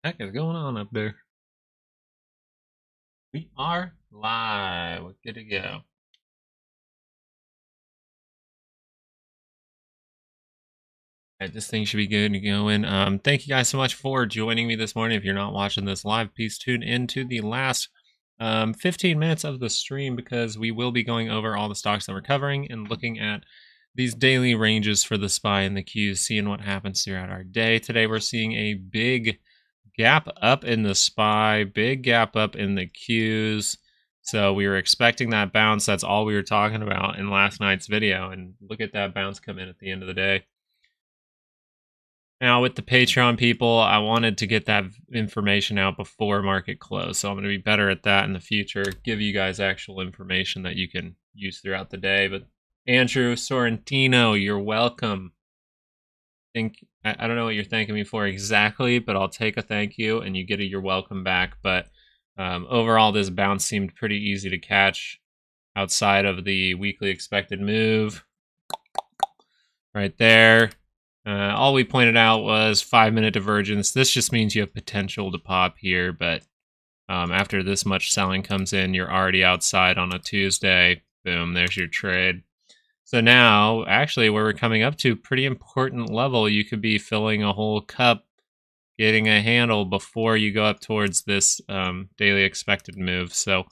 Heck is going on up there? We are live. We're good to go. Alright, this thing should be good to go in. Thank you guys so much for joining me this morning. If you're not watching this live, please tune into the last 15 minutes of the stream because we will be going over all the stocks that we're covering and looking at these daily ranges for the SPY and the Qs, seeing what happens throughout our day. Today we're seeing a big gap up in the SPY, big gap up in the Qs. So we were expecting that bounce. That's all we were talking about in last night's video. And look at that bounce come in at the end of the day. Now with the Patreon people, I wanted to get that information out before market close. So I'm going to be better at that in the future. Give you guys actual information that you can use throughout the day. But Andrew Sorrentino, you're welcome. I don't know what you're thanking me for exactly, but I'll take a thank you and you get a you're welcome back. But overall, this bounce seemed pretty easy to catch outside of the weekly expected move right there. All we pointed out was 5-minute divergence. This just means you have potential to pop here, but after this much selling comes in, you're already outside on a Tuesday. Boom, there's your trade. So now, actually, where we're coming up to, pretty important level, you could be filling a whole cup, getting a handle before you go up towards this daily expected move. So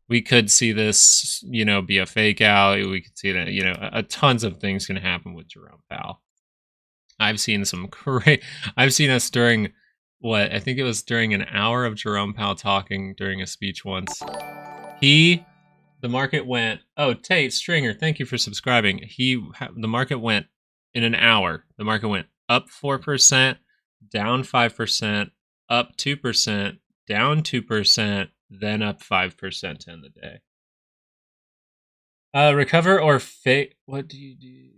we could see this, be a fake out. We could see that, tons of things can happen with Jerome Powell. I've seen some great. I've seen us during I think it was during an hour of Jerome Powell talking during a speech once. The market went. Oh, Tate Stringer, thank you for subscribing. The market went in an hour. The market went up 4%, down 5%, up 2%, down 2%, then up 5% to end the day. Recover or fake? What do you do?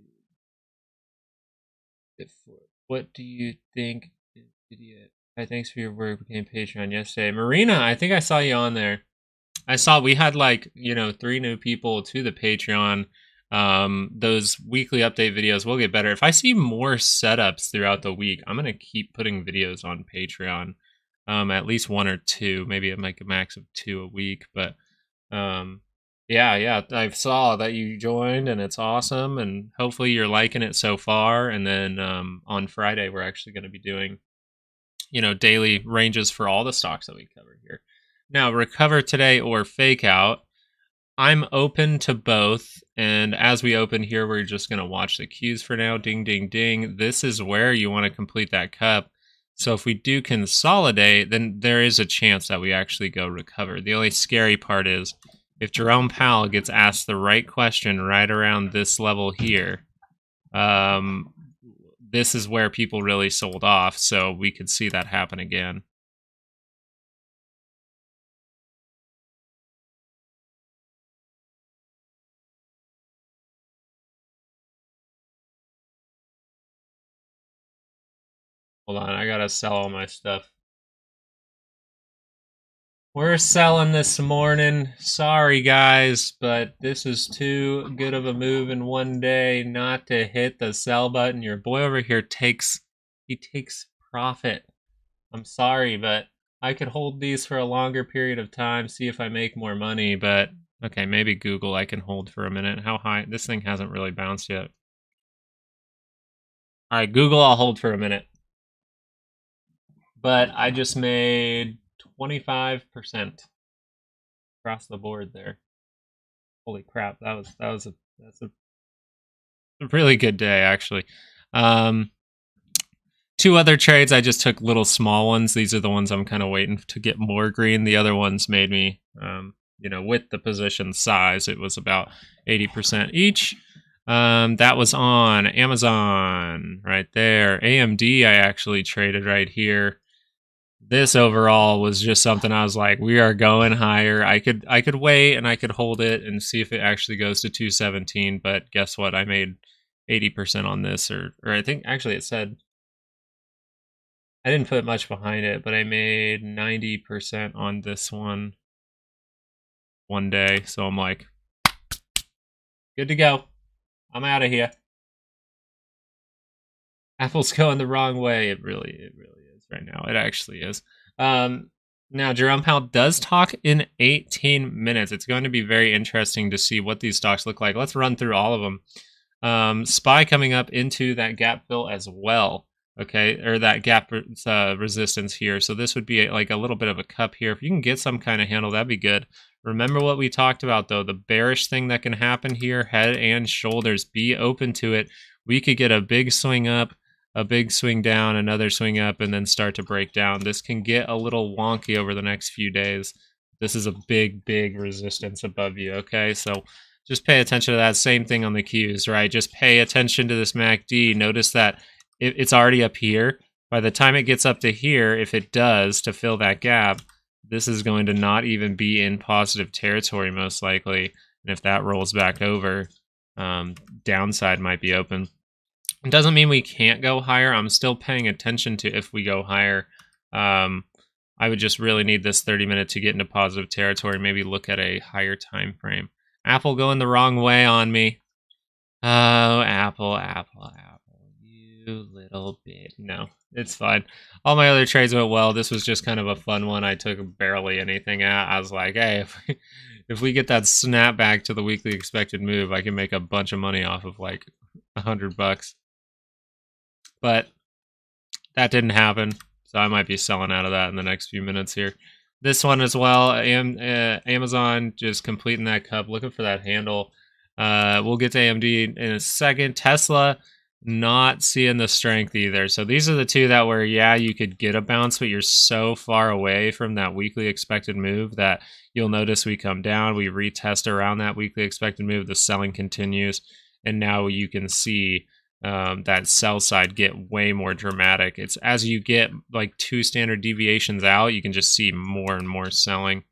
What do you think? Idiot. Thanks for your work. Became Patreon yesterday. Marina, I think I saw you on there. I saw we had 3 new people to the Patreon. Those weekly update videos will get better. If I see more setups throughout the week, I'm going to keep putting videos on Patreon. At least 1 or 2, maybe I make a max of 2 a week. But yeah, I saw that you joined and it's awesome. And hopefully you're liking it so far. And then on Friday, we're actually going to be doing, daily ranges for all the stocks that we cover here. Now, recover today or fake out. I'm open to both. And as we open here, we're just going to watch the Qs for now. Ding, ding, ding. This is where you want to complete that cup. So if we do consolidate, then there is a chance that we actually go recover. The only scary part is if Jerome Powell gets asked the right question right around this level here, this is where people really sold off. So we could see that happen again. Hold on, I gotta sell all my stuff. We're selling this morning. Sorry, guys, but this is too good of a move in one day not to hit the sell button. Your boy over here takes profit. I'm sorry, but I could hold these for a longer period of time, see if I make more money, but okay, maybe Google I can hold for a minute. How high? This thing hasn't really bounced yet. All right, Google, I'll hold for a minute. But I just made 25% across the board there. Holy crap, that's a really good day actually. 2 other trades I just took little small ones. These are the ones I'm kind of waiting to get more green. The other ones made me with the position size, it was about 80% each. That was on Amazon right there. AMD I actually traded right here. This overall was just something I was like, we are going higher. I could wait and I could hold it and see if it actually goes to 217. But guess what? I made 80% on this, or I think actually it said I didn't put much behind it, but I made 90% on this one day. So I'm like, good to go. I'm out of here. Apple's going the wrong way. It really is right now. It actually is. Now, Jerome Powell does talk in 18 minutes. It's going to be very interesting to see what these stocks look like. Let's run through all of them. SPY coming up into that gap fill as well. Okay, or that gap resistance here. So this would be like a little bit of a cup here. If you can get some kind of handle, that'd be good. Remember what we talked about, though. The bearish thing that can happen here, head and shoulders. Be open to it. We could get a big swing up, a big swing down, another swing up, and then start to break down. This can get a little wonky over the next few days. This is a big, big resistance above you, okay? So just pay attention to that. Same thing on the Qs, right? Just pay attention to this MACD. Notice that it's already up here. By the time it gets up to here, if it does, to fill that gap, this is going to not even be in positive territory, most likely. And if that rolls back over, downside might be open. It doesn't mean we can't go higher. I'm still paying attention to if we go higher. I would just really need this 30-minute to get into positive territory. Maybe look at a higher time frame. Apple going the wrong way on me. Oh, Apple. You little bit. No, it's fine. All my other trades went well. This was just kind of a fun one. I took barely anything out. I was like, hey, if we get that snapback to the weekly expected move, I can make a bunch of money off of like $100. But that didn't happen, so I might be selling out of that in the next few minutes here. This one as well, Amazon just completing that cup, looking for that handle. We'll get to AMD in a second. Tesla, not seeing the strength either. So these are the two that were, yeah, you could get a bounce, but you're so far away from that weekly expected move that you'll notice we come down, we retest around that weekly expected move, the selling continues, and now you can see that sell side get way more dramatic. It's as you get like 2 standard deviations out, you can just see more and more selling.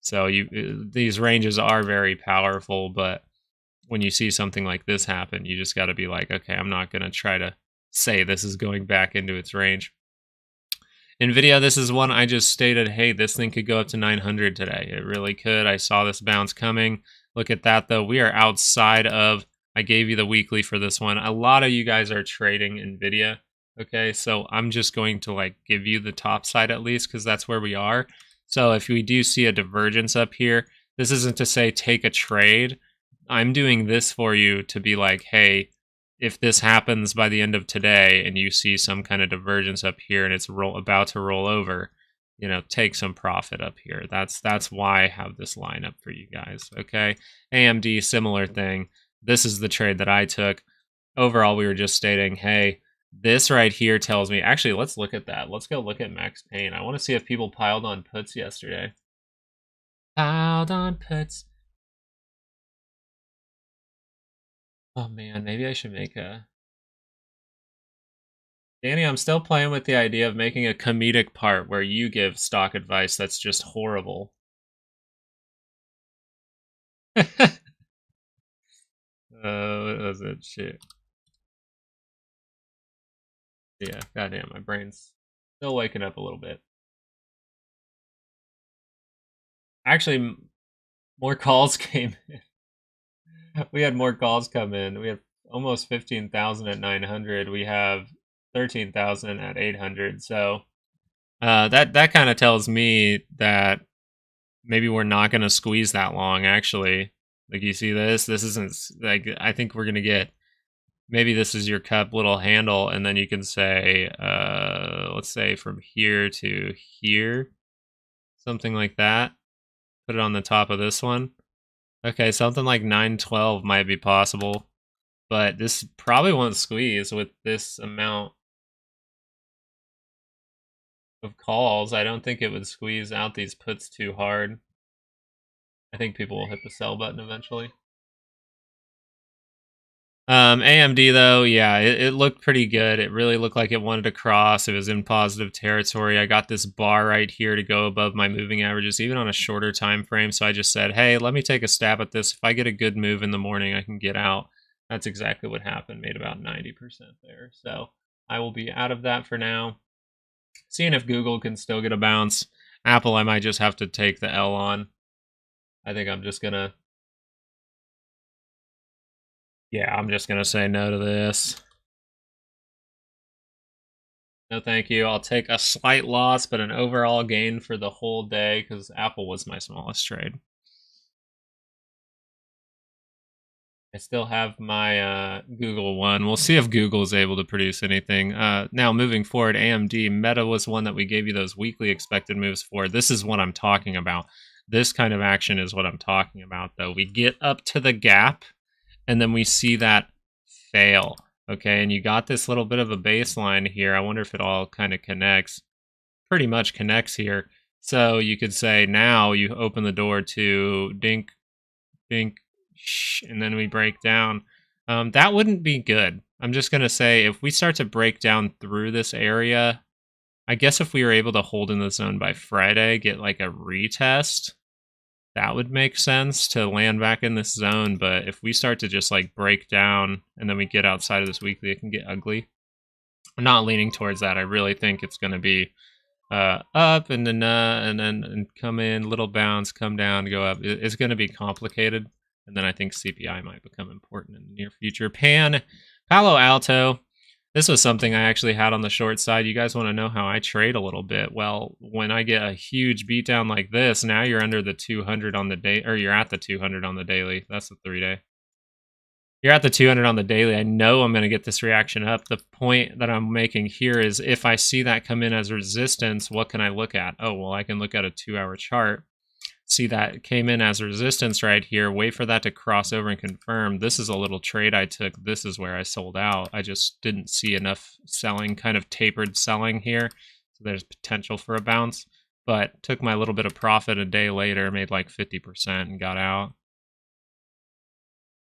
So these ranges are very powerful, but when you see something like this happen, you just got to be like, okay, I'm not going to try to say this is going back into its range. Nvidia, this is one I just stated, hey, this thing could go up to 900 today. It really could. I saw this bounce coming. Look at that, though. We are outside of, I gave you the weekly for this one. A lot of you guys are trading Nvidia, okay? So I'm just going to like give you the top side at least because that's where we are. So if we do see a divergence up here, this isn't to say take a trade. I'm doing this for you to be like, hey, if this happens by the end of today and you see some kind of divergence up here and it's about to roll over, you know, take some profit up here. That's why I have this lineup for you guys, okay? AMD, similar thing. This is the trade that I took. Overall, we were just stating, hey, this right here tells me, actually, let's look at that. Let's go look at Max Payne. I want to see if people piled on puts yesterday. Piled on puts. Oh man, maybe I should make a... Danny, I'm still playing with the idea of making a comedic part where you give stock advice that's just horrible. What was it? Shit. Yeah, goddamn, my brain's still waking up a little bit. Actually, more calls came in. We had more calls come in. We have almost 15,000 at 900. We have 13,000 at 800. So that kind of tells me that maybe we're not going to squeeze that long, actually. Like, you see this? This isn't, like, I think we're going to get, maybe this is your cup little handle, and then you can say, let's say from here to here, something like that. Put it on the top of this one. Okay, something like 912 might be possible, but this probably won't squeeze with this amount of calls. I don't think it would squeeze out these puts too hard. I think people will hit the sell button eventually. AMD though, yeah, it looked pretty good. It really looked like it wanted to cross. It was in positive territory. I got this bar right here to go above my moving averages, even on a shorter time frame. So I just said, hey, let me take a stab at this. If I get a good move in the morning, I can get out. That's exactly what happened. Made about 90% there. So I will be out of that for now. Seeing if Google can still get a bounce. Apple, I might just have to take the L on. I think I'm just gonna... Yeah, I'm just going to say no to this. No, thank you. I'll take a slight loss, but an overall gain for the whole day because Apple was my smallest trade. I still have my Google one. We'll see if Google is able to produce anything. Now, moving forward, AMD, Meta was one that we gave you those weekly expected moves for. This is what I'm talking about. This kind of action is what I'm talking about, though. We get up to the gap, and then we see that fail. Okay, and you got this little bit of a baseline here. I wonder if it all kind of connects. Pretty much connects here. So you could say now you open the door to dink, dink, and then we break down. That wouldn't be good. I'm just going to say if we start to break down through this area, I guess if we were able to hold in the zone by Friday, get like a retest, that would make sense to land back in this zone. But if we start to just like break down and then we get outside of this weekly, it can get ugly. I'm not leaning towards that. I really think it's going to be up and then come in, little bounce, come down, go up. It's going to be complicated. And then I think CPI might become important in the near future. Palo Alto. This was something I actually had on the short side. You guys want to know how I trade a little bit? Well, when I get a huge beatdown like this, now you're under the 200 on the day, or you're at the 200 on the daily. That's the 3-day. You're at the 200 on the daily. I know I'm going to get this reaction up. The point that I'm making here is if I see that come in as resistance, what can I look at? Oh, well, I can look at a 2-hour chart. See that it came in as resistance right here. Wait for that to cross over and confirm. This is a little trade I took. This is where I sold out. I just didn't see enough selling, kind of tapered selling here. So there's potential for a bounce. But took my little bit of profit a day later, made like 50% and got out.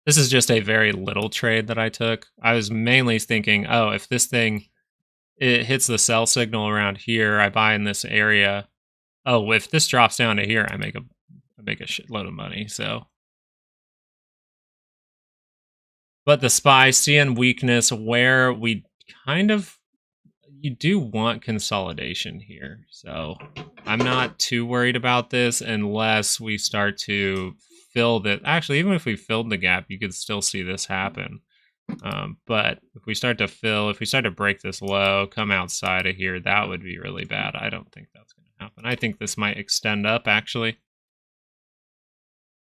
This is just a very little trade that I took. I was mainly thinking, oh, if this thing, it hits the sell signal around here, I buy in this area. Oh, if this drops down to here, I make a shitload of money. So, but the SPY seeing weakness where we kind of, you do want consolidation here. So I'm not too worried about this unless we start to fill that. Actually, even if we filled the gap, you could still see this happen. But if we start to break this low, come outside of here, that would be really bad. I don't think that's going to happen. I think this might extend up, actually.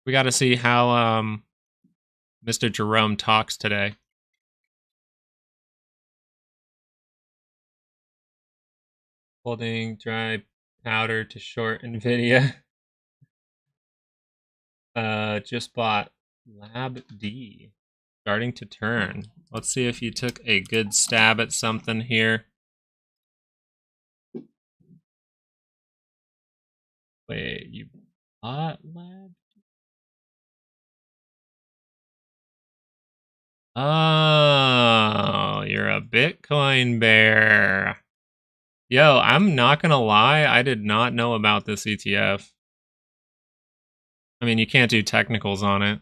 We got to see how Mr. Jerome talks today. Holding dry powder to short Nvidia. Just bought Lab D. Starting to turn. Let's see if you took a good stab at something here. Wait, you bought Lab? Oh, you're a Bitcoin bear. Yo, I'm not gonna lie, I did not know about this ETF. I mean, you can't do technicals on it.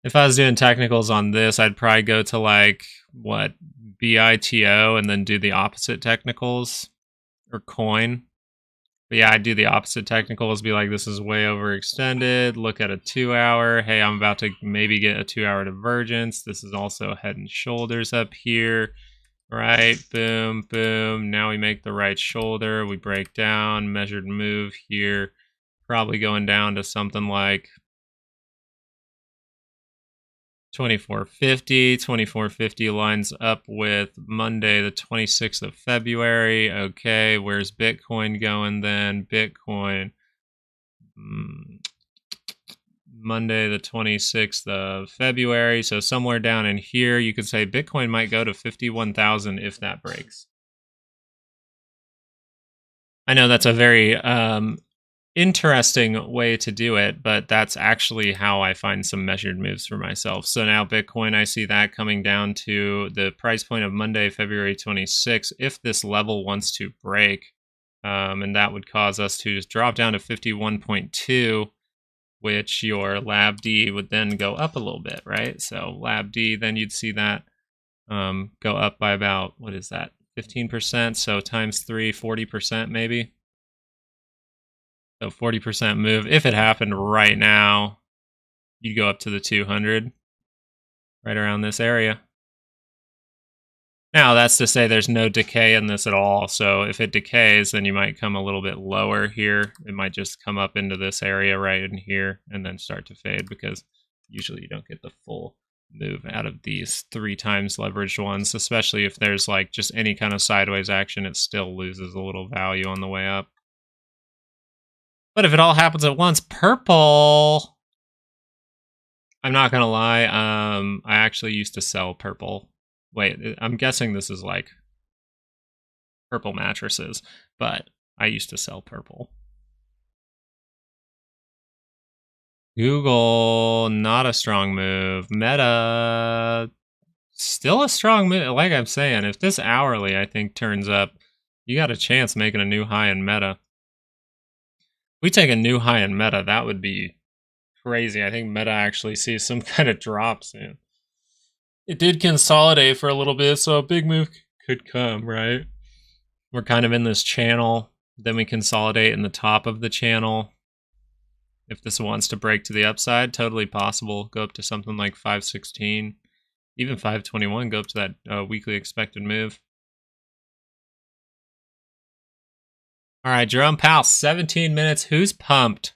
If I was doing technicals on this, I'd probably go to like, what, BITO and then do the opposite technicals, or coin. But yeah, I'd do the opposite technicals, be like, this is way overextended, look at a 2-hour, hey, I'm about to maybe get a 2-hour divergence, this is also head and shoulders up here, right, boom, boom, now we make the right shoulder, we break down, measured move here, probably going down to something like 2450. 2450 lines up with Monday, the 26th of February. Okay, where's Bitcoin going then? Bitcoin. Monday, the 26th of February. So somewhere down in here, you could say Bitcoin might go to 51,000 if that breaks. I know that's a very interesting way to do it, but that's actually how I find some measured moves for myself. So now Bitcoin, I see that coming down to the price point of Monday, February 26th. If this level wants to break, and that would cause us to just drop down to 51.2, which your Lab D would then go up a little bit, right? So Lab D, then you'd see that go up by about, what is that, 15%? So times 3, 40% maybe. So 40% move. If it happened right now, you'd go up to the 200, right around this area. Now, that's to say there's no decay in this at all. So if it decays, then you might come a little bit lower here. It might just come up into this area right in here and then start to fade, because usually you don't get the full move out of these 3 times leveraged ones, especially if there's like just any kind of sideways action. It still loses a little value on the way up. But if it all happens at once, purple. I'm not gonna lie, I actually used to sell purple. Wait, I'm guessing this is like purple mattresses, but I used to sell purple. Google, not a strong move. Meta, still a strong move. Like I'm saying, if this hourly, I think, turns up, you got a chance making a new high in Meta. If we take a new high in Meta, that would be crazy. I think Meta actually sees some kind of drop soon. It did consolidate for a little bit, so a big move could come, right? We're kind of in this channel. Then we consolidate in the top of the channel. If this wants to break to the upside, totally possible. Go up to something like 516, even 521, go up to that weekly expected move. All right, Jerome Powell, 17 minutes. Who's pumped?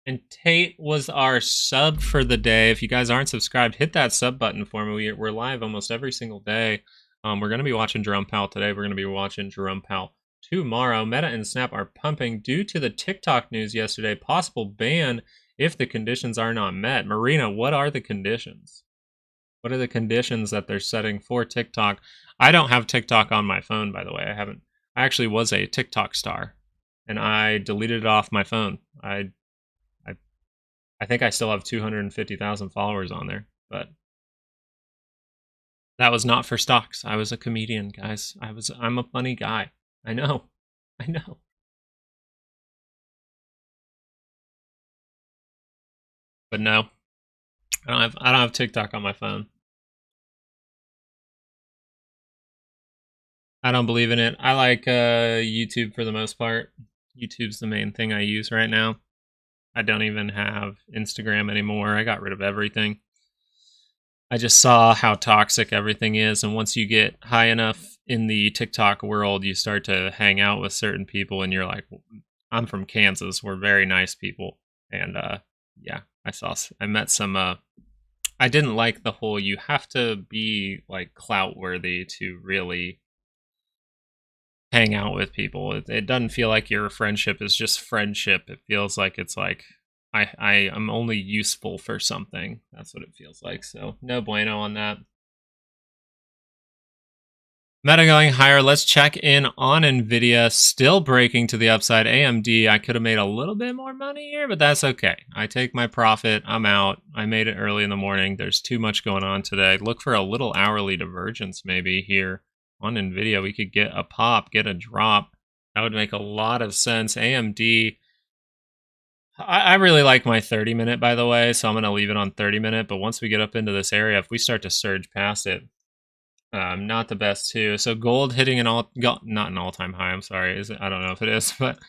And Tate was our sub for the day. If you guys aren't subscribed, hit that sub button for me. We're live almost every single day. We're going to be watching Jerome Powell today. We're going to be watching Jerome Powell tomorrow. Meta and Snap are pumping due to the TikTok news yesterday. Possible ban if the conditions are not met. Marina, what are the conditions? What are the conditions that they're setting for TikTok? I don't have TikTok on my phone, by the way. I actually was a TikTok star, and I deleted it off my phone. I think I still have 250,000 followers on there, but that was not for stocks. I was a comedian, guys. I'm a funny guy. I know. But no, I don't have TikTok on my phone. I don't believe in it. I like YouTube for the most part. YouTube's the main thing I use right now. I don't even have Instagram anymore. I got rid of everything. I just saw how toxic everything is, and once you get high enough in the TikTok world, you start to hang out with certain people, and you're like, I'm from Kansas. We're very nice people. And yeah, I met some, I didn't like the whole, you have to be like clout worthy to really hang out with people. It doesn't feel like your friendship is just friendship. It feels like it's like I am only useful for something. That's what it feels like. So no bueno on that. Meta going higher. Let's check in on Nvidia. Still breaking to the upside. AMD, I could have made a little bit more money here, but that's okay. I take my profit. I'm out. I made it early in the morning. There's too much going on today. Look for a little hourly divergence maybe here on Nvidia. We could get a pop, get a drop. That would make a lot of sense. AMD, I really like my 30-minute, by the way, so I'm going to leave it on 30-minute. But once we get up into this area, if we start to surge past it, not the best too. So gold hitting not an all-time high. I'm sorry. I don't know if it is, but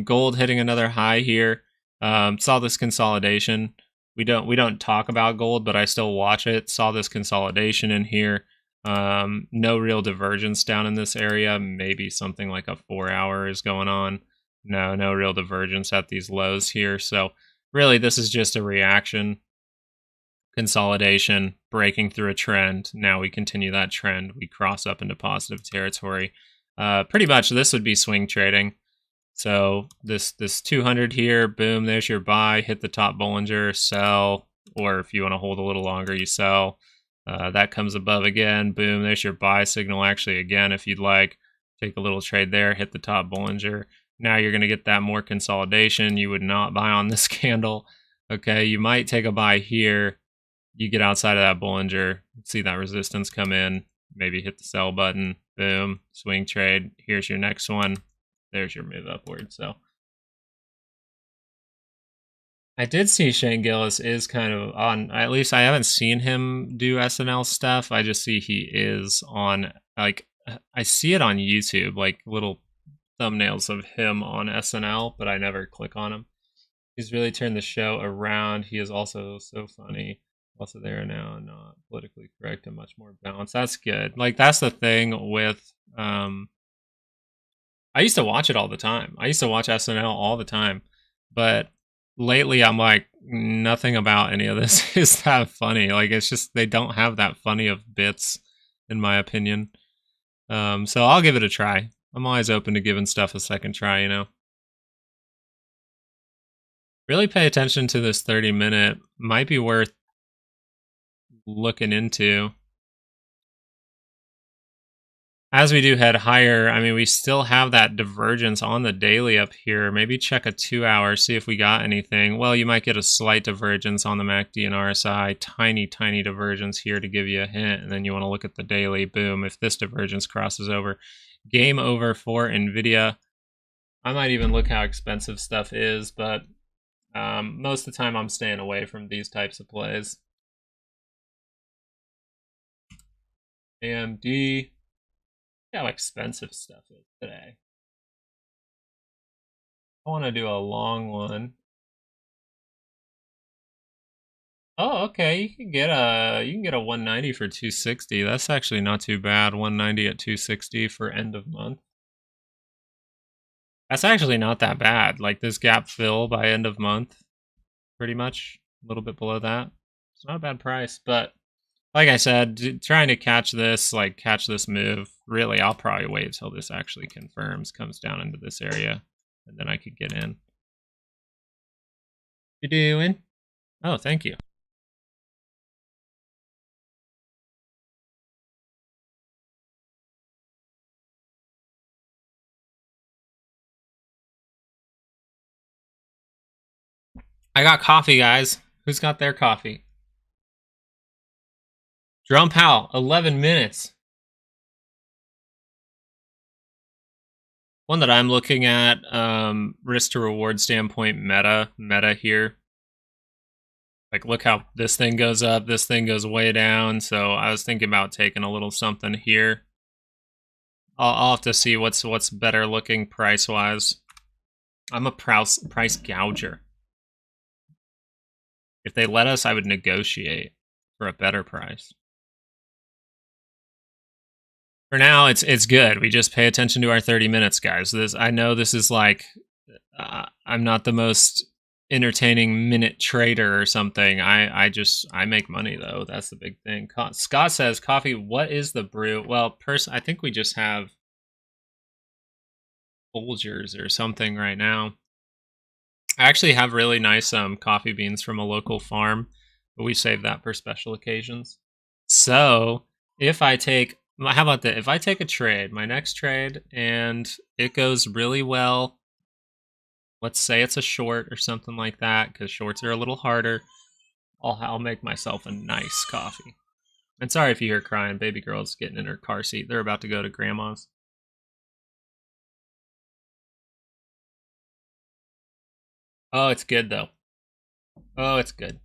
gold hitting another high here. Saw this consolidation. We don't talk about gold, but I still watch it. Saw this consolidation in here. No real divergence down in this area. Maybe something like a 4-hour is going on. No real divergence at these lows here. So really, this is just a reaction. Consolidation, breaking through a trend. Now we continue that trend. We cross up into positive territory. Pretty much this would be swing trading. So this 200 here, boom, there's your buy. Hit the top Bollinger, sell. Or if you want to hold a little longer, you sell. That comes above again, boom, there's your buy signal. Actually, again, if you'd like, take a little trade there, hit the top Bollinger. Now you're going to get that more consolidation. You would not buy on this candle. Okay, you might take a buy here. You get outside of that Bollinger, see that resistance come in, maybe hit the sell button, boom, swing trade. Here's your next one. There's your move upward. So I did see Shane Gillis is kind of on, at least I haven't seen him do SNL stuff. I just see he is on, like, I see it on YouTube, like little thumbnails of him on SNL, but I never click on him. He's really turned the show around. He is also so funny. Also, they are now not politically correct and much more balanced. That's good. Like, that's the thing with, I used to watch it all the time. I used to watch SNL all the time. But lately, I'm like, nothing about any of this is that funny. Like, it's just, they don't have that funny of bits, in my opinion. So I'll give it a try. I'm always open to giving stuff a second try, you know? Really pay attention to this 30-minute. Might be worth looking into. As we do head higher, I mean, we still have that divergence on the daily up here. Maybe check a 2-hour, see if we got anything. Well, you might get a slight divergence on the MACD and RSI. Tiny, tiny divergence here to give you a hint. And then you want to look at the daily. Boom. If this divergence crosses over, game over for Nvidia. I might even look how expensive stuff is, but most of the time I'm staying away from these types of plays. AMD. How expensive stuff is today. I want to do a long one. Oh, okay. You can get a 190 for 260. That's actually not too bad. 190 at 260 for end of month. That's actually not that bad. Like, this gap fill by end of month, pretty much a little bit below that. It's not a bad price, but like I said, trying to catch this move, really, I'll probably wait until this actually confirms, comes down into this area, and then I could get in. You doing? Oh, thank you. I got coffee, guys. Who's got their coffee? Jerome Powell, 11 minutes. One that I'm looking at, risk to reward standpoint, meta here. Like, look how this thing goes up, this thing goes way down. So I was thinking about taking a little something here. I'll have to see what's better looking price wise. I'm a price gouger. If they let us, I would negotiate for a better price. For now, it's good. We just pay attention to our 30 minutes, guys. I know this is like, I'm not the most entertaining minute trader or something. I make money though. That's the big thing. Scott says, coffee, what is the brew? Well, I think we just have Folgers or something right now. I actually have really nice coffee beans from a local farm, but we save that for special occasions. So if I take, how about that? If I take a trade, my next trade, and it goes really well, let's say it's a short or something like that, because shorts are a little harder, I'll make myself a nice coffee. And sorry if you hear crying, baby girl's getting in her car seat. They're about to go to grandma's. Oh, it's good though. Oh, it's good.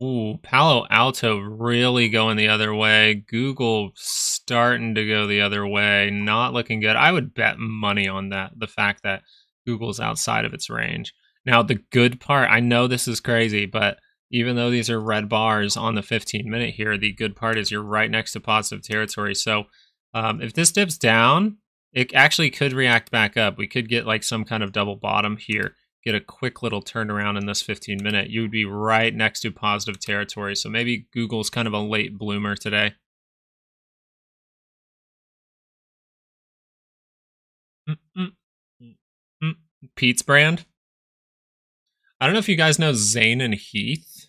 Ooh, Palo Alto really going the other way. Google starting to go the other way. Not looking good. I would bet money on that. The fact that Google's outside of its range. Now, the good part, I know this is crazy, but even though these are red bars on the 15-minute here, the good part is you're right next to positive territory. So if this dips down, it actually could react back up. We could get like some kind of double bottom here. Get a quick little turnaround in this 15-minute, you would be right next to positive territory. So maybe Google's kind of a late bloomer today. Pete's brand. I don't know if you guys know Zane and Heath.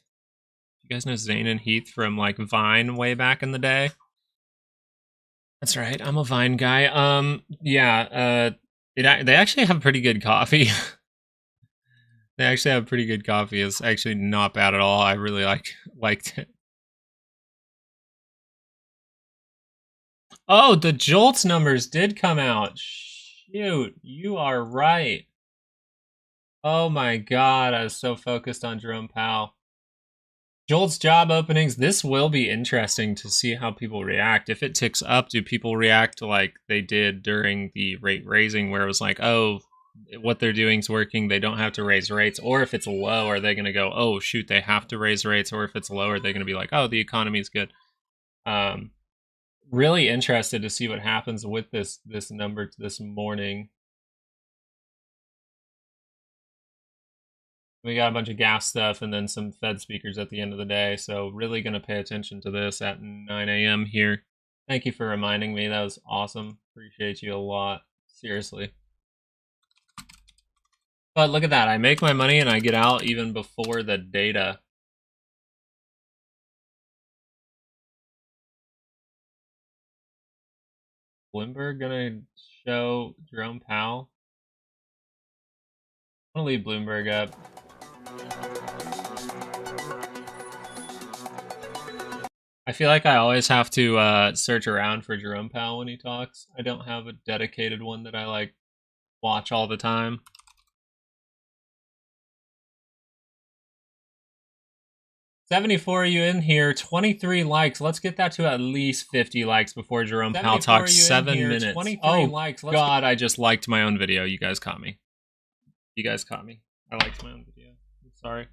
You guys know Zane and Heath from like Vine way back in the day? That's right. I'm a Vine guy. Yeah. They actually have pretty good coffee. They actually have pretty good coffee. It's actually not bad at all. I really liked it. Oh, the Jolts numbers did come out. Shoot, you are right. Oh my god, I was so focused on Jerome Powell. Jolt's job openings, this will be interesting to see how people react. If it ticks up, do people react like they did during the rate raising where it was like, oh, what they're doing is working. They don't have to raise rates. Or if it's low, are they going to go, oh, shoot, they have to raise rates? Or if it's low, are they going to be like, oh, the economy is good? Really interested to see what happens with this number this morning. We got a bunch of gas stuff and then some Fed speakers at the end of the day. So really going to pay attention to this at 9 a.m. here. Thank you for reminding me. That was awesome. Appreciate you a lot. Seriously. But look at that. I make my money and I get out even before the data. Bloomberg gonna show Jerome Powell? I'm gonna leave Bloomberg up. I feel like I always have to search around for Jerome Powell when he talks. I don't have a dedicated one that I like watch all the time. $74 you in here, 23 likes. Let's get that to at least 50 likes before Jerome Powell talks 7 minutes. 23 likes. God, I just liked my own video. You guys caught me. You guys caught me. I liked my own video. I'm sorry.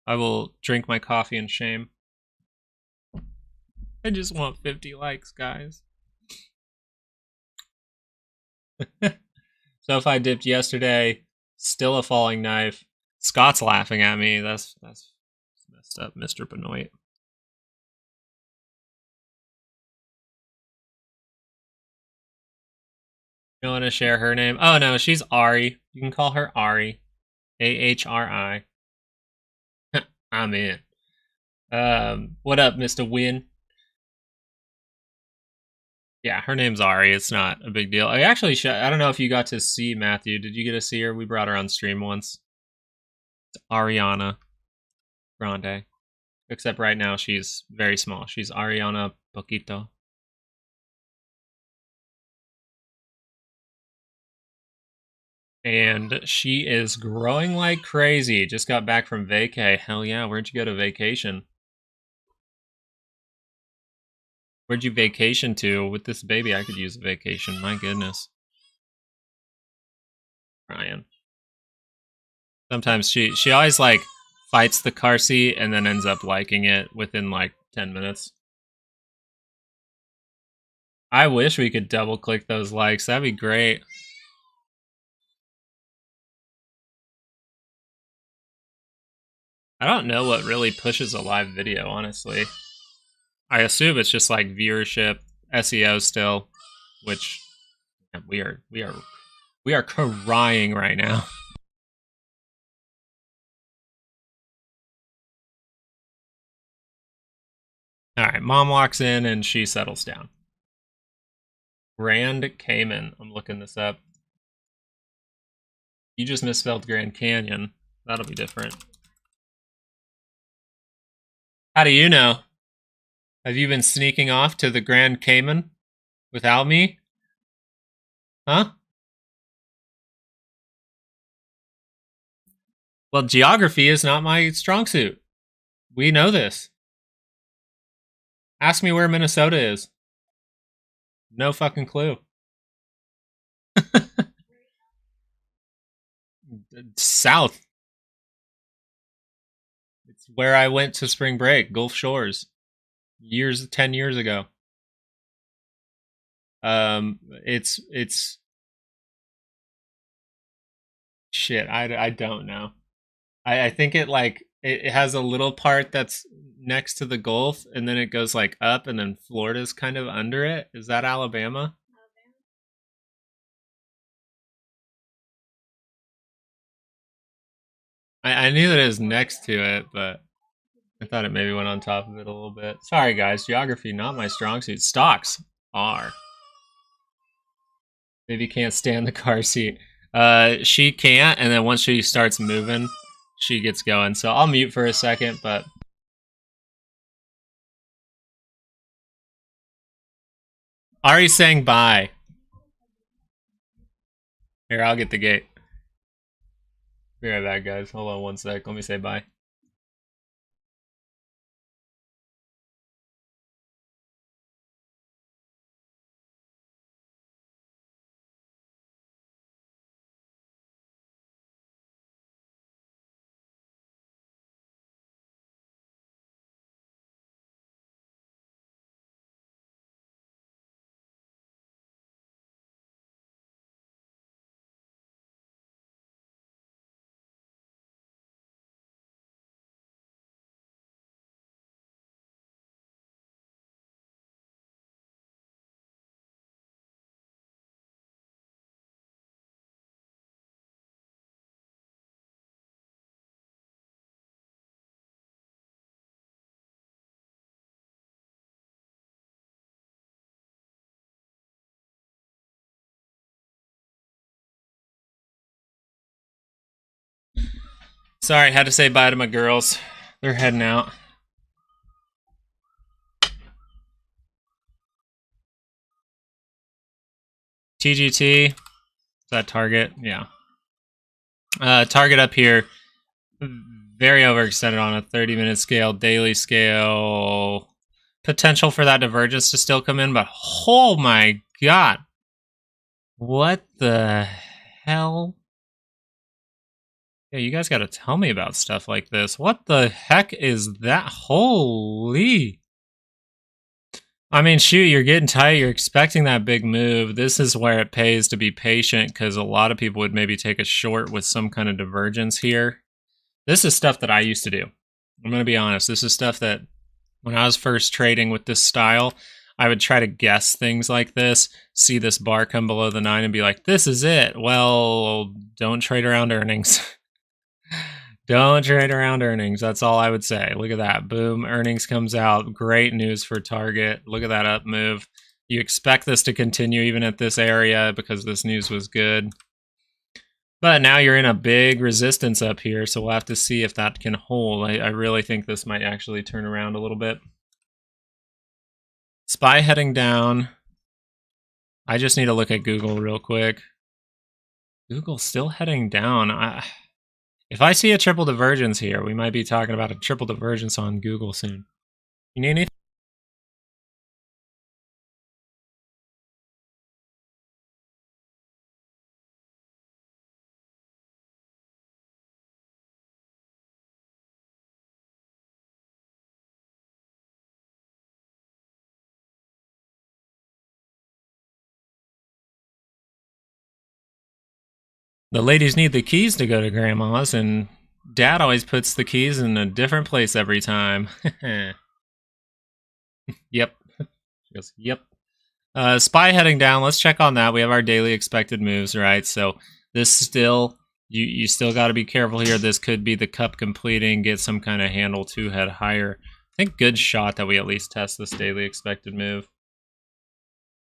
I will drink my coffee in shame. I just want 50 likes, guys. So if I dipped yesterday, still a falling knife. Scott's laughing at me. That's messed up, Mr. Benoit. You want to share her name? Oh no, she's Ari. You can call her Ari. AHRI. I'm in. What up, Mr. Win? Yeah, her name's Ari. It's not a big deal. I actually, I don't know if you got to see Matthew. Did you get to see her? We brought her on stream once. It's Ariana Grande. Except right now she's very small. She's Ariana Poquito. And she is growing like crazy. Just got back from vacay. Hell yeah, where'd you go to vacation? Where'd you vacation to? With this baby, I could use a vacation. My goodness. Ryan. Sometimes she always like fights the car seat and then ends up liking it within like 10 minutes. I wish we could double click those likes. That'd be great. I don't know what really pushes a live video, honestly. I assume it's just like viewership, SEO still, which we are crying right now. All right, mom walks in and she settles down. Grand Cayman. I'm looking this up. You just misspelled Grand Canyon. That'll be different. How do you know? Have you been sneaking off to the Grand Cayman without me? Huh? Well, geography is not my strong suit. We know this. Ask me where Minnesota is. No fucking clue. South. It's where I went to spring break, Gulf Shores. 10 years ago. It's shit. I don't know. I think it has a little part that's next to the Gulf, and then it goes like up, and then Florida's kind of under it. Is that Alabama? I knew that it was next to it, but I thought it maybe went on top of it a little bit. Sorry, guys. Geography, not my strong suit. Stocks are. Maybe can't stand the car seat. She can't, and then once she starts moving, she gets going. So I'll mute for a second, but... Ari's saying bye. Here, I'll get the gate. Be right back, guys. Hold on one sec. Let me say bye. Sorry, had to say bye to my girls. They're heading out. TGT. Is that target? Yeah. Target up here. Very overextended on a 30-minute scale, daily scale. Potential for that divergence to still come in, but oh my god. What the hell? Yeah, you guys gotta tell me about stuff like this. What the heck is that? Holy. I mean, shoot, you're getting tight. You're expecting that big move. This is where it pays to be patient because a lot of people would maybe take a short with some kind of divergence here. This is stuff that I used to do. I'm going to be honest. This is stuff that when I was first trading with this style, I would try to guess things like this, see this bar come below the 9 and be like, this is it. Well, don't trade around earnings. Don't trade around earnings. That's all I would say. Look at that. Boom. Earnings comes out. Great news for Target. Look at that up move. You expect this to continue even at this area because this news was good. But now you're in a big resistance up here, so we'll have to see if that can hold. I really think this might actually turn around a little bit. SPY heading down. I just need to look at Google real quick. Google's still heading down. If I see a triple divergence here, we might be talking about a triple divergence on Google soon. You need anything? The ladies need the keys to go to grandma's, and dad always puts the keys in a different place every time. Yep. She goes, yep. SPY heading down. Let's check on that. We have our daily expected moves, right? So this still, you still got to be careful here. This could be the cup completing, get some kind of handle to head higher. I think good shot that we at least test this daily expected move.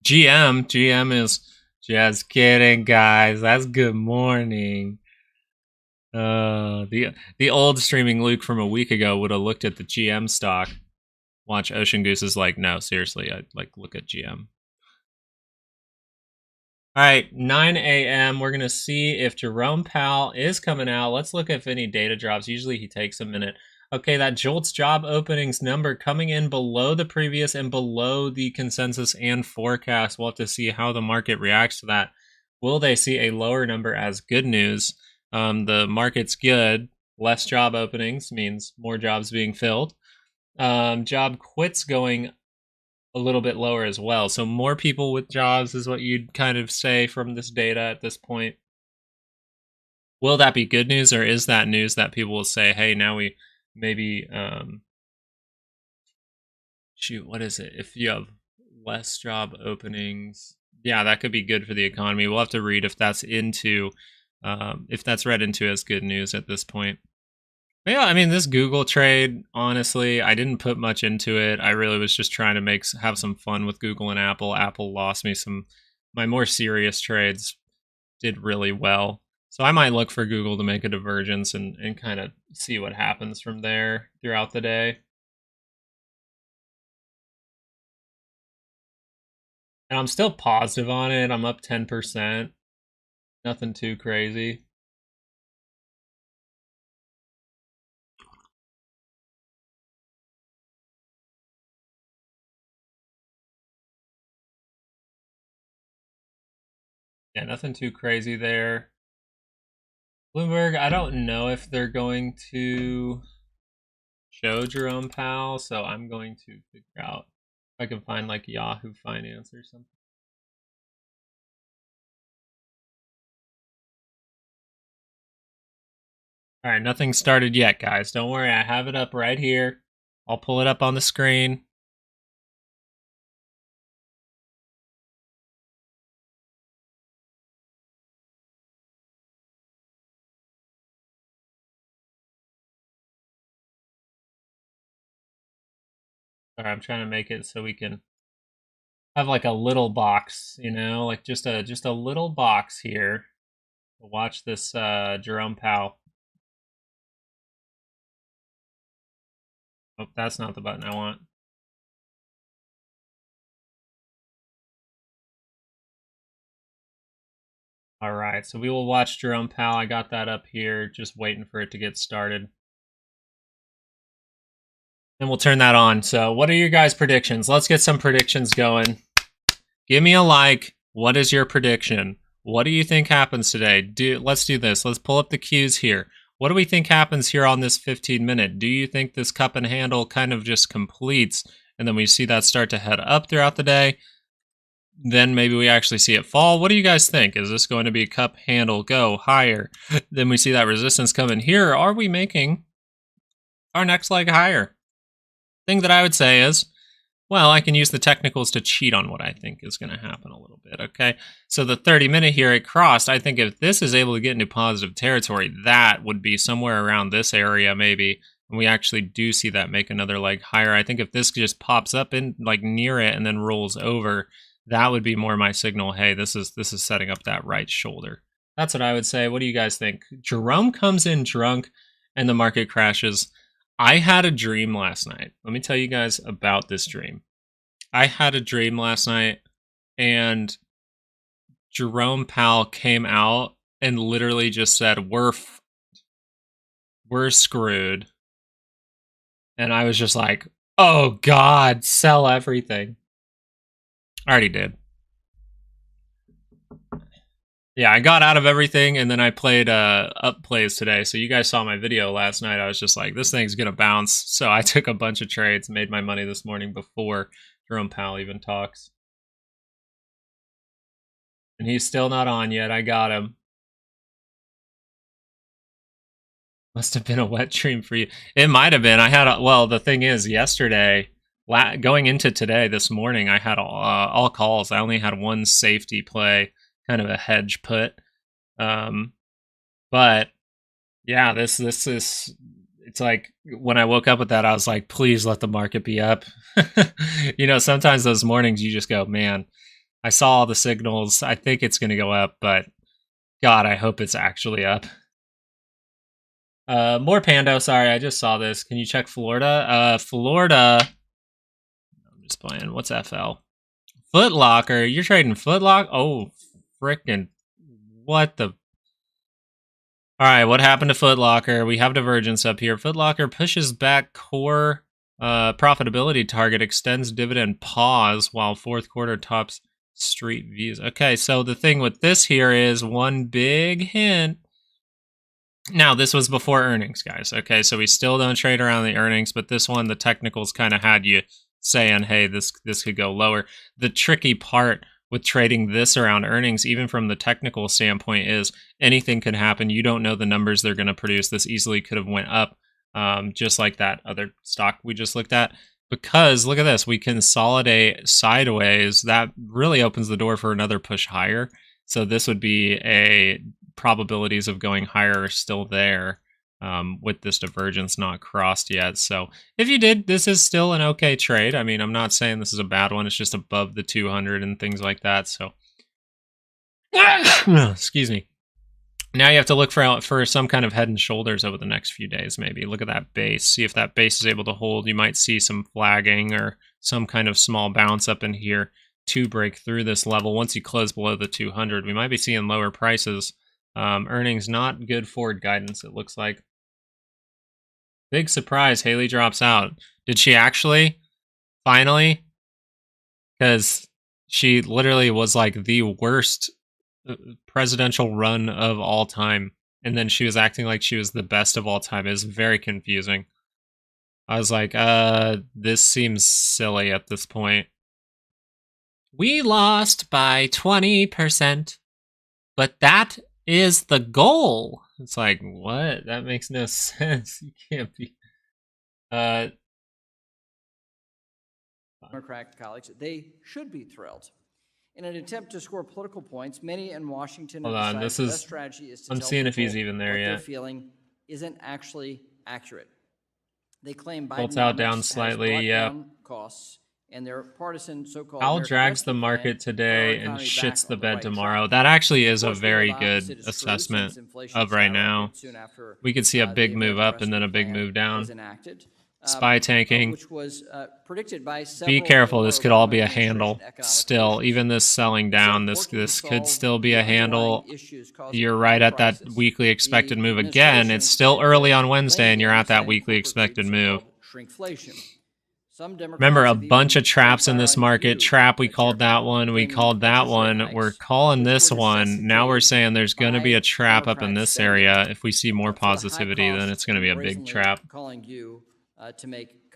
GM is just kidding, guys. That's good morning. The old streaming Luke from a week ago would have looked at the GM stock. Watch Ocean Goose is like, no, seriously, I'd like look at GM. All right, 9 a.m. We're going to see if Jerome Powell is coming out. Let's look if any data drops. Usually he takes a minute. Okay, that JOLTS job openings number coming in below the previous and below the consensus and forecast. We'll have to see how the market reacts to that. Will they see a lower number as good news? The market's good. Less job openings means more jobs being filled. Job quits going a little bit lower as well. So more people with jobs is what you'd kind of say from this data at this point. Will that be good news, or is that news that people will say, hey, now we maybe, shoot, what is it? If you have less job openings, yeah, that could be good for the economy. We'll have to read if that's into, if that's read into as good news at this point. But yeah, I mean, this Google trade, honestly, I didn't put much into it. I really was just trying to have some fun with Google and Apple. Apple lost me some. My more serious trades did really well. So I might look for Google to make a divergence and kind of see what happens from there throughout the day. And I'm still positive on it. I'm up 10%. Nothing too crazy. Yeah, nothing too crazy there. Bloomberg, I don't know if they're going to show Jerome Powell, so I'm going to figure out if I can find like Yahoo Finance or something. All right, nothing started yet, guys. Don't worry, I have it up right here. I'll pull it up on the screen. All right, I'm trying to make it so we can have like a little box, you know, like just a little box here to watch this Jerome Powell. Oh, that's not the button I want. All right, so we will watch Jerome Powell. I got that up here, just waiting for it to get started. And we'll turn that on. So what are your guys' predictions? Let's get some predictions going. Give me a like. What is your prediction? What do you think happens today? Let's do this. Let's pull up the cues here. What do we think happens here on this 15-minute? Do you think this cup and handle kind of just completes and then we see that start to head up throughout the day? Then maybe we actually see it fall. What do you guys think? Is this going to be cup handle go higher? Then we see that resistance come in here. Are we making our next leg higher? Thing that I would say is, well, I can use the technicals to cheat on what I think is going to happen a little bit, okay? So the 30-minute here, it crossed. I think if this is able to get into positive territory, that would be somewhere around this area maybe. And we actually do see that make another leg higher. I think if this just pops up in like near it and then rolls over, that would be more my signal. Hey, this is setting up that right shoulder. That's what I would say. What do you guys think? Jerome comes in drunk and the market crashes. I had a dream last night. Let me tell you guys about this dream. I had a dream last night and Jerome Powell came out and literally just said, we're screwed. And I was just like, oh God, sell everything. I already did. Yeah, I got out of everything, and then I played up plays today. So you guys saw my video last night. I was just like, this thing's going to bounce. So I took a bunch of trades, made my money this morning before Jerome Powell even talks. And he's still not on yet. I got him. Must have been a wet dream for you. It might have been. I had well, the thing is, yesterday, going into today, this morning, I had all calls. I only had one safety play, kind of a hedge put. But yeah, this is, it's like when I woke up with that, I was like, please let the market be up. You know, sometimes those mornings you just go, man, I saw all the signals. I think it's going to go up, but God, I hope it's actually up. More Pando. Sorry, I just saw this. Can you check Florida? Florida. I'm just playing. What's FL? Foot Locker. You're trading Foot Lock? Oh, frickin'. What the? All right, what happened to Foot Locker? We have divergence up here. Foot Locker pushes back core profitability target, extends dividend pause while fourth quarter tops street views. Okay, so the thing with this here is one big hint. Now, this was before earnings, guys. Okay, so we still don't trade around the earnings, but this one, the technicals kind of had you saying, hey, this could go lower. The tricky part with trading this around earnings, even from the technical standpoint, is anything could happen. You don't know the numbers they're going to produce. This easily could have went up, just like that other stock we just looked at. Because, look at this, we consolidate sideways. That really opens the door for another push higher. So this would be a probabilities of going higher are still there with this divergence not crossed yet. So if you did, this is still an okay trade. I mean, I'm not saying this is a bad one. It's just above the 200 and things like that. So excuse me. Now you have to look for some kind of head and shoulders over the next few days, maybe. Look at that base. See if that base is able to hold. You might see some flagging or some kind of small bounce up in here to break through this level. Once you close below the 200, we might be seeing lower prices. Earnings not good forward guidance, it looks like. Big surprise, Haley drops out. Did she actually? Finally? Because she literally was like the worst presidential run of all time. And then she was acting like she was the best of all time. It was very confusing. I was like, this seems silly at this point. We lost by 20%, but that is the goal. It's like, what? That makes no sense. You can't be. Democrat colleagues, they should be thrilled. In an attempt to score political points, many in Washington Hold have on, decided the best strategy is to I'm tell seeing if he's people even there what yet. their feeling isn't actually accurate. They claim Bolts Biden out down slightly, yeah. down costs, and their partisan so-called Powell drags the market today and shits the bed tomorrow. That actually is a very good assessment of right now. We could see a big move up and then a big move down. SPY tanking. which was predicted by several. Be careful. This could all be a former handle. administration Still, economic even this selling down, this could still be a handle. You're right at that weekly expected move again. It's still early on Wednesday, and you're at that weekly expected move. Shrinkflation. Remember, a bunch of traps in this market. Trap, we called that one. We called that one. We're calling this one. Now we're saying there's going to be a trap up in this area. If we see more positivity, then it's going to be a big trap.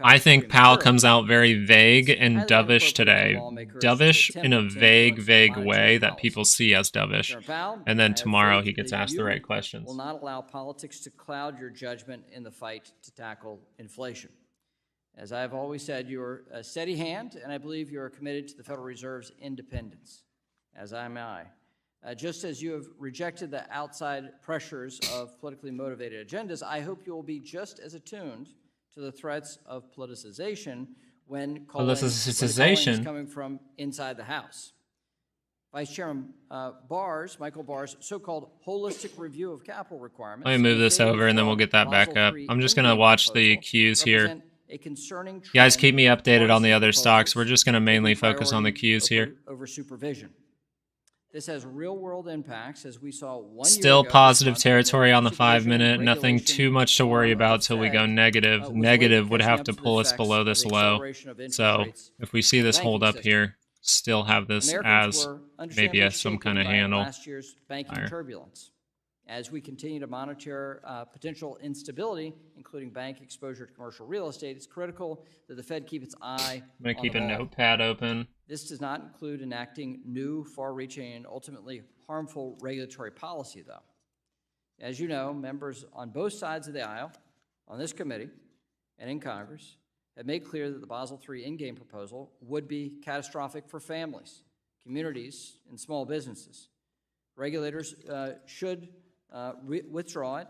I think Powell comes out very vague and dovish today. Dovish in a vague way that people see as dovish. And then tomorrow he gets asked the right questions. Will not allow politics to cloud your judgment in the fight to tackle inflation. As I have always said, you're a steady hand, and I believe you are committed to the Federal Reserve's independence, as am I. Just as you have rejected the outside pressures of politically motivated agendas, I hope you will be just as attuned to the threats of politicization when calling is coming from inside the House. Vice Chairman Michael Barr's so-called holistic review of capital requirements. Let me move this over, and then we'll get that back up. I'm just going to watch the Qs here. You guys keep me updated on the other stocks. We're just going to mainly focus on the Qs here. Over supervision. This has real-world impacts, as we saw 1 year Still ago, positive territory on the 5-minute. Nothing too much to worry about till we go negative. Negative would have to pull us below this low. So if we see this hold up here, still have this as maybe some kind of handle. Last year's banking turbulence. As we continue to monitor potential instability, including bank exposure to commercial real estate, it's critical that the Fed keep its eye I'm going to keep a ball. notepad open. This does not include enacting new, far-reaching, and ultimately harmful regulatory policy, though. As you know, members on both sides of the aisle, on this committee and in Congress, have made clear that the Basel III endgame proposal would be catastrophic for families, communities, and small businesses. Regulators should withdraw it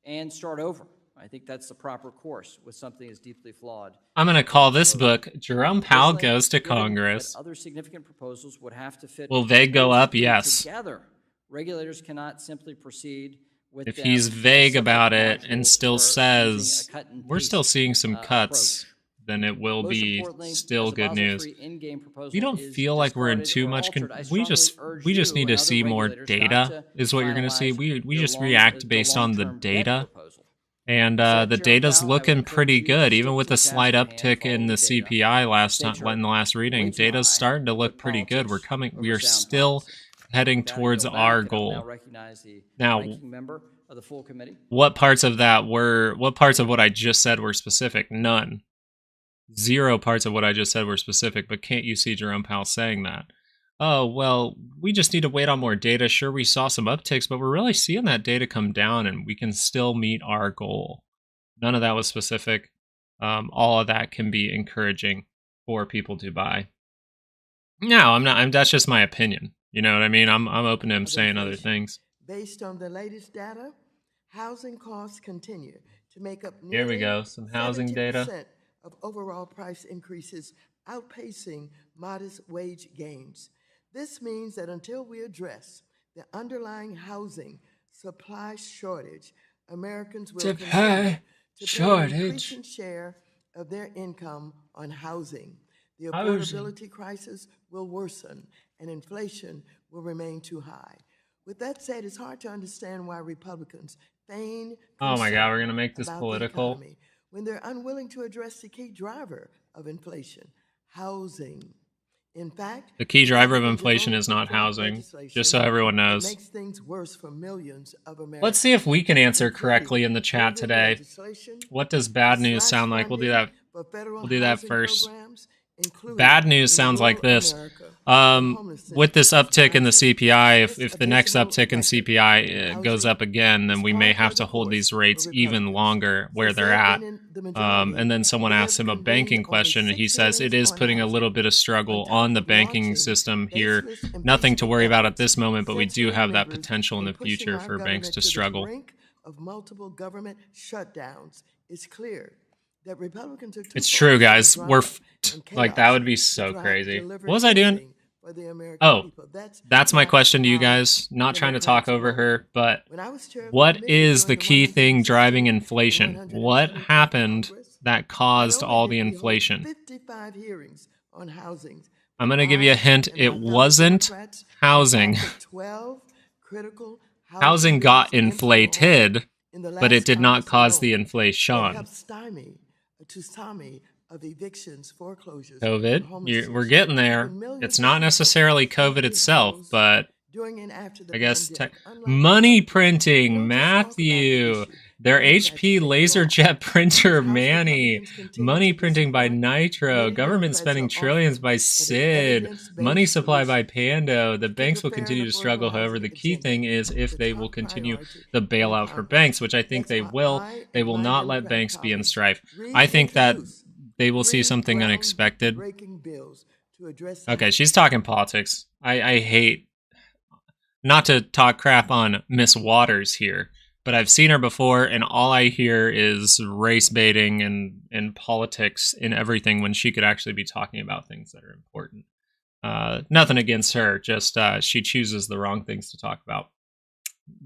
and start over. I think that's the proper course with something as deeply flawed. I'm going to call this book Jerome Powell Goes to Congress. Other significant proposals would have to fit. Will they go up? Yes. Together. Regulators cannot simply proceed with if he's vague about it and still says we're still seeing some cuts, then it will be still good news. We don't feel like we're in too much. We just need to see more data, is what you're going to see. We just react based on the data, and the data's looking pretty good, even with a slight uptick in the CPI in the last reading. Data's starting to look pretty good. We are still heading towards our goal. Now, what parts of what I just said were specific? None. 0 parts of what I just said were specific, but can't you see Jerome Powell saying that? Oh, well, we just need to wait on more data. Sure, we saw some upticks, but we're really seeing that data come down and we can still meet our goal. None of that was specific. All of that can be encouraging for people to buy. No, I'm not. That's just my opinion. You know what I mean? I'm open to him saying other things. Based on the latest data, housing costs continue to make up here we go, some housing data of overall price increases, outpacing modest wage gains. This means that until we address the underlying housing supply shortage, Americans will continue to pay an increasing share of their income on housing. The affordability crisis will worsen and inflation will remain too high. With that said, it's hard to understand why Republicans feign oh my God, we're going to make this political. When they're unwilling to address the key driver of inflation, housing. In fact, the key driver of inflation is not housing, just so everyone knows. Makes things worse for millions of Americans. Let's see if we can answer correctly in the chat today. What does bad news sound like? We'll do that. We'll do that first. Bad news sounds like this. With this uptick in the CPI, if the next uptick in CPI goes up again, then we may have to hold these rates even longer where they're at. And then someone asks him a banking question, and he says it is putting a little bit of struggle on the banking system here. Nothing to worry about at this moment, but we do have that potential in the future for banks to struggle. Of multiple government shutdowns, it's clear that Republicans are it's true, guys. We're like, that would be so crazy. What was I doing? Oh, that's my question to you guys. Not trying to talk over her, but what is the key thing driving inflation? What happened that Not caused only all did the we hold inflation. 55 hearings on housing, I'm but going to give you a I hint. and It my fellow wasn't Democrats housing. adopted 12 critical Housing bills got into law inflated, in the but it last did not Congress cause the alone that inflation. helped stymie a tsunami of evictions, foreclosures, and COVID, we're homelessness getting there. when millions It's of not people necessarily can't COVID be itself, housed but during and after the I guess pandemic. Unlike in money other places, we printing, don't just talk about the Matthew. issue. Their Democrats HP take law. LaserJet printer, As House Manny. Republicans continue Money to printing by disappoint, Nitro. many Government Democrats spending are trillions offering by an Sid. Money evidence-based supply by solution Pando. The to keep banks a will fair and continue to affordable struggle. However, housing the key agenda thing is if the they will top continue priority the in bailout for Congress. banks, which I think That's they why will. I They and will my not let Democratic banks be in colleagues strife. I think that reintroduce they will see three something unexpected. groundbreaking bills to address some Okay, of she's talking politics. I hate not to talk crap on Miss Waters here, but I've seen her before, and all I hear is race baiting and politics in everything when she could actually be talking about things that are important. Nothing against her, just she chooses the wrong things to talk about.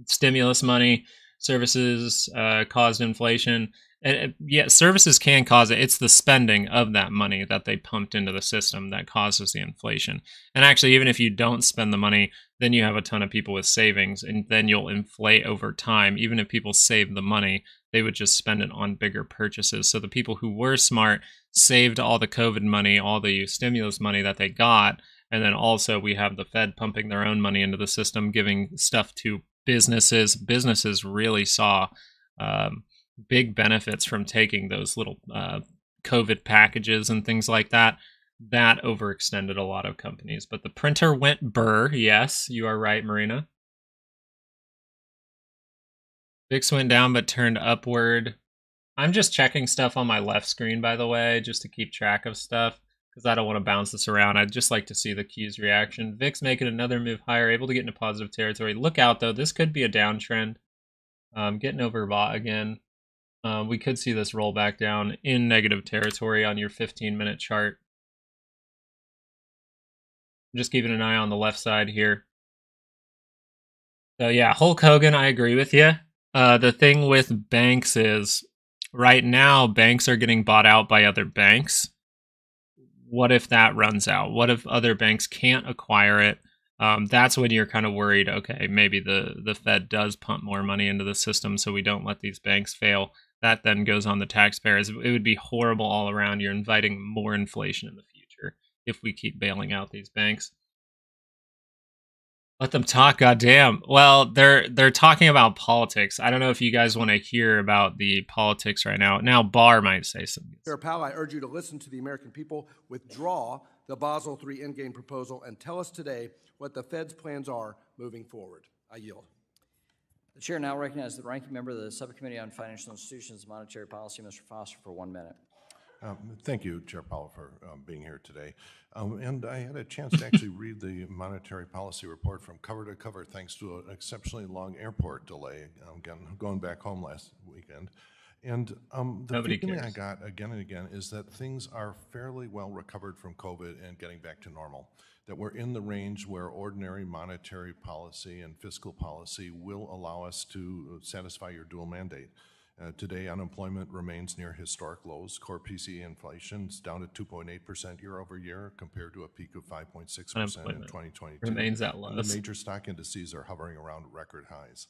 Stimulus money, services caused inflation. And yeah, services can cause it. It's the spending of that money that they pumped into the system that causes the inflation. And actually, even if you don't spend the money, then you have a ton of people with savings, and then you'll inflate over time. Even if people save the money, they would just spend it on bigger purchases. So the people who were smart saved all the COVID money, all the stimulus money that they got. And then also we have the Fed pumping their own money into the system, giving stuff to businesses. Businesses really saw big benefits from taking those little COVID packages and things like that. That overextended a lot of companies. But the printer went burr. Yes, you are right, Marina. VIX went down but turned upward. I'm just checking stuff on my left screen, by the way, just to keep track of stuff, because I don't want to bounce this around. I'd just like to see the Q's reaction. VIX making another move higher, able to get into positive territory. Look out, though. This could be a downtrend. Getting overbought again. We could see this roll back down in negative territory on your 15-minute chart. I'm just keeping an eye on the left side here. So yeah, Hulk Hogan, I agree with you. The thing with banks is right now banks are getting bought out by other banks. What if that runs out? What if other banks can't acquire it? That's when you're kind of worried, okay, maybe the Fed does pump more money into the system so we don't let these banks fail. That then goes on the taxpayers. It would be horrible all around. You're inviting more inflation in the future if we keep bailing out these banks. Let them talk, goddamn. Well, they're talking about politics. I don't know if you guys want to hear about the politics right now. Now, Barr might say something. Chair Powell, I urge you to listen to the American people, withdraw the Basel III endgame proposal, and tell us today what the Fed's plans are moving forward. I yield. The chair now recognizes the ranking member of the Subcommittee on Financial Institutions and Monetary Policy, Mr. Foster, for 1 minute. Thank you, Chair Powell, for being here today. And I had a chance to actually read the monetary policy report from cover to cover, thanks to an exceptionally long airport delay, again, going back home last weekend. And the feeling I got again and again is that things are fairly well recovered from COVID and getting back to normal, that we're in the range where ordinary monetary policy and fiscal policy will allow us to satisfy your dual mandate. Today, unemployment remains near historic lows. Core PCE inflation is down to 2.8% year over year, compared to a peak of 5.6% in 2022. Remains at lows. And the major stock indices are hovering around record highs.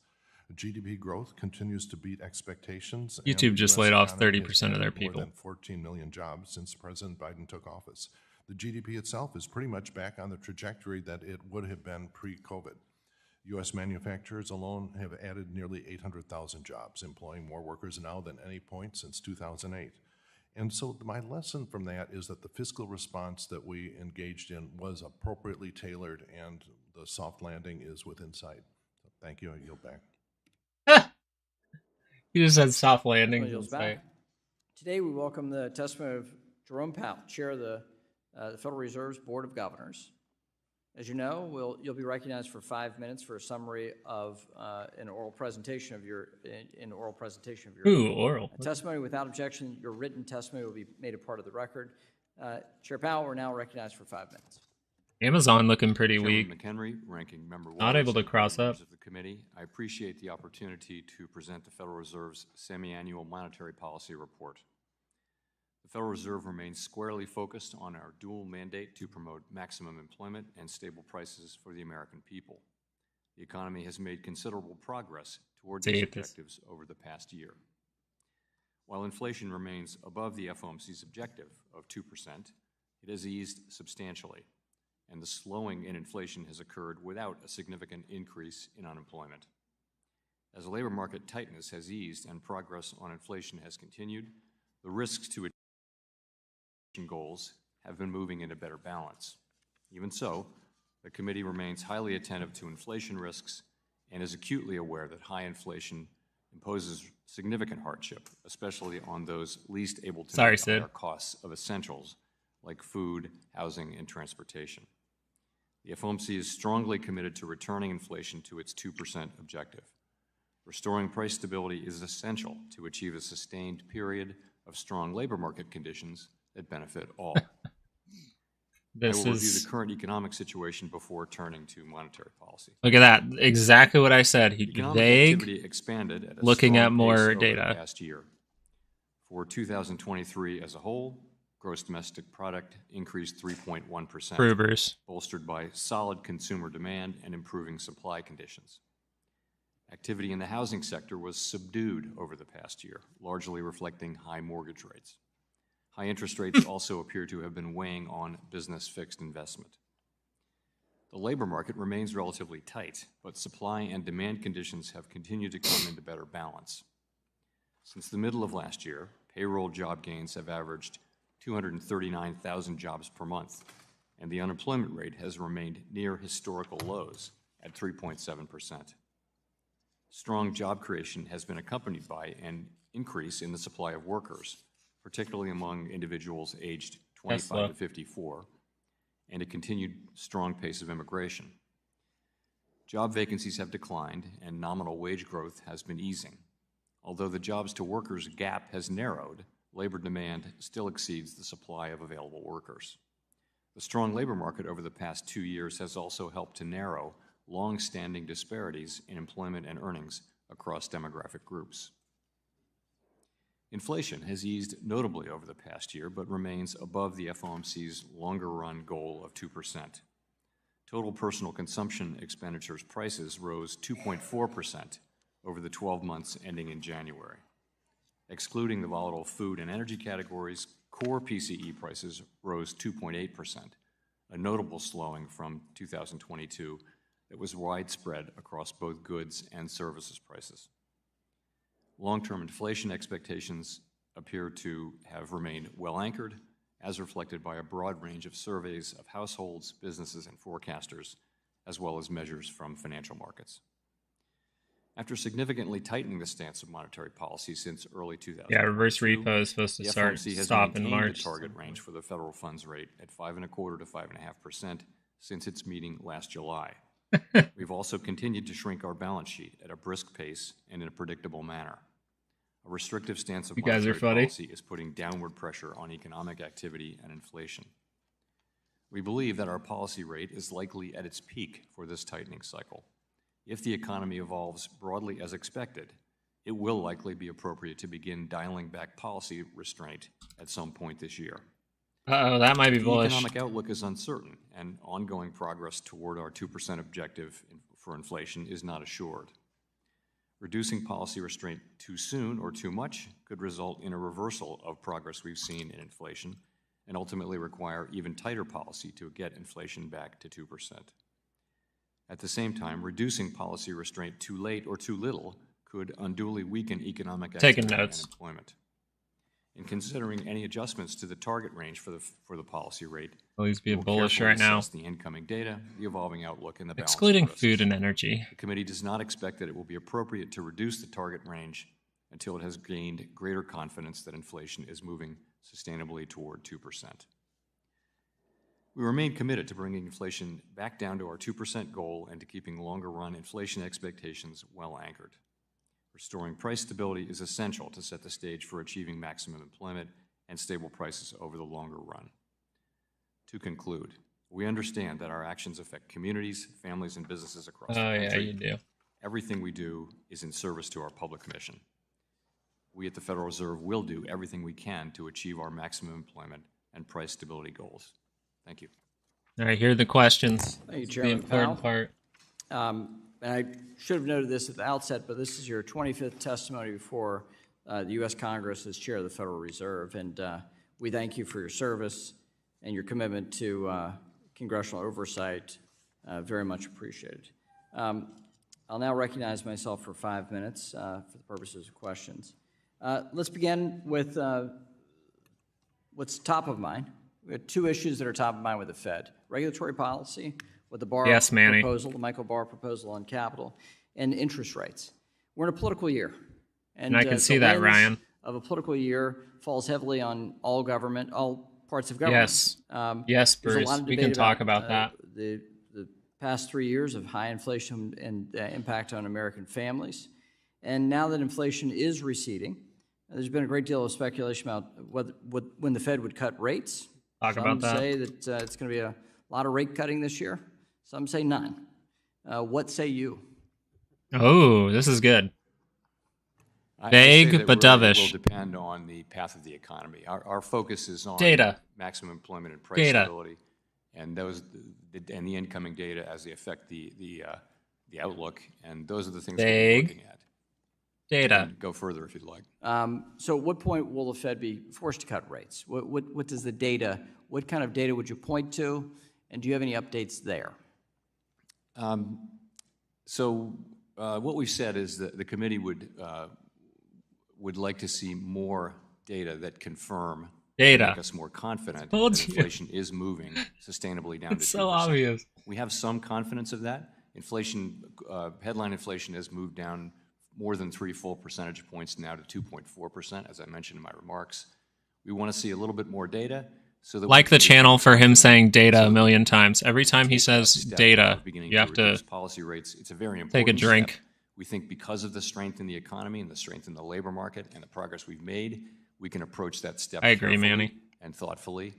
GDP growth continues to beat expectations. YouTube just laid off 30% of their people. More than 14 million jobs since President Biden took office. The GDP itself is pretty much back on the trajectory that it would have been pre-COVID. U.S. manufacturers alone have added nearly 800,000 jobs, employing more workers now than any point since 2008. And so my lesson from that is that the fiscal response that we engaged in was appropriately tailored, and the soft landing is within sight. So thank you. I yield back. You just said soft landing. Today we welcome the testimony of Jerome Powell, Chair of the Federal Reserve's Board of Governors. As you know, you'll be recognized for 5 minutes for a summary of an oral presentation of your oral testimony. Without objection, your written testimony will be made a part of the record. Chair Powell, we're now recognized for 5 minutes. Amazon looking pretty Chairman weak. McHenry, Ranking Member Not able to cross up. Of the committee, I appreciate the opportunity to present the Federal Reserve's semi-annual monetary policy report. The Federal Reserve remains squarely focused on our dual mandate to promote maximum employment and stable prices for the American people. The economy has made considerable progress toward these objectives over the past year. While inflation remains above the FOMC's objective of 2%, it has eased substantially, and the slowing in inflation has occurred without a significant increase in unemployment. As the labor market tightness has eased and progress on inflation has continued, the risks to achieving goals have been moving in a better balance. Even so, the committee remains highly attentive to inflation risks and is acutely aware that high inflation imposes significant hardship, especially on those least able to meet the higher costs of essentials like food, housing, and transportation. The FOMC is strongly committed to returning inflation to its 2% objective. Restoring price stability is essential to achieve a sustained period of strong labor market conditions that benefit all. I will review the current economic situation before turning to monetary policy. Look at that. Exactly what I said. Economic activity expanded at a looking at strong more pace over data the past year. For 2023 as a whole, gross domestic product increased 3.1%, Brewers. bolstered by solid consumer demand and improving supply conditions. Activity in the housing sector was subdued over the past year, largely reflecting high mortgage rates. High interest rates also appear to have been weighing on business fixed investment. The labor market remains relatively tight, but supply and demand conditions have continued to come into better balance. Since the middle of last year, payroll job gains have averaged 239,000 jobs per month, and the unemployment rate has remained near historical lows at 3.7%. Strong job creation has been accompanied by an increase in the supply of workers, particularly among individuals aged 25 to 54, and a continued strong pace of immigration. Job vacancies have declined, and nominal wage growth has been easing. Although the jobs to workers gap has narrowed, labor demand still exceeds the supply of available workers. The strong labor market over the past 2 years has also helped to narrow long-standing disparities in employment and earnings across demographic groups. Inflation has eased notably over the past year, but remains above the FOMC's longer-run goal of 2%. Total personal consumption expenditures prices rose 2.4% over the 12 months ending in January. Excluding the volatile food and energy categories, core PCE prices rose 2.8%, a notable slowing from 2022 that was widespread across both goods and services prices. Long-term inflation expectations appear to have remained well anchored, as reflected by a broad range of surveys of households, businesses, and forecasters, as well as measures from financial markets. After significantly tightening the stance of monetary policy since early 2022, reverse repo is supposed to start stop in March. The target range for the federal funds rate at 5.25% to 5.5% since its meeting last July. We've also continued to shrink our balance sheet at a brisk pace and in a predictable manner. A restrictive stance of monetary policy is putting downward pressure on economic activity and inflation. We believe that our policy rate is likely at its peak for this tightening cycle. If the economy evolves broadly as expected, it will likely be appropriate to begin dialing back policy restraint at some point this year. That might be bullish. The economic outlook is uncertain, and ongoing progress toward our 2% objective for inflation is not assured. Reducing policy restraint too soon or too much could result in a reversal of progress we've seen in inflation and ultimately require even tighter policy to get inflation back to 2%. At the same time, reducing policy restraint too late or too little could unduly weaken economic activity and employment. In considering any adjustments to the target range for the policy rate, always be bullish right now. The incoming data, the evolving outlook, and the balance excluding of risks. Food and energy. The committee does not expect that it will be appropriate to reduce the target range until it has gained greater confidence that inflation is moving sustainably toward 2%. We remain committed to bringing inflation back down to our 2% goal and to keeping longer-run inflation expectations well anchored. Restoring price stability is essential to set the stage for achieving maximum employment and stable prices over the longer run. To conclude, we understand that our actions affect communities, families, and businesses across the country. You do. Everything we do is in service to our public mission. we at the Federal Reserve will do everything we can to achieve our maximum employment and price stability goals. Thank you. All right, here are the questions. Thank you, The Chairman important Powell. part. And I should have noted this at the outset, but this is your 25th testimony before the U.S. Congress as Chair of the Federal Reserve, and we thank you for your service and your commitment to congressional oversight. Very much appreciated. I'll now recognize myself for 5 minutes for the purposes of questions. Let's begin with what's top of mind. We have two issues that are top of mind with the Fed: regulatory policy, with the Barr proposal, the Michael Barr proposal on capital, and interest rates. We're in a political year. And I can see that, Ryan. Of a political year falls heavily on all government, all parts of government. Yes. Yes, Bruce. We can talk about that. The past 3 years of high inflation and impact on American families. And now that inflation is receding, there's been a great deal of speculation about when the Fed would cut rates. Some say that it's going to be a lot of rate cutting this year. Some say none. What say you? Oh, this is good. Vague but dovish. It will depend on the path of the economy. Our focus is on data, maximum employment and price stability, and the incoming data as they affect the outlook. And those are the things we're looking at. Data. Go further if you'd like. So at what point will the Fed be forced to cut rates? What does the data, what kind of data would you point to? And do you have any updates there? What we've said is that the committee would like to see more data that confirm, make us more confident that inflation is moving sustainably down to 2%. It's so obvious. We have some confidence of that. Inflation, headline inflation has moved down more than 3 full percentage points now to 2.4%, as I mentioned in my remarks. We want to see a little bit more data. So that like the channel for him saying data a million times. Every time he says data, you have to policy rates. It's a very important take a drink. Step. We think because of the strength in the economy and the strength in the labor market and the progress we've made, we can approach that step carefully and thoughtfully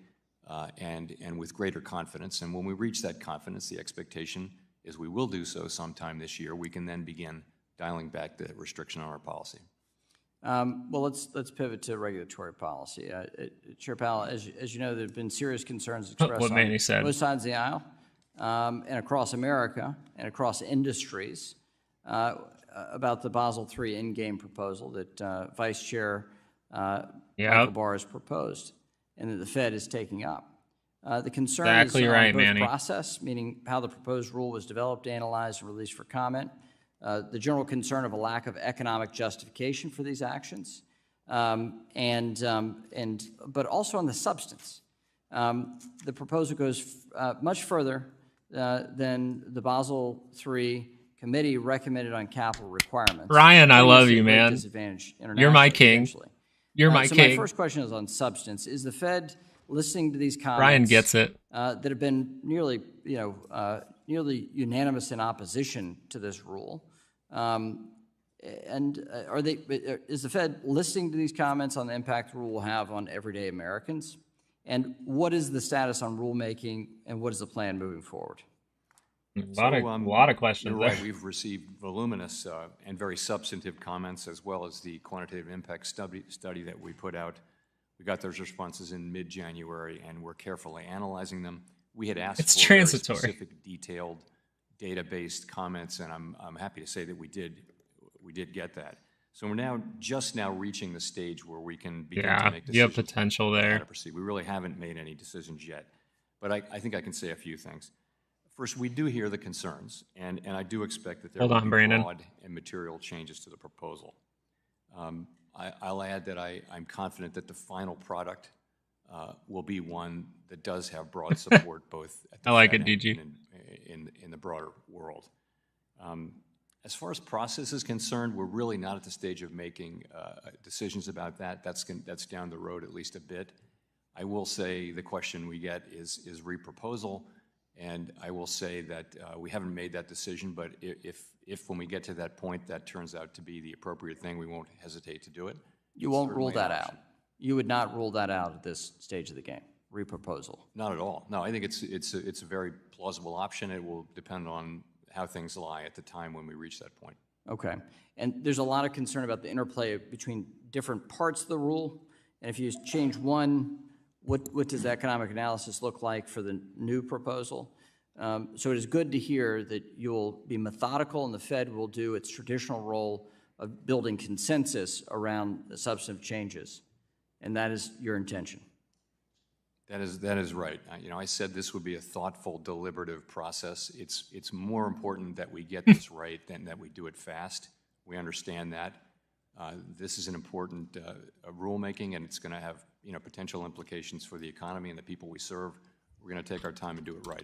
and with greater confidence. And when we reach that confidence, the expectation is we will do so sometime this year. We can then begin dialing back the restriction on our policy. Well, let's pivot to regulatory policy. Chair Powell, as you know, there have been serious concerns expressed on both sides of the aisle and across America and across industries about the Basel III endgame proposal that Vice Chair Michael Barr has proposed and that the Fed is taking up. The concern is on both process, meaning how the proposed rule was developed, analyzed, and released for comment. The general concern of a lack of economic justification for these actions, but also on the substance. The proposal goes much further than the Basel III committee recommended on capital requirements. Ryan, I love you, man. You're my king. You're my king. My first question is on substance. Is the Fed listening to these comments? Ryan gets it. That have been nearly unanimous in opposition to this rule. Is the Fed listening to these comments on the impact the rule will have on everyday Americans? And what is the status on rulemaking, and what is the plan moving forward? A lot of questions. You're right. We've received voluminous and very substantive comments, as well as the quantitative impact study that we put out. We got those responses in mid-January, and we're carefully analyzing them. We had asked for very specific, detailed, data-based comments, and I'm happy to say that we did get that. So we're just now reaching the stage where we can begin to make decisions. You have potential there. How to proceed. We really haven't made any decisions yet, but I think I can say a few things. First, we do hear the concerns, and I do expect that there will be broad and material changes to the proposal. I'll add that I'm confident that the final product will be one that does have broad support both at the Fed and in the broader world. As far as process is concerned, we're really not at the stage of making decisions about that. That's down the road at least a bit. I will say the question we get is reproposal, and I will say that we haven't made that decision, but if when we get to that point that turns out to be the appropriate thing, we won't hesitate to do it. You won't rule that out? You would not rule that out at this stage of the game, reproposal? Not at all. No, I think it's a very plausible option. It will depend on how things lie at the time when we reach that point. Okay. And there's a lot of concern about the interplay between different parts of the rule. And if you change one, what does economic analysis look like for the new proposal? So it is good to hear that you'll be methodical and the Fed will do its traditional role of building consensus around the substantive changes. And that is your intention. That is right. I said this would be a thoughtful, deliberative process. It's more important that we get this right than that we do it fast. We understand that. This is an important rulemaking, and it's going to have potential implications for the economy and the people we serve. We're going to take our time and do it right.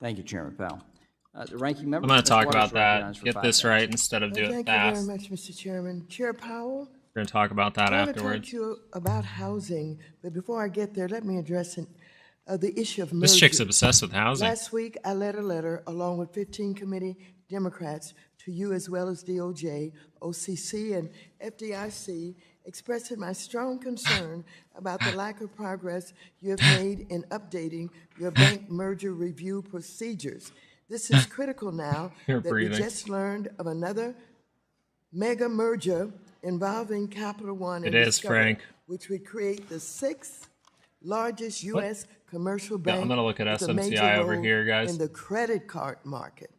Thank you, Chairman Powell. The ranking member. I'm going to Mr. talk Waters about that. recognized for Get 5 this minutes. right instead of do it Thank fast. you very much, Mr. Chairman. Chair Powell, We're going to talk about that I want to talk afterwards. to you about housing, but before I get there, let me address the issue of merger. This chick's obsessed with housing. Last week, I led a letter along with 15 committee Democrats to you as well as DOJ, OCC, and FDIC, expressing my strong concern about the lack of progress you have made in updating your bank merger review procedures. This is critical now You're that breathing. we just learned of another mega merger involving Capital One and It is, Discover, Frank. which would create the 6th largest U.S. commercial bank. I'm gonna look at with a major SMCI over role here, guys. in the credit card market.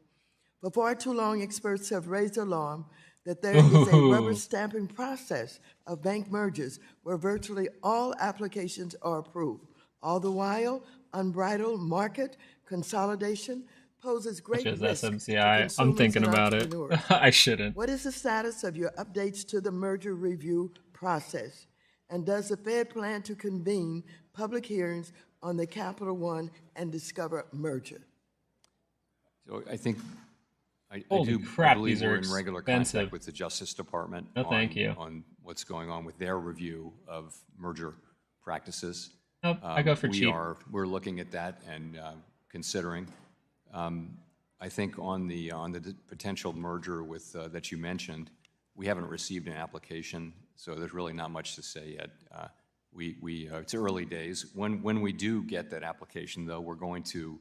For far too long, experts have raised alarm that there is a rubber stamping process of bank mergers where virtually all applications are approved. All the while, unbridled market consolidation poses great Which is risk to SMCI. I'm consumers thinking and about it. entrepreneurs. I shouldn't. What is the status of your updates to the merger review process? And does the Fed plan to convene public hearings on the Capital One and Discover merger? So I think I Holy do crap, believe these are we're in regular expensive. contact with the Justice Department No, thank you. on what's going on with their review of merger practices. Nope, I go for cheap. We're looking at that and considering. I think on the potential merger with that you mentioned, we haven't received an application, so there's really not much to say yet. It's early days. When we do get that application, though, we're going to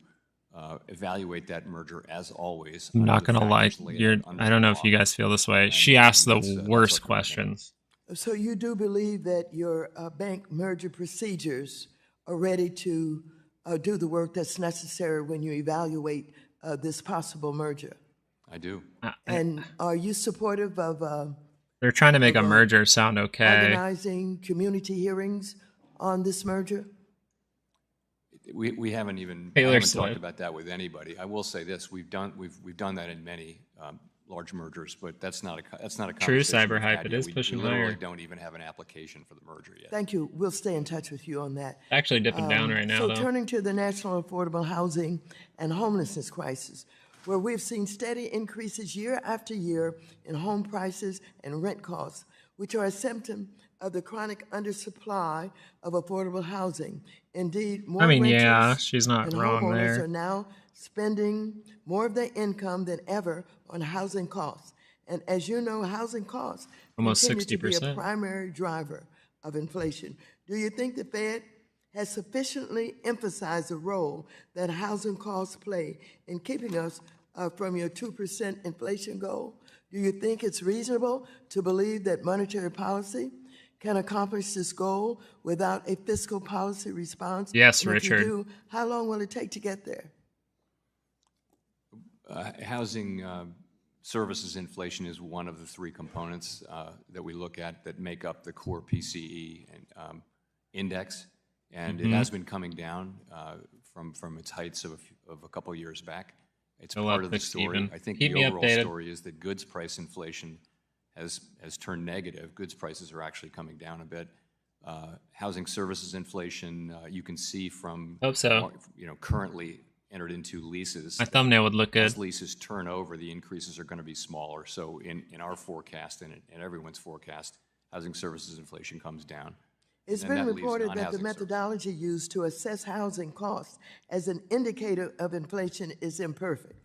evaluate that merger as always. I'm under not the gonna lie. factors laid out under I don't know the if you law. guys feel this way. She asked the that's worst our commitment. questions. So you do believe that your bank merger procedures are ready to do the work that's necessary when you evaluate this possible merger? I do. And are you supportive of They're trying to make a merger sound okay. organizing community hearings on this merger? We haven't even Taylor I haven't Swift. talked about that with anybody. I will say this: we've done that in many large mergers, but that's not a True conversation cyber we've hype, had it yet. is pushing we literally higher. don't even have an application for the merger yet. Thank you. We'll stay in touch with you on that. Actually dipping down right now, So though. turning to the national affordable housing and homelessness crisis, where we've seen steady increases year after year in home prices and rent costs, which are a symptom of the chronic undersupply of affordable housing. Indeed, more yeah, renters she's not and wrong homeowners there. are now spending more of their income than ever on housing costs. And as you know, housing costs Almost continue to be a 60%. primary driver of inflation. Do you think the Fed has sufficiently emphasized the role that housing costs play in keeping us from your 2% inflation goal? Do you think it's reasonable to believe that monetary policy can accomplish this goal without a fiscal policy response? Yes, And if you Richard. do, how long will it take to get there? Housing services inflation is one of the three components that we look at that make up the core PCE and, index, and it has been coming down from its heights of a couple of years back. It's Go part up, of the Mr. story. Steven. I think Keep the me overall updated. story is that goods price inflation has turned negative. Goods prices are actually coming down a bit. Housing services inflation, you can see from Hope so. currently entered into leases. My thumbnail would look good. As leases turn over, the increases are going to be smaller. So in our forecast and in everyone's forecast, housing services inflation comes down. It's And been that leaves reported that the non-housing services. methodology used to assess housing costs as an indicator of inflation is imperfect.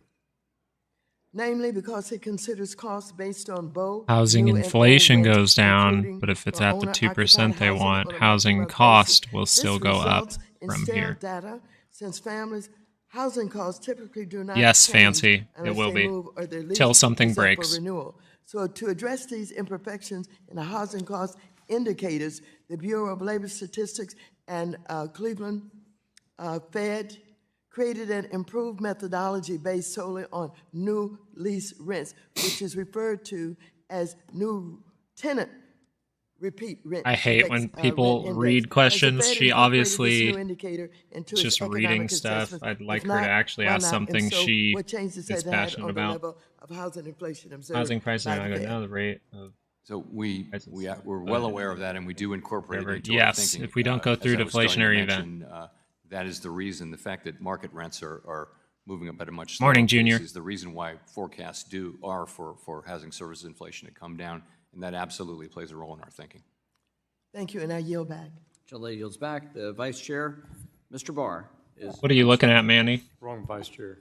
Namely, because it considers costs based on both Housing new and inflation old rents, goes down, including but if it's for at the owner-occupied 2% they housing want, on a housing month-to-month cost basis. will still This go up results in from stale here. data, since families' housing costs typically do not Yes, change Fancy, it unless will they be. move or their lease Till something is up for breaks. renewal. So to address these imperfections in the housing cost indicators, the Bureau of Labor Statistics and Cleveland Fed created an improved methodology based solely on new lease rents, which is referred to as new tenant repeat rent. I hate when people read questions. She obviously is just reading stuff. I'd like her to actually ask something she is passionate about. Of housing inflation observed Housing prices by are not the going Fed. down. The rate of So we're well aware of that, and we do incorporate it into our yes, thinking. if we don't go through As I was starting to deflationary event. mention, that is the reason, the fact that market rents are moving up at a much slower Morning, pace Junior. is the reason why forecasts are for housing services inflation to come down, and that absolutely plays a role in our thinking. Thank you, and I yield back. Gentlelady yields back. The Vice Chair, Mr. Barr, is What are you looking at, Manny? Wrong vice chair.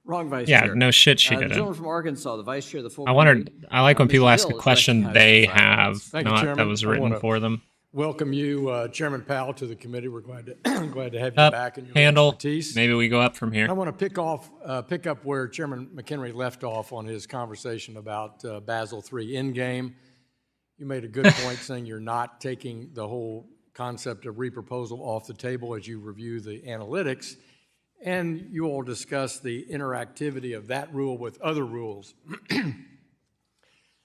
wrong Vice Yeah, Chair. no shit, she The didn't. gentleman from Arkansas, the Vice Chair of the full I wondered. committee, I like when Mr. people ask a Hill is question recognized they for 5 have, minutes. Thank you, not that Chairman. was I written wanna for them. Welcome you, Chairman Powell, to the committee. We're glad to glad to have you Up, back in your handle. expertise. Maybe we go up from I here. want to pick up where Chairman McHenry left off on his conversation about Basel III endgame. You made a good point saying you're not taking the whole concept of reproposal off the table as you review the analytics, and you all discuss the interactivity of that rule with other rules.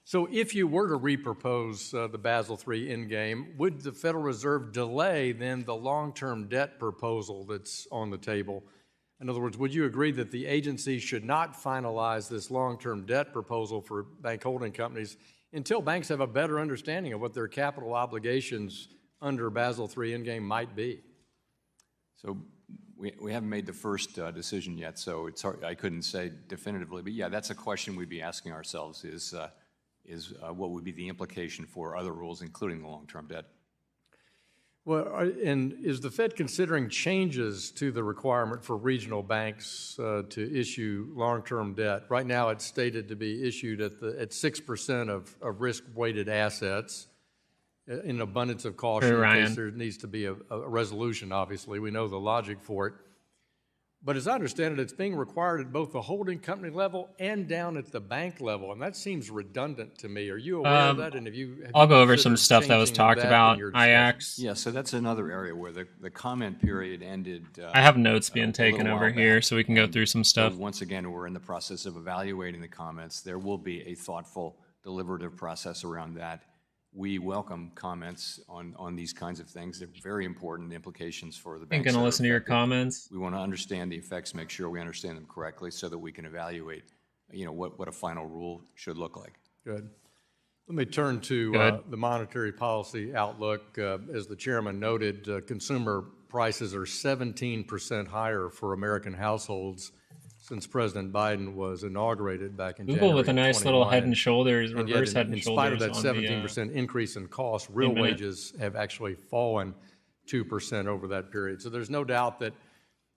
So if you were to repropose the Basel III endgame, would the Federal Reserve delay then the long-term debt proposal that's on the table? In other words, would you agree that the agency should not finalize this long-term debt proposal for bank holding companies until banks have a better understanding of what their capital obligations under Basel III endgame might be? So we haven't made the first decision yet, so it's hard, I couldn't say definitively, but yeah, that's a question we'd be asking ourselves is what would be the implication for other rules, including the long-term debt? Well, and is the Fed considering changes to the requirement for regional banks to issue long-term debt? Right now, it's stated to be issued at 6% of risk-weighted assets. In abundance of caution, True, in Ryan. case there needs to be a resolution, obviously. We know the logic for it. But as I understand it, it's being required at both the holding company level and down at the bank level, and that seems redundant to me. Are you aware of that? And I'll go over some considered stuff that was changing talked that in about. your discussion? IAX. Yeah, so that's another area where the comment period ended. I have notes being a taken little over while here, back. so we can go And through some so stuff. once again, we're in the process of evaluating the comments. There will be a thoughtful, deliberative process around that. We welcome comments on these kinds of things. They're very important implications for the I'm banks. going to that are listen to your affected. comments. We want to understand the effects, make sure we understand them correctly so that we can evaluate, what a final rule should look like. Good. Let me turn to Good. the monetary policy outlook. As the chairman noted, consumer prices are 17% higher for American households since President Biden was inaugurated back in Google January with a nice of little 21. head and shoulders, And yet, reverse head and in spite shoulders of that on the 17% increase in cost, real minute. wages have actually fallen 2% over that period. So there's no doubt that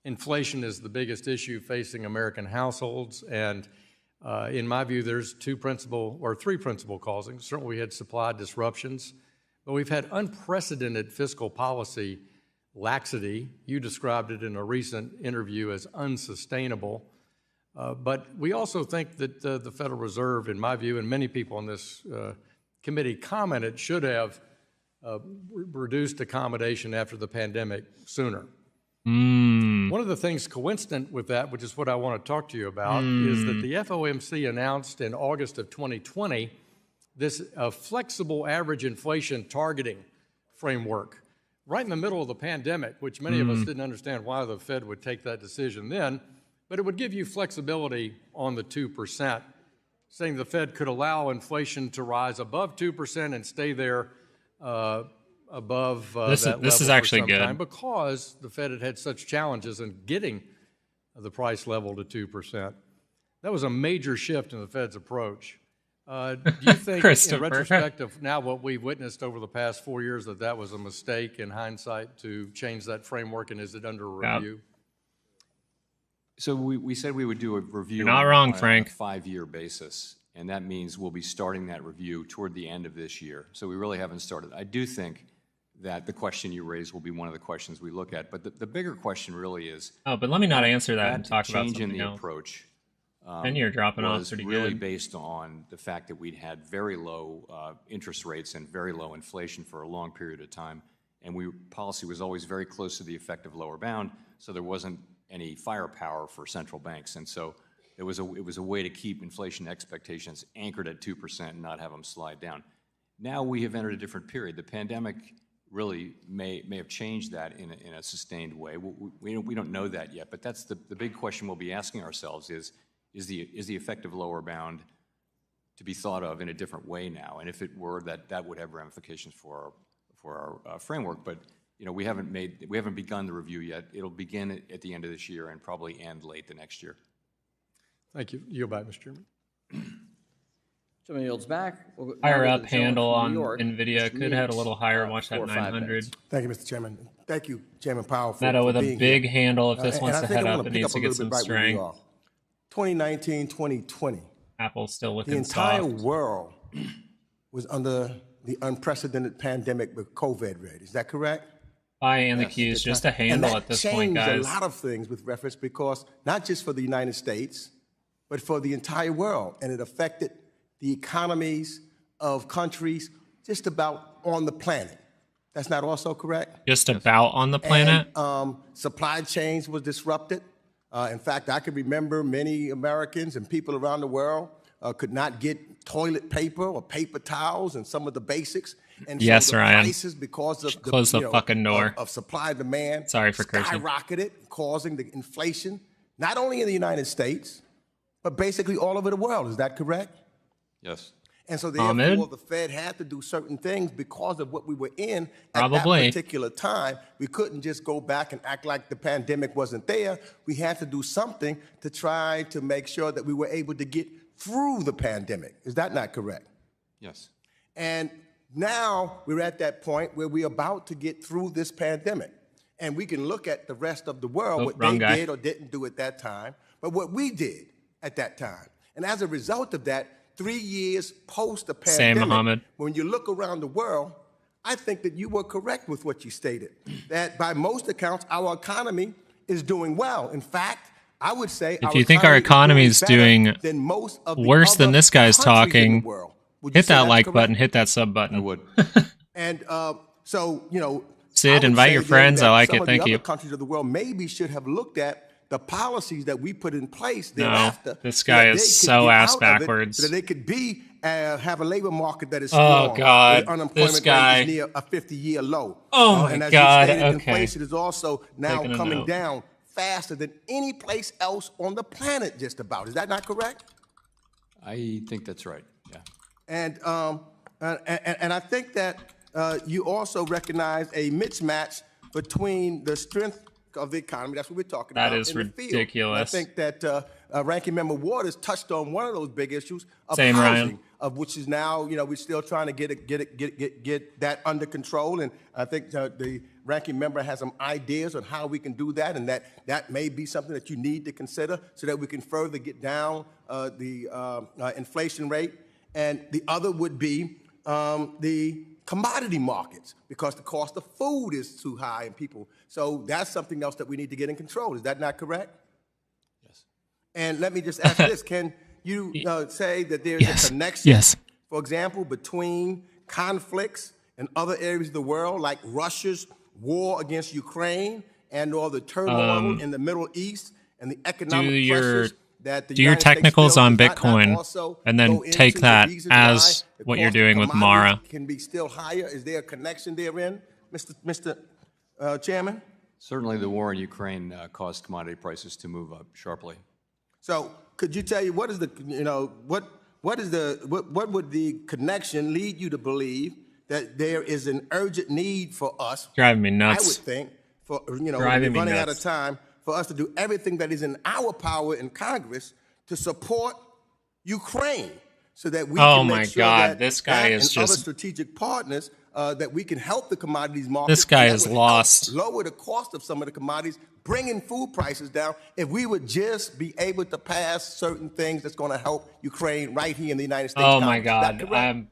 inflation is the biggest issue facing American households. And in my view, there's three principal causings. Certainly, we had supply disruptions, but we've had unprecedented fiscal policy laxity. You described it in a recent interview as unsustainable. But we also think that the Federal Reserve, in my view, and many people in this committee commented, should have reduced accommodation after the pandemic sooner. One of the things coincident with that, which is what I want to talk to you about, is that the FOMC announced in August of 2020 this flexible average inflation targeting framework right in the middle of the pandemic, which many of us didn't understand why the Fed would take that decision then. But it would give you flexibility on the 2%, saying the Fed could allow inflation to rise above 2% and stay there above This that is level actually for some good. time because the Fed had such challenges in getting the price level to 2%. That was a major shift in the Fed's approach. Do you think, in retrospect of now what we've witnessed over the past 4 years, that was a mistake in hindsight to change that framework, and is it under review? So we said we would do a review. You're not wrong, on a Frank. 5-year basis, and that means we'll be starting that review toward the end of this year. So we really haven't started. I do think that the question you raised will be one of the questions we look at, but the bigger question really is. Oh, but let me not answer that and talk about change in something the else. approach 10-year dropping off was pretty really good. based on the fact that we'd had very low interest rates and very low inflation for a long period of time, and policy was always very close to the effective lower bound, so there wasn't any firepower for central banks, and so it was a way to keep inflation expectations anchored at 2% and not have them slide down. Now we have entered a different period. The pandemic really may have changed that in a sustained way. We don't know that yet, but that's the big question we'll be asking ourselves is the effective lower bound to be thought of in a different way now? And if it were, that would have ramifications for our framework. But we haven't begun the review yet. It'll begin at the end of this year and probably end late the next year. Thank you. Yield back, Mr. Chairman. Gentleman yields back. We'll now Higher go to up the gentleman handle from on New York, Nvidia. Mr. Could have had a little Meeks, higher. Watch 4 that or 5 900. minutes. Thank you, Mr. Chairman. Thank you, Chairman Powell, for Meta with a being big here. handle. If this And wants I to think head I up, wanna it pick needs up to a get little some bit right where we strength. are. 2019, 2020. Apple's still The looking entire soft. world was under the unprecedented pandemic with COVID rate. Is that correct? Buy and the Yes. Q's, just a And handle that at this point, changed a guys. lot of things with reference because not just for the United States, but for the entire world. And it affected the economies of countries just about on the planet. That's not also correct? Just about on the planet. And supply chains was disrupted. In fact, I can remember many Americans and people around the world could not get toilet paper or paper towels and some of the basics. And Yes, so the Ryan. prices, because of Close the fucking door. of supply demand, Sorry for cursing. skyrocketed, causing the inflation, not only in the United States, but basically all over the world. Is that correct? Yes. And so Ahmed? therefore, the Fed had to do certain things because of what we were in at Probably. that particular time. We couldn't just go back and act like the pandemic wasn't there. We had to do something to try to make sure that we were able to get through the pandemic. Is that not correct? Yes. And now we're at that point where we're about to get through this pandemic. And we can look at the rest of the world, Oh, what wrong they guy. did or didn't do at that time, but what we did at that time. And as a result of that, 3 years post the pandemic, Mohammed. when you look around the world, I think that you were correct with what you stated, that by most accounts, our economy is doing well. In fact, I would say If you think our economy is doing better than most of the worse than other this guy's countries in the talking, world. Would you hit say that that's like correct? button, hit that sub button. I would. And so, Sid, I would invite say your then friends. that I like some it. of Thank the you. other countries of the world maybe should have looked at the policies that we put in place thereafter. this so guy that is they could so get ass out of it, backwards. So that they could be have a labor market that is Oh, strong. God, The unemployment this guy. rate is near a 50-year low. Oh, my and as God, you stated, okay. inflation is also now Taking a coming note. down faster than any place else on the planet. Just about. Is that not correct? I think that's right. Yeah. And I think that you also recognize a mismatch between the strength of the economy, that's what we're talking That about, is in the field. ridiculous. And I think that Ranking Member Waters touched on one of those big issues of Same, housing, Ryan. of which is now, we're still trying to get that under control. And I think the Ranking Member has some ideas on how we can do that, and that may be something that you need to consider so that we can further get down the inflation rate. And the other would be the commodity markets, because the cost of food is too high in people. So that's something else that we need to get in control. Is that not correct? Yes. And let me just ask this. Can you say that there's a connection, for example, between conflicts in other areas of the world, like Russia's war against Ukraine and or the turmoil in the Middle East and the economic pressures that the do your United States technicals feels on does not Bitcoin, also and then go into take the that reason as why the what you're cost of doing with commodities Mara. can be still higher? Is there a connection therein, Mr. Chairman? Certainly, the war in Ukraine caused commodity prices to move up sharply. So, could you tell you what is the what would the connection lead you to believe that there is an urgent need for us? Driving me I would nuts. think for Driving we're me running out nuts. of time for us to do everything that is in our power in Congress to support Ukraine, so that we Oh can my make sure God, that this guy that is and other just- strategic partners that we can help the commodities market. This guy and that is would help lost. lower the cost of some of the commodities, bringing food prices down. If we would just be able to pass certain things that's going to help Ukraine right here in the United States. Oh my Congress. Is that God. correct?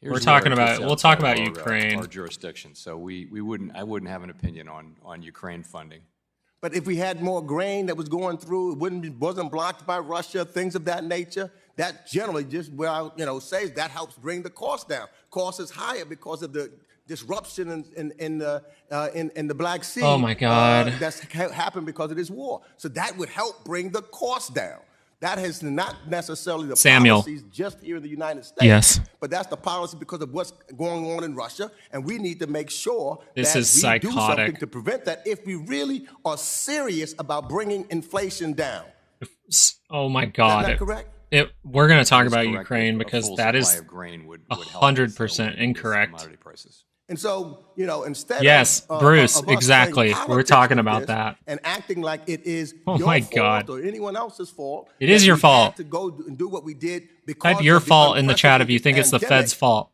Here's We're talking where it gets about- we'll talk outside about our, Ukraine. Our jurisdiction. So I wouldn't have an opinion on Ukraine funding. But if we had more grain that was going through, it wasn't blocked by Russia, things of that nature, that generally just, well, says that helps bring the cost down. Cost is higher because of the disruption in the Black Sea. Oh my God. That's happened because of this war. So that would help bring the cost down. That has not necessarily the policies just here in the United States. Yes. But that's the policy because of what's going on in Russia, and we need to make sure This that is we psychotic. do something to prevent that if we really are serious about bringing inflation down. Oh my God. Is that correct? We're going to talk That is about correct. Ukraine A because full that supply is of grain would help us 100% with incorrect. commodity prices. And so, instead Yes, of Bruce, of us exactly. playing We're politics talking with about this that. and acting like it is Oh your my fault God. or anyone else's fault. It is that your we fault. had to go and do what we did because Type your of the fault in the chat if you unprecedented think it's the pandemic. Fed's fault.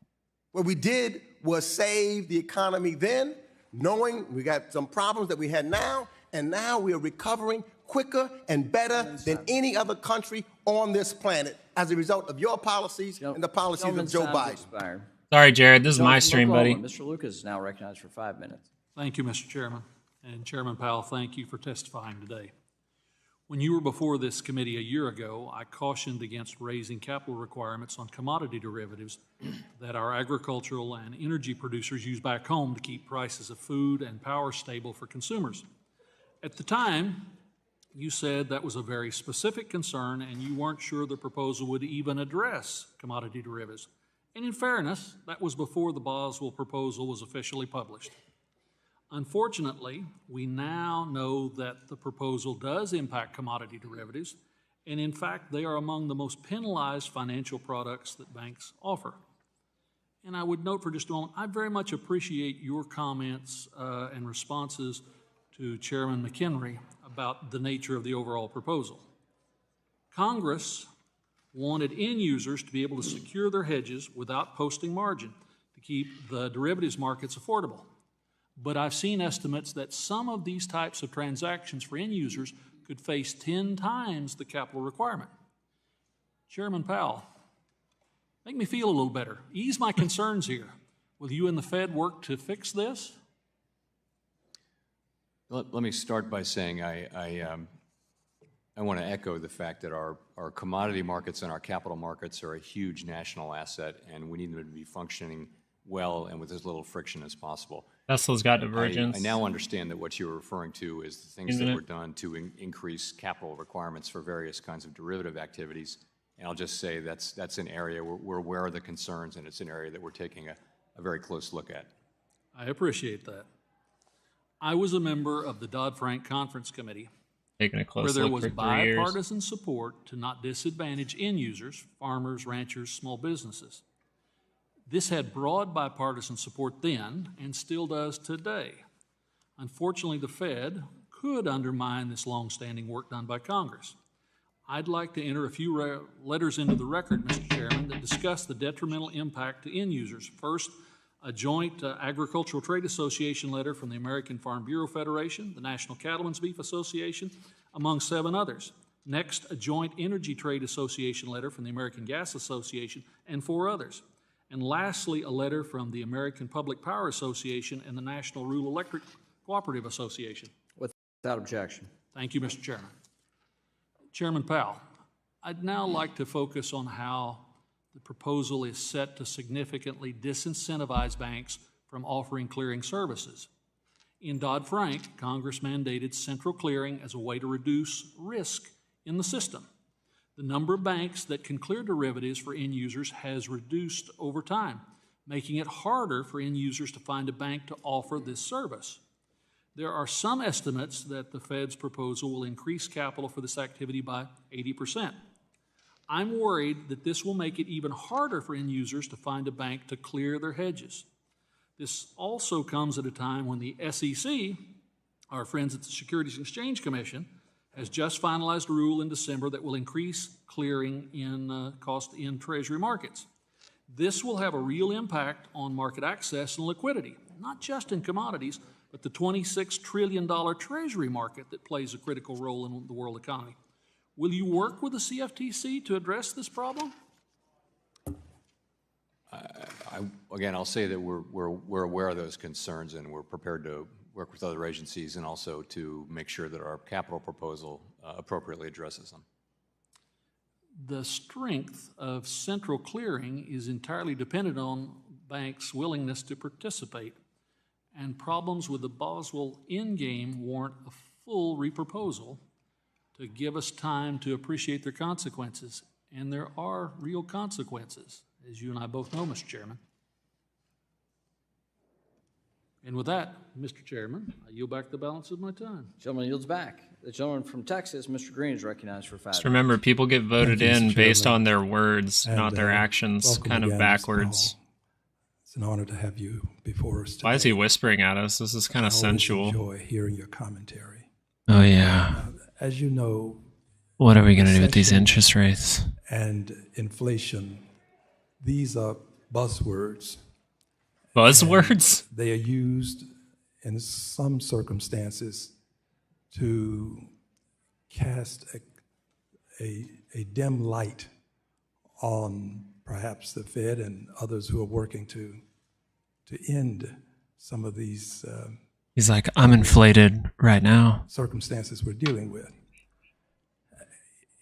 What we did was save the economy then, knowing we got some problems that we had now, and now we are recovering quicker and better than any other country on this planet as a result of your policies and the policies of Joe Biden. Sorry, Jared. This is my Gentleman from stream, buddy. Oklahoma, Mr. Lucas is now recognized for 5 minutes. Thank you, Mr. Chairman. And Chairman Powell, thank you for testifying today. When you were before this committee a year ago, I cautioned against raising capital requirements on commodity derivatives that our agricultural and energy producers use back home to keep prices of food and power stable for consumers. At the time, you said that was a very specific concern and you weren't sure the proposal would even address commodity derivatives. And in fairness, that was before the Boswell proposal was officially published. Unfortunately, we now know that the proposal does impact commodity derivatives, and in fact, they are among the most penalized financial products that banks offer. And I would note for just a moment, I very much appreciate your comments and responses to Chairman McHenry about the nature of the overall proposal. Congress wanted end users to be able to secure their hedges without posting margin to keep the derivatives markets affordable. But I've seen estimates that some of these types of transactions for end users could face 10 times the capital requirement. Chairman Powell, make me feel a little better. Ease my concerns here. Will you and the Fed work to fix this? Let me start by saying I want to echo the fact that our commodity markets and our capital markets are a huge national asset, and we need them to be functioning well and with as little friction as possible. Tesla's got divergence. I now understand that what you're referring to is the things that were done to increase capital requirements for various kinds of derivative activities. And I'll just say that's an area we're aware of the concerns, and it's an area that we're taking a very close look at. I appreciate that. I was a member of the Dodd-Frank Conference Committee, Taking a close where there look was for 3 years. bipartisan support to not disadvantage end users, farmers, ranchers, small businesses. This had broad bipartisan support then and still does today. Unfortunately, the Fed could undermine this longstanding work done by Congress. I'd like to enter a few letters into the record, Mr. Chairman, that discuss the detrimental impact to end users. First, a joint Agricultural Trade Association letter from the American Farm Bureau Federation, the National Cattlemen's Beef Association, among 7 others. Next, a joint Energy Trade Association letter from the American Gas Association and 4 others. And lastly, a letter from the American Public Power Association and the National Rural Electric Cooperative Association. Without objection. Thank you, Mr. Chairman. Chairman Powell, I'd now like to focus on how the proposal is set to significantly disincentivize banks from offering clearing services. In Dodd-Frank, Congress mandated central clearing as a way to reduce risk in the system. The number of banks that can clear derivatives for end users has reduced over time, making it harder for end users to find a bank to offer this service. There are some estimates that the Fed's proposal will increase capital for this activity by 80%. I'm worried that this will make it even harder for end users to find a bank to clear their hedges. This also comes at a time when the SEC, our friends at the Securities and Exchange Commission, has just finalized a rule in December that will increase clearing in cost in Treasury markets. This will have a real impact on market access and liquidity, not just in commodities, but the $26 trillion Treasury market that plays a critical role in the world economy. Will you work with the CFTC to address this problem? Again, I'll say that we're aware of those concerns, and we're prepared to work with other agencies and also to make sure that our capital proposal appropriately addresses them. The strength of central clearing is entirely dependent on banks' willingness to participate, and problems with the Boswell endgame warrant a full reproposal to give us time to appreciate their consequences. And there are real consequences, as you and I both know, Mr. Chairman. And with that, Mr. Chairman, I yield back the balance of my time. Gentleman yields back. The gentleman from Texas, Mr. Green, is recognized for 5 minutes. Just remember, people get voted Thank you, in Mr. based Chairman. on their words, And, not their actions, welcome kind of again, Mr. backwards. Powell. It's an honor to have you before us today. Why is he whispering at us? This is kind I of always sensual. enjoy hearing your commentary. Oh, yeah. As you know, What are we going to do with these recession interest rates? and inflation, these are buzzwords. Buzzwords? They are used in some circumstances to cast a dim light on perhaps the Fed and others who are working to end some of these He's like, I'm inflated right now. circumstances we're dealing with.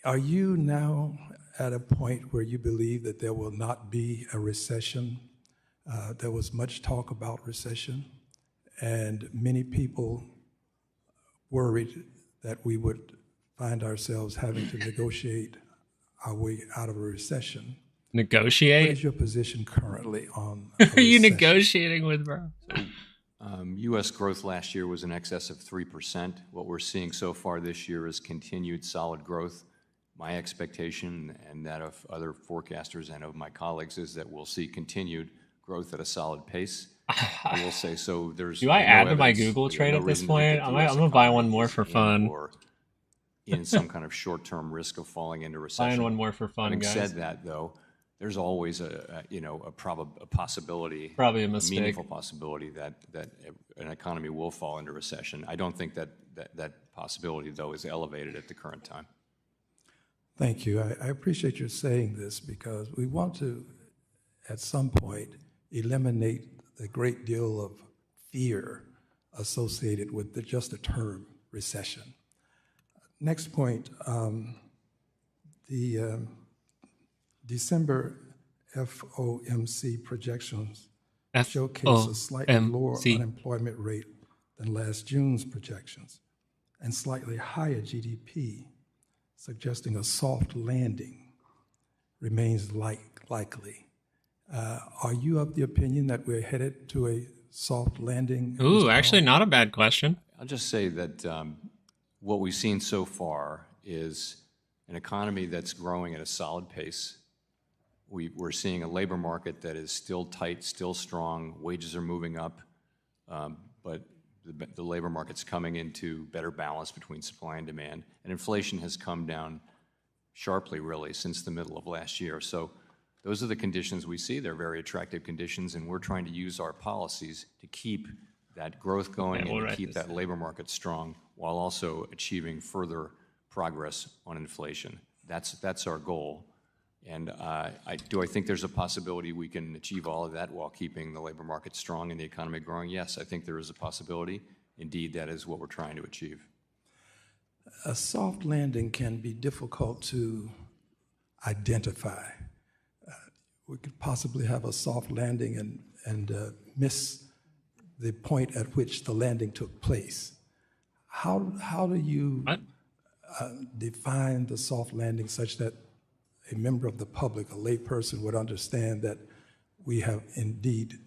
Are you now at a point where you believe that there will not be a recession? There was much talk about recession, and many people worried that we would find ourselves having to negotiate our way out of a recession. What Negotiate? is your position currently on Who a are you recession? negotiating with, bro? U.S. growth last year was in excess of 3%. What we're seeing so far this year is continued solid growth. My expectation, and that of other forecasters and of my colleagues, is that we'll see continued growth at a solid pace. I will say so. Do I add to my Google trade at this point? I'm going to buy one more for fun. Or in some kind of short-term risk of falling into recession. Buying one more for fun, Having guys. said that, though, there's always a possibility, Probably a mistake. meaningful possibility that an economy will fall into recession. I don't think that possibility, though, is elevated at the current time. Thank you. I appreciate your saying this because we want to, at some point, eliminate the great deal of fear associated with just the term recession. Next point, the December FOMC projections showcase a slightly lower unemployment rate than last June's projections and slightly higher GDP, suggesting a soft landing remains likely. Are you of the opinion that we're headed to a soft landing? Ooh, actually not a bad question. I'll just say that what we've seen so far is an economy that's growing at a solid pace. We're seeing a labor market that is still tight, still strong. Wages are moving up, but the labor market's coming into better balance between supply and demand. And inflation has come down sharply, really, since the middle of last year. So those are the conditions we see. They're very attractive conditions, and we're trying to use our policies to keep that growth going and to keep that labor market strong while also achieving further progress on inflation. That's our goal. And do I think there's a possibility we can achieve all of that while keeping the labor market strong and the economy growing? Yes, I think there is a possibility. Indeed, that is what we're trying to achieve. A soft landing can be difficult to identify. We could possibly have a soft landing and miss the point at which the landing took place. How do you define the soft landing such that a member of the public, a layperson, would understand that we have indeed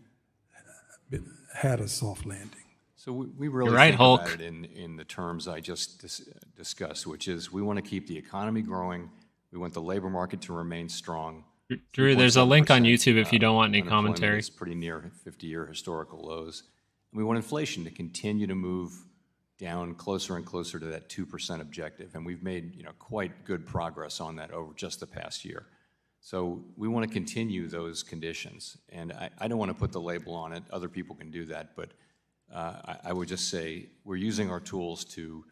had a soft landing? So we really right, think Hulk. about it in the terms I just discussed, which is we want to keep the economy growing, we want the labor market to remain strong. Drew, there's a link on YouTube if you don't want any Unemployment commentary. is pretty near 50-year historical lows. And we want inflation to continue to move down closer and closer to that 2% objective. And we've made quite good progress on that over just the past year. So we want to continue those conditions. And I don't want to put the label on it. Other people can do that. But I would just say we're using our tools to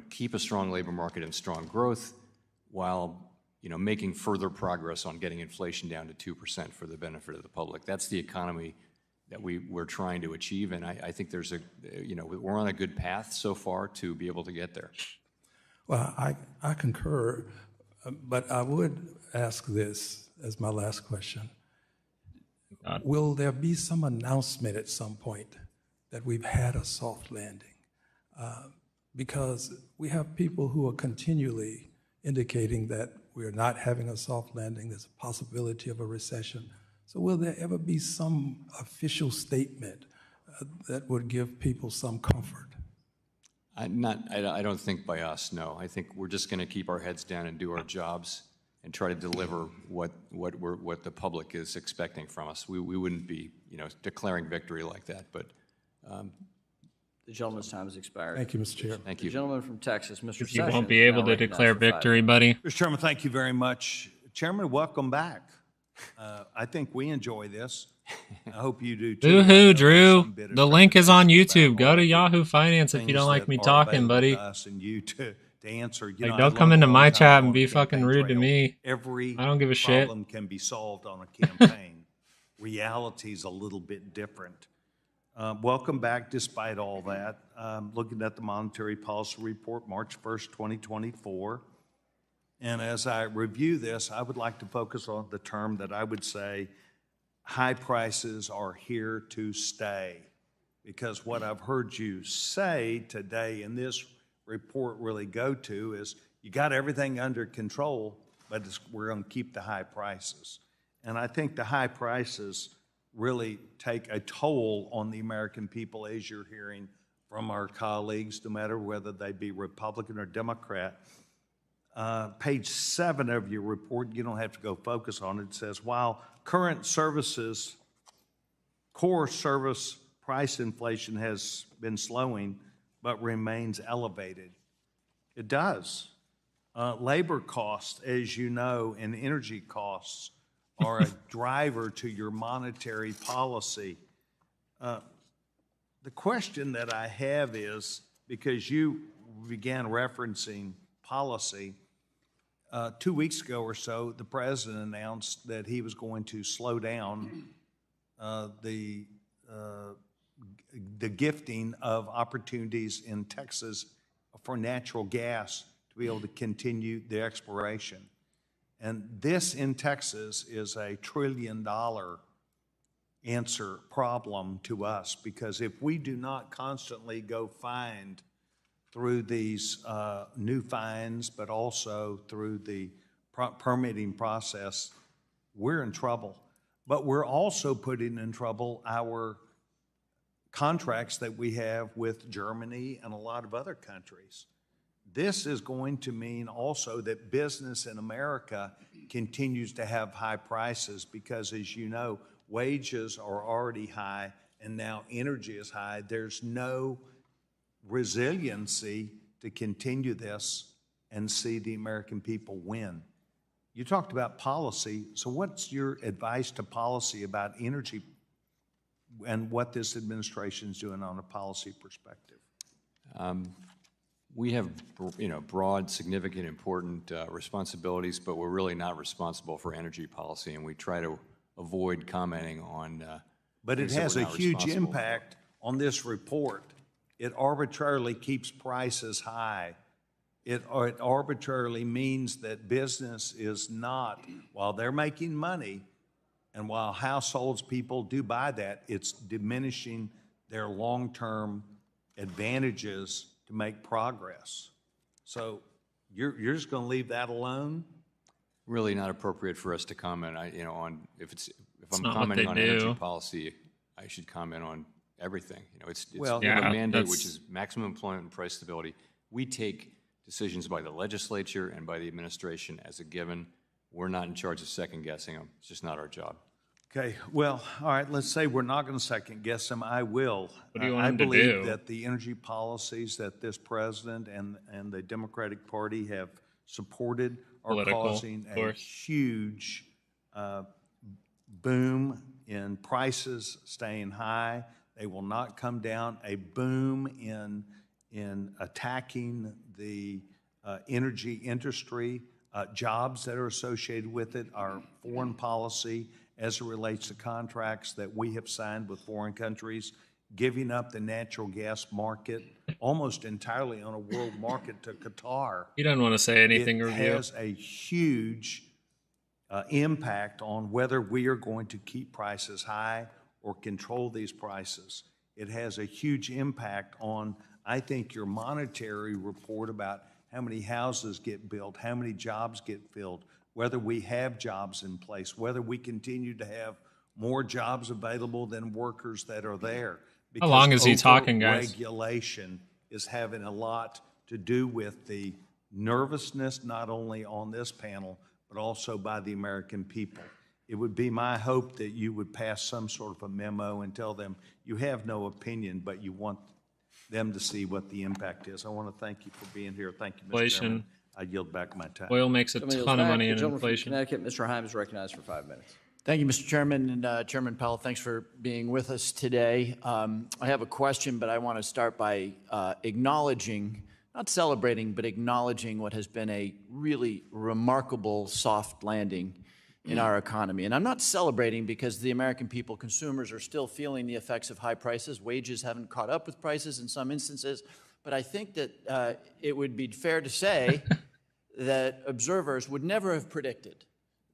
keep a strong labor market and strong growth while making further progress on getting inflation down to 2% for the benefit of the public. That's the economy we're trying to achieve. And I think there's we're on a good path so far to be able to get there. Well, I concur, but I would ask this as my last question. Will there be some announcement at some point that we've had a soft landing? Because we have people who are continually indicating that we're not having a soft landing, there's a possibility of a recession. So will there ever be some official statement that would give people some comfort? I don't think by us, no. I think we're just going to keep our heads down and do our jobs and try to deliver what the public is expecting from us. We wouldn't be, declaring victory like that, but. The gentleman's time has expired. Thank you, Mr. Chair. Thank you. The gentleman from Texas, Mr. You Sessions. won't be able now to recognized declare for 5 victory, minutes. buddy. Mr. Chairman, thank you very much. Chairman, welcome back. I think we enjoy this. I hope you do too. Boo-hoo, Drew. The link is on YouTube. Go to Yahoo Finance if you don't like me talking, buddy. Us and you to answer. Like, don't come into my chat and be fucking rude to me. Every I don't give a shit. problem can be solved on a campaign. Reality's a little bit different. Welcome back despite all that. Looking at the Monetary Policy Report, March 1st, 2024. And as I review this, I would like to focus on the term that I would say high prices are here to stay. Because what I've heard you say today in this report really go to is you got everything under control, but we're going to keep the high prices. And I think the high prices really take a toll on the American people, as you're hearing from our colleagues, no matter whether they be Republican or Democrat. Page 7 of your report, you don't have to go focus on it, it says, while current services, core service price inflation has been slowing, but remains elevated. It does. Labor costs, as you know, and energy costs are a driver to your monetary policy. The question that I have is, because you began referencing policy, 2 weeks ago or so, the president announced that he was going to slow down the gifting of opportunities in Texas for natural gas to be able to continue the exploration. And this in Texas is a $1 trillion answer problem to us, because if we do not constantly go find through these new finds, but also through the permitting process, we're in trouble. But we're also putting in trouble our contracts that we have with Germany and a lot of other countries. This is going to mean also that business in America continues to have high prices because, as you know, wages are already high and now energy is high. There's no resiliency to continue this and see the American people win. You talked about policy, so what's your advice to policy about energy and what this administration is doing on a policy perspective? We have, broad, significant, important responsibilities, but we're really not responsible for energy policy, and we try to avoid commenting on. But it has a huge impact on this report. It arbitrarily keeps prices high. It arbitrarily means that business is not, while they're making money, and while households, people do buy that, it's diminishing their long-term advantages to make progress. So you're just going to leave that alone? Really not appropriate for us to comment. If I'm not commenting what on they do. energy policy, I should comment on everything. Well, we have a yeah, mandate that's- which is maximum employment and price stability. We take decisions by the legislature and by the administration as a given. We're not in charge of second guessing them. It's just not our job. Okay, well, all right, let's say we're not going to second guess them. I will. What do you want I him to believe do? that the energy policies that this president and the Democratic Party have supported are Political, causing of a course. huge boom in prices staying high. They will not come down. A boom in attacking the energy industry, jobs that are associated with it, our foreign policy, as it relates to contracts that we have signed with foreign countries, giving up the natural gas market almost entirely on a world market to Qatar. He doesn't want to say anything. It Review. has a huge impact on whether we are going to keep prices high or control these prices. It has a huge impact on, I think, your monetary report about how many houses get built, how many jobs get filled, whether we have jobs in place, whether we continue to have more jobs available than workers that are there. How long is he talking, guys? Regulation is having a lot to do with the nervousness, not only on this panel, but also by the American people. It would be my hope that you would pass some sort of a memo and tell them you have no opinion, but you want them to see what the impact is. I want to thank you for being here. Thank you, Mr. Inflation. Chairman. I yield back my time. Oil makes a ton of money in inflation. Connecticut, Mr. Heim is recognized for 5 minutes. Thank you, Mr. Chairman, and Chairman Powell, thanks for being with us today. I have a question, but I want to start by acknowledging, not celebrating, but acknowledging what has been a really remarkable soft landing in our economy. And I'm not celebrating because the American people, consumers, are still feeling the effects of high prices. Wages haven't caught up with prices in some instances. But I think that it would be fair to say that observers would never have predicted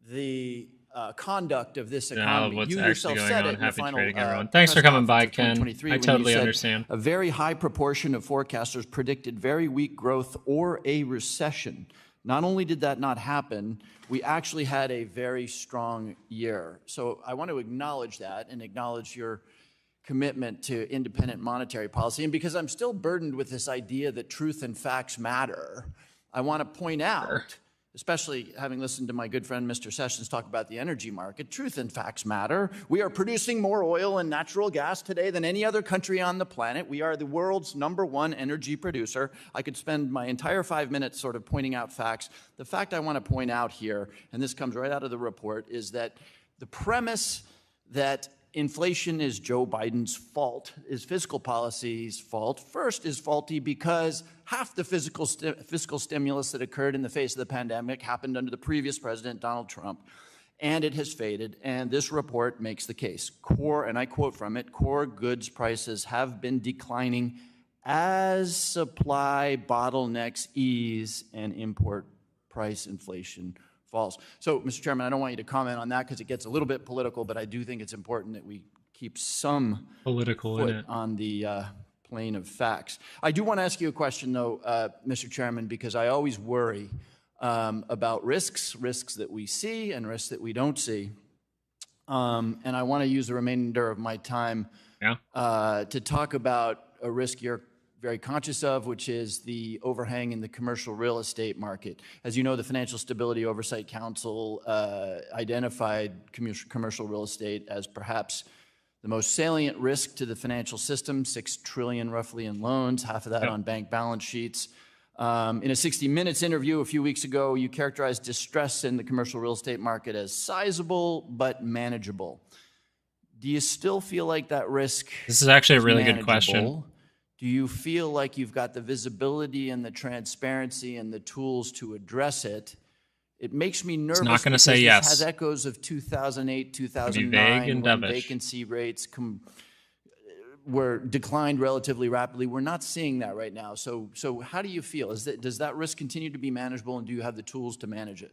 the conduct of this economy. What's You actually yourself going said on. it in the Happy final trading, everyone. Thanks for press coming by, conference of Ken. 2023 I when you totally said understand. A very high proportion of forecasters predicted very weak growth or a recession. Not only did that not happen, we actually had a very strong year. So I want to acknowledge that and acknowledge your commitment to independent monetary policy. And because I'm still burdened with this idea that truth and facts matter, I want to point out, especially having listened to my good friend Mr. Sessions talk about the energy market, truth and facts matter. We are producing more oil and natural gas today than any other country on the planet. We are the world's #1 energy producer. I could spend my entire 5 minutes sort of pointing out facts. The fact I want to point out here, and this comes right out of the report, is that the premise that inflation is Joe Biden's fault, is fiscal policy's fault, first is faulty because half the fiscal stimulus that occurred in the face of the pandemic happened under the previous president, Donald Trump, and it has faded. And this report makes the case. Core, and I quote from it, core goods prices have been declining as supply bottlenecks ease and import price inflation falls. So, Mr. Chairman, I don't want you to comment on that because it gets a little bit political, but I do think it's important that we keep some Political in foot it. on the plane of facts. I do want to ask you a question, though, Mr. Chairman, because I always worry about risks that we see and risks that we don't see. And I want to use the remainder of my time to talk about a risk you're very conscious of, which is the overhang in the commercial real estate market. As you know, the Financial Stability Oversight Council identified commercial real estate as perhaps the most salient risk to the financial system, $6 trillion roughly in loans, half of that on bank balance sheets. In a 60 Minutes interview a few weeks ago, you characterized distress in the commercial real estate market as sizable but manageable. Do you still feel like that risk This is actually a really good manageable? question. Do you feel like you've got the visibility and the transparency and the tools to address it? It makes me nervous not gonna because say this yes. has echoes of 2008, vague 2009, and when dovish. vacancy rates were declined relatively rapidly. We're not seeing that right now. So how do you feel? Does that risk continue to be manageable, and do you have the tools to manage it?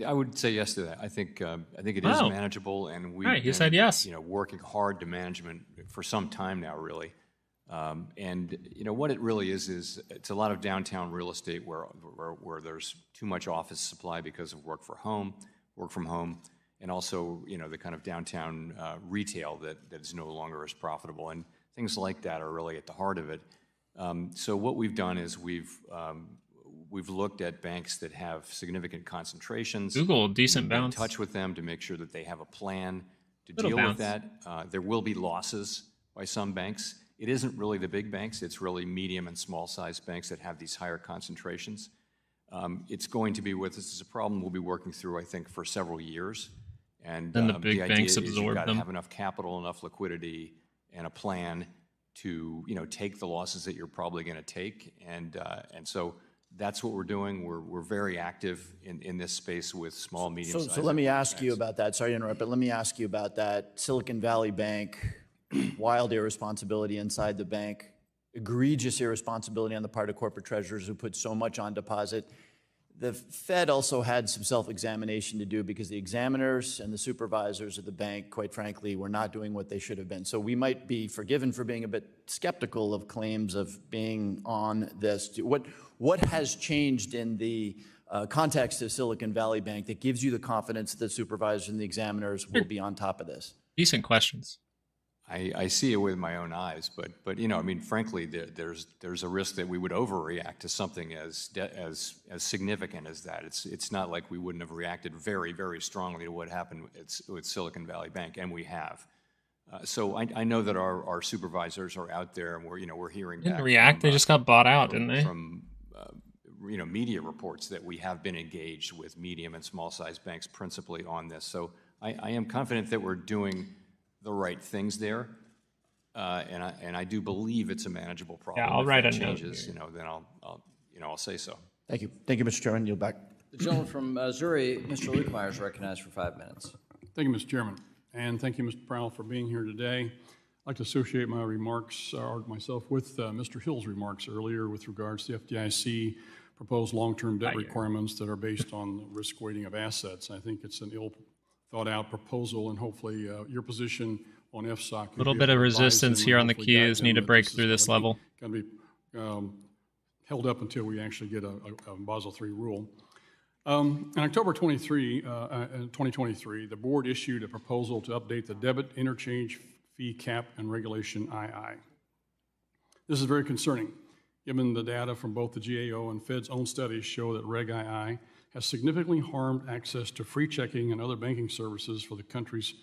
I would say yes to that. I think it is manageable, and we've Right, he been, said yes. working hard to management for some time now, really. And what it really is it's a lot of downtown real estate where there's too much office supply because of work from home, and also the kind of downtown retail that is no longer as profitable, and things like that are really at the heart of it. So what we've done is we've looked at banks that have significant concentrations. Google, decent We've been bounce. in touch with them to make sure that they have a plan to Little deal bounce. with that. There will be losses by some banks. It isn't really the big banks. It's really medium and small-sized banks that have these higher concentrations. It's going to be with us as a problem we'll be working through, I think, for several years. And Then the big idea banks is you've absorb got to them. have enough capital, enough liquidity, and a plan to take the losses that you're probably going to take. And so that's what we're doing. We're very active in this space with small, medium-sized. So let me ask you about that. Sorry to interrupt, but let me ask you about that. Silicon Valley Bank, wild irresponsibility inside the bank, egregious irresponsibility on the part of corporate treasurers who put so much on deposit. The Fed also had some self-examination to do because the examiners and the supervisors of the bank, quite frankly, were not doing what they should have been. So we might be forgiven for being a bit skeptical of claims of being on this. What has changed in the context of Silicon Valley Bank that gives you the confidence that the supervisors and the examiners will be on top of this? Decent questions. I see it with my own eyes, but you know, I mean, frankly, there's a risk that we would overreact to something as significant as that. It's not like we wouldn't have reacted very, very strongly to what happened with Silicon Valley Bank, and we have. So I know that our supervisors are out there, and we're hearing. Didn't react. They just got bought out, didn't they? From media reports that we have been engaged with medium and small sized banks principally on this. So I am confident that we're doing the right things there, and I do believe it's a manageable problem. Yeah, I'll write a note. Changes, then I'll say so. Thank you. Thank you, Mr. Chairman. Yield back. The gentleman from Missouri, Mr. Lukemire, is recognized for 5 minutes. Thank you, Mr. Chairman, and thank you, Mr. Powell, for being here today. I'd like to associate my remarks, or myself, with Mr. Hill's remarks earlier with regards to the FDIC proposed long-term debt requirements that are based on the risk weighting of assets. I think it's an ill-thought-out proposal, and hopefully your position on FSOC. A little bit of resistance here on the queues. Need to break through this level. Going to be held up until we actually get a Basel III rule. In October 2023, the board issued a proposal to update the debit interchange fee cap and regulation II. This is very concerning, given the data from both the GAO and Fed's own studies show that Reg II has significantly harmed access to free checking and other banking services for the country's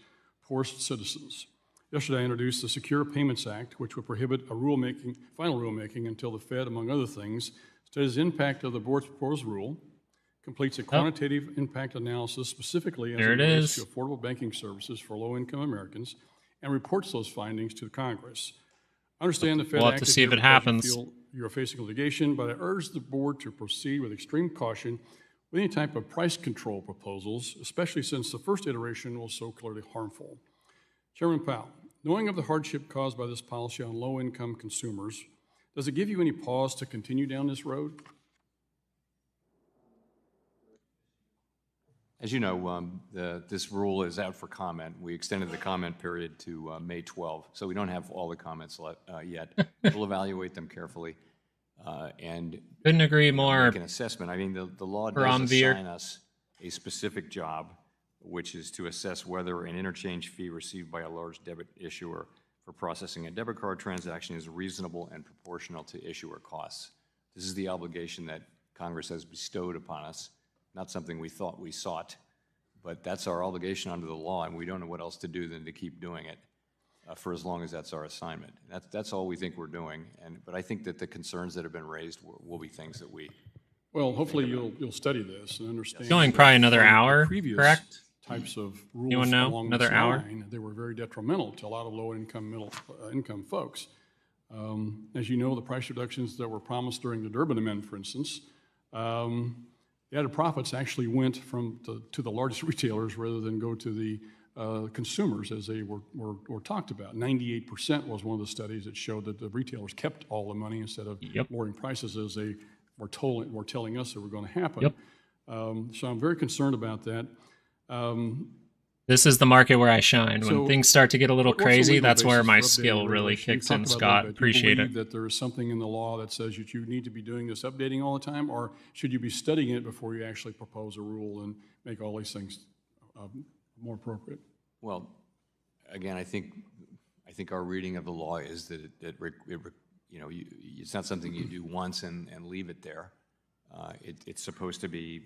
poorest citizens. Yesterday, I introduced the Secure Payments Act, which would prohibit final rulemaking until the Fed, among other things, studies the impact of the board's proposed rule, completes a quantitative impact analysis specifically as it relates to affordable banking services for low-income Americans, and reports those findings to Congress. I understand the Fed we'll have to see if it happens. You're facing litigation, but I urge the board to proceed with extreme caution with any type of price control proposals, especially since the first iteration was so clearly harmful. Chairman Powell, knowing of the hardship caused by this policy on low-income consumers, does it give you any pause to continue down this road? As you know, this rule is out for comment. We extended the comment period to May 12, so we don't have all the comments yet. We'll evaluate them carefully and couldn't agree more. Make an assessment. I mean, the law does assign us a specific job, which is to assess whether an interchange fee received by a large debit issuer for processing a debit card transaction is reasonable and proportional to issuer costs. This is the obligation that Congress has bestowed upon us. Not something we thought we sought, but that's our obligation under the law, and we don't know what else to do than to keep doing it for as long as that's our assignment. That's all we think we're doing, but I think that the concerns that have been raised will be things that we... Well, hopefully you'll study this and understand... Going probably another hour, correct? Types of rules you know, along another this hour? line, they were very detrimental to a lot of low-income, income folks. As you know, the price reductions that were promised during the Durbin Amendment, for instance, the added profits actually went to the largest retailers rather than go to the consumers as they were talked about. 98% was one of the studies that showed that the retailers kept all the money instead of lowering prices as they were telling us that were going to happen. So I'm very concerned about that. This is the market where I shine. When things start to get a little crazy, that's where my skill really kicks in, Scott. Appreciate it. That there is something in the law that says that you need to be doing this updating all the time, or should you be studying it before you actually propose a rule and make all these things more appropriate? Well, again, I think our reading of the law is that it's not something you do once and leave it there. It's supposed to be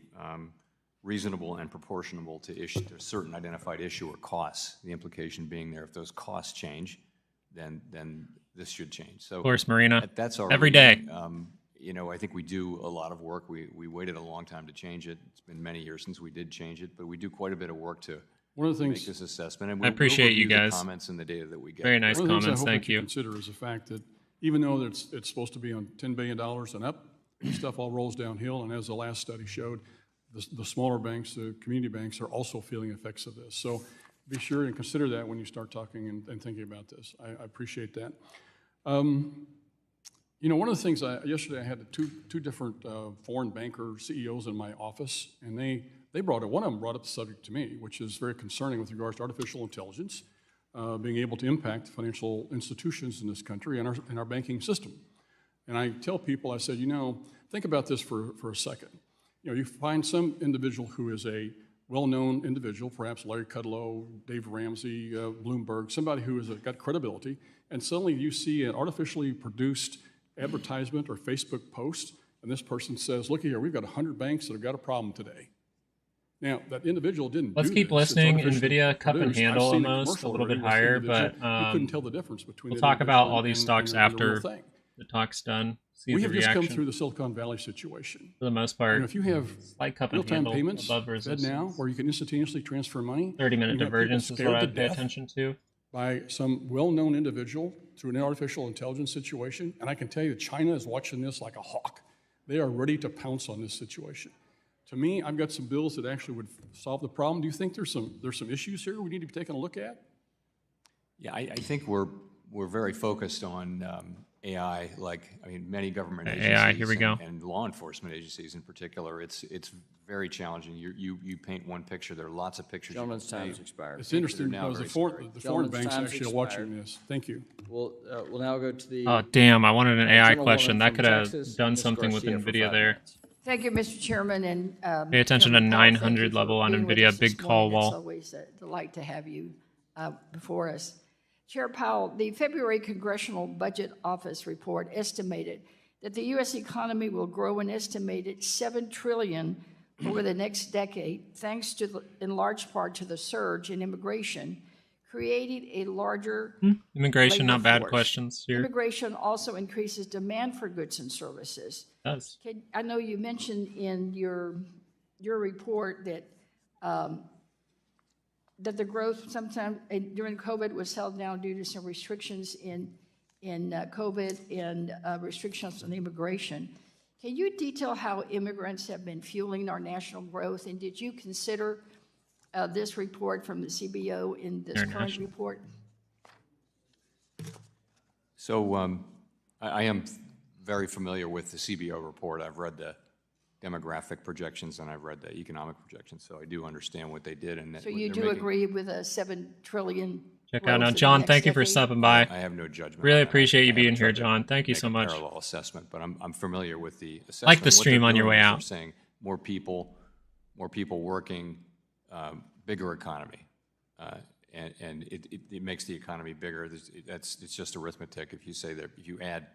reasonable and proportional to certain identified issuer costs. The implication being there, if those costs change, then this should change. So, of course, Marina. That's our every day. I think we do a lot of work. We waited a long time to change it. It's been many years since we did change it, but we do quite a bit of work to make this assessment. And I appreciate you guys. The comments and the data that we get. Very nice comments. Thank you. Consider is the fact that even though it's supposed to be on $10 billion and up, stuff all rolls downhill, and as the last study showed, the smaller banks, the community banks, are also feeling effects of this. So be sure and consider that when you start talking and thinking about this. I appreciate that. You know, one of the things, yesterday I had two different foreign banker CEOs in my office, and one of them brought up the subject to me, which is very concerning with regards to artificial intelligence being able to impact financial institutions in this country and our banking system. And I tell people, I said, you know, think about this for a second. You know, you find some individual who is a well-known individual, perhaps Larry Kudlow, Dave Ramsey, Bloomberg, somebody who has got credibility, and suddenly you see an artificially produced advertisement or Facebook post, and this person says, look here, we've got 100 banks that have got a problem today. Now, that individual didn't Let's do keep this. It's listening. artificially Nvidia cup and produced. I've handle seen almost a commercial little bit already with higher, individual. but You couldn't tell the difference between we'll that talk about individual all these and stocks the real after thing. the talk's done. See We the have just reaction. come through the Silicon Valley situation. For the most part, You know, if you have slight cup and real-time handle payments, above Fed resistance. now, where you can instantaneously transfer money, 30-minute you have people divergence is scared what to I'd pay death attention to. by some well-known individual through an artificial intelligence situation. And I can tell you that China is watching this like a hawk. They are ready to pounce on this situation. To me, I've got some bills that actually would solve the problem. Do you think there's some issues here we need to be taking a look at? Yeah, I think we're very focused on AI, many government agencies AI, here we go. and law enforcement agencies in particular. It's very challenging. You paint one picture, there are lots of pictures. Gentleman's time has expired. It's interesting because the foreign Gentleman's banks time's actually are expired. watching this. Thank you. We'll now go to the. Oh, damn, I wanted an AI gentlewoman question. That from could have Texas, done Ms. something with Garcia, for Nvidia 5 there. minutes. Thank you, Mr. Chairman, and Pay attention to Chairman Powell, thank 900 you for level on being with Nvidia, us this big call morning. It's wall. always a delight to have you before us. Chair Powell, the February Congressional Budget Office report estimated that the U.S. economy will grow an estimated $7 trillion over the next decade, thanks to, in large part, to the surge in immigration, creating a larger Immigration, labor not bad force. questions here. Immigration also increases demand for goods and services. It does. I know you mentioned in your report that that the growth sometime during COVID was held down due to some restrictions in COVID and restrictions on immigration. Can you detail how immigrants have been fueling our national growth, and did you consider this report from the CBO in this current report? So I am very familiar with the CBO report. I've read the demographic projections and I've read the economic projections, so I do understand what they did. And So you do agree with a $7 trillion? Check out now. John, thank you for stopping by. I have no judgment. Really on that. appreciate you I being haven't here, tried to John. Thank you make so a much. Parallel assessment, but I'm familiar with the assessment. Like the What stream they're on your doing way is out. They're saying more people working, bigger economy, and it makes the economy bigger. It's just arithmetic. If you say that if you add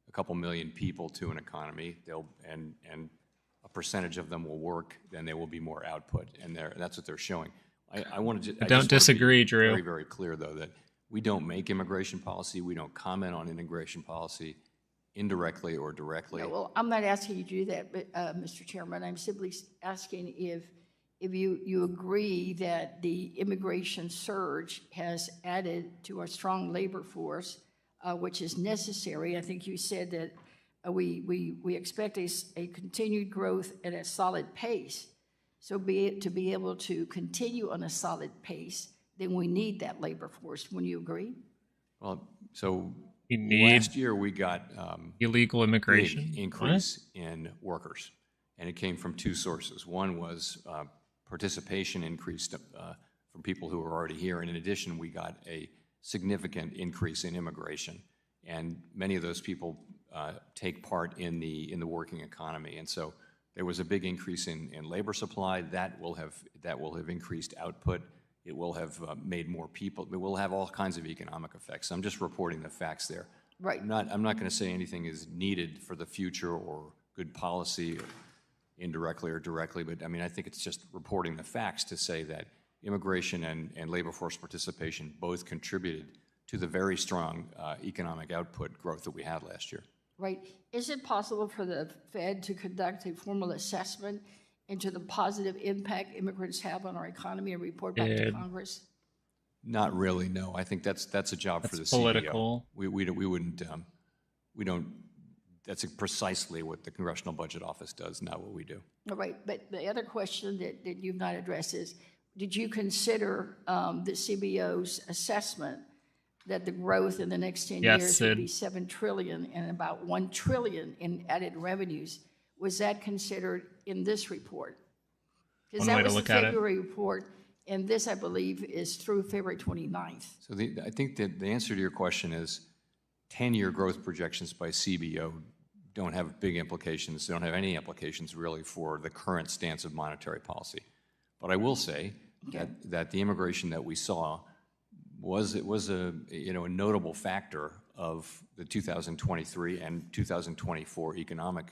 a couple million people to an economy, and a percentage of them will work, then there will be more output, and that's what they're showing. I want to. I don't disagree, Drew. Very, very clear though that we don't make immigration policy. We don't comment on immigration policy, indirectly or directly. No, well, I'm not asking you to do that, but, Mr. Chairman, I'm simply asking if you agree that the immigration surge has added to our strong labor force, which is necessary. I think you said that we expect a continued growth at a solid pace. So to be able to continue on a solid pace, then we need that labor force. Wouldn't you agree? Well, so need last year we got illegal immigration big increase in workers, and it came from two sources. One was participation increased from people who were already here, and in addition, we got a significant increase in immigration, and many of those people take part in the working economy, and so there was a big increase in labor supply. That will have increased output. It will have made more people. It will have all kinds of economic effects. I'm just reporting the facts there. Right. I'm not going to say anything is needed for the future or good policy, or indirectly or directly, but I mean, I think it's just reporting the facts to say that immigration and labor force participation both contributed to the very strong economic output growth that we had last year. Right. Is it possible for the Fed to conduct a formal assessment into the positive impact immigrants have on our economy and report back to Congress? Not really, no. I think that's a job for the political. CBO. We don't that's precisely what the Congressional Budget Office does, not what we do. All right, but the other question that you've not addressed is, did you consider the CBO's assessment that the growth in the next 10 years would be $7 trillion and about $1 trillion in added revenues? Was that considered in this report? Because that was the February report, and this, I believe, is through February 29th. So I think that the answer to your question is 10-year growth projections by CBO don't have big implications. They don't have any implications really for the current stance of monetary policy. But I will say that the immigration that we saw was a notable factor of the 2023 and 2024 economic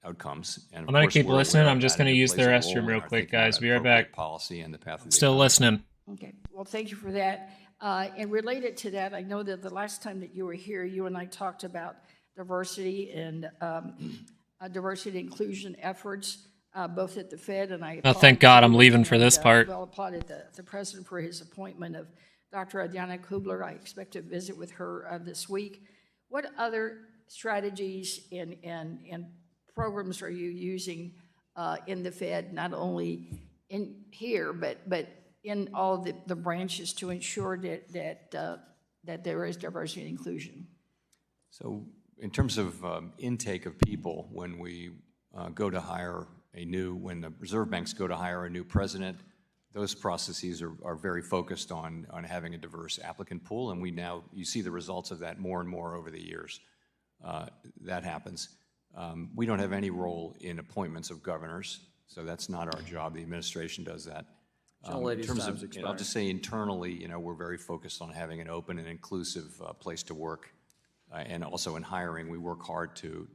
outcomes. And I'm going to keep listening. I'm just going to use the restroom real quick, guys. Be right back. Policy and the path of Still listening. Okay. Well, thank you for that. And related to that, I know that the last time that you were here, you and I talked about diversity and diversity and inclusion efforts, both at the Fed and I. Oh, thank God, I'm leaving for this part. Well, applauded the president for his appointment of Dr. Adriana Kubler. I expect to visit with her this week. What other strategies and programs are you using in the Fed, not only in here, but in all the branches to ensure that there is diversity and inclusion? So in terms of intake of people, when we go to hire when the reserve banks go to hire a new president, those processes are very focused on having a diverse applicant pool, and you see the results of that more and more over the years. That happens. We don't have any role in appointments of governors, so that's not our job. The administration does that. In terms of, I'll just say internally, we're very focused on having an open and inclusive place to work, and also in hiring, we work hard to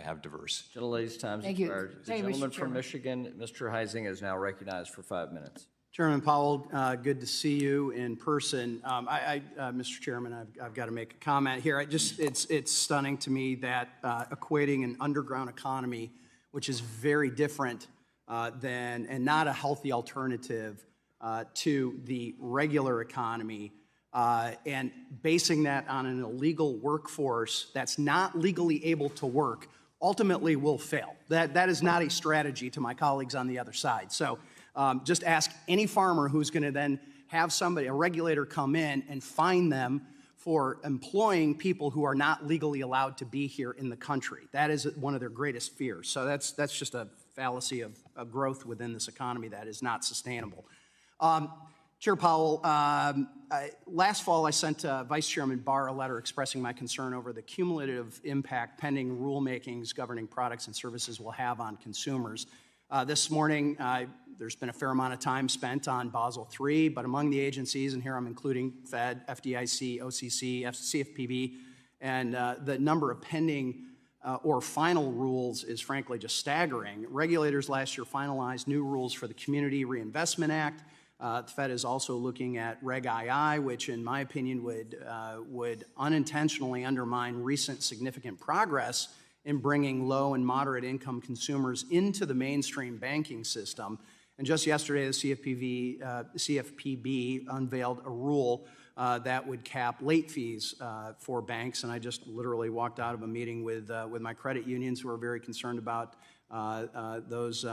have diverse. Gentlelady's time has expired. The gentleman from Michigan, Mr. Heising, is now recognized for 5 minutes. Chairman Powell, good to see you in person. Mr. Chairman, I've got to make a comment here. It's stunning to me that equating an underground economy, which is very different and not a healthy alternative to the regular economy, and basing that on an illegal workforce that's not legally able to work, ultimately will fail. That is not a strategy to my colleagues on the other side. So just ask any farmer who's going to then have a regulator come in and fine them for employing people who are not legally allowed to be here in the country. That is one of their greatest fears. So that's just a fallacy of growth within this economy that is not sustainable. Chair Powell, last fall I sent Vice Chairman Barr a letter expressing my concern over the cumulative impact pending rulemakings governing products and services will have on consumers. This morning, there's been a fair amount of time spent on Basel III, but among the agencies, and here I'm including Fed, FDIC, OCC, CFPB, and the number of pending or final rules is frankly just staggering. Regulators last year finalized new rules for the Community Reinvestment Act. The Fed is also looking at Reg II, which in my opinion would unintentionally undermine recent significant progress in bringing low and moderate income consumers into the mainstream banking system. And just yesterday, the CFPB unveiled a rule that would cap late fees for banks. And I just literally walked out of a meeting with my credit unions who are very concerned about those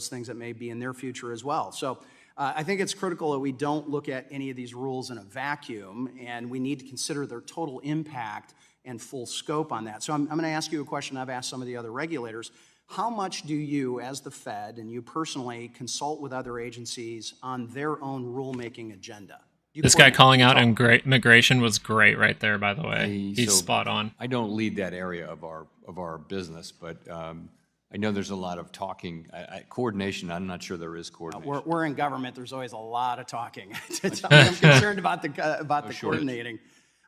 things that may be in their future as well. So I think it's critical that we don't look at any of these rules in a vacuum, and we need to consider their total impact and full scope on that. So I'm going to ask you a question I've asked some of the other regulators. How much do you, as the Fed, and you personally, consult with other agencies on their own rulemaking agenda? This guy calling out immigration was great right there, by the way. He's spot on. I don't lead that area of our business, but I know there's a lot of talking. Coordination, I'm not sure there is coordination. We're in government. There's always a lot of talking. I'm concerned about the coordinating.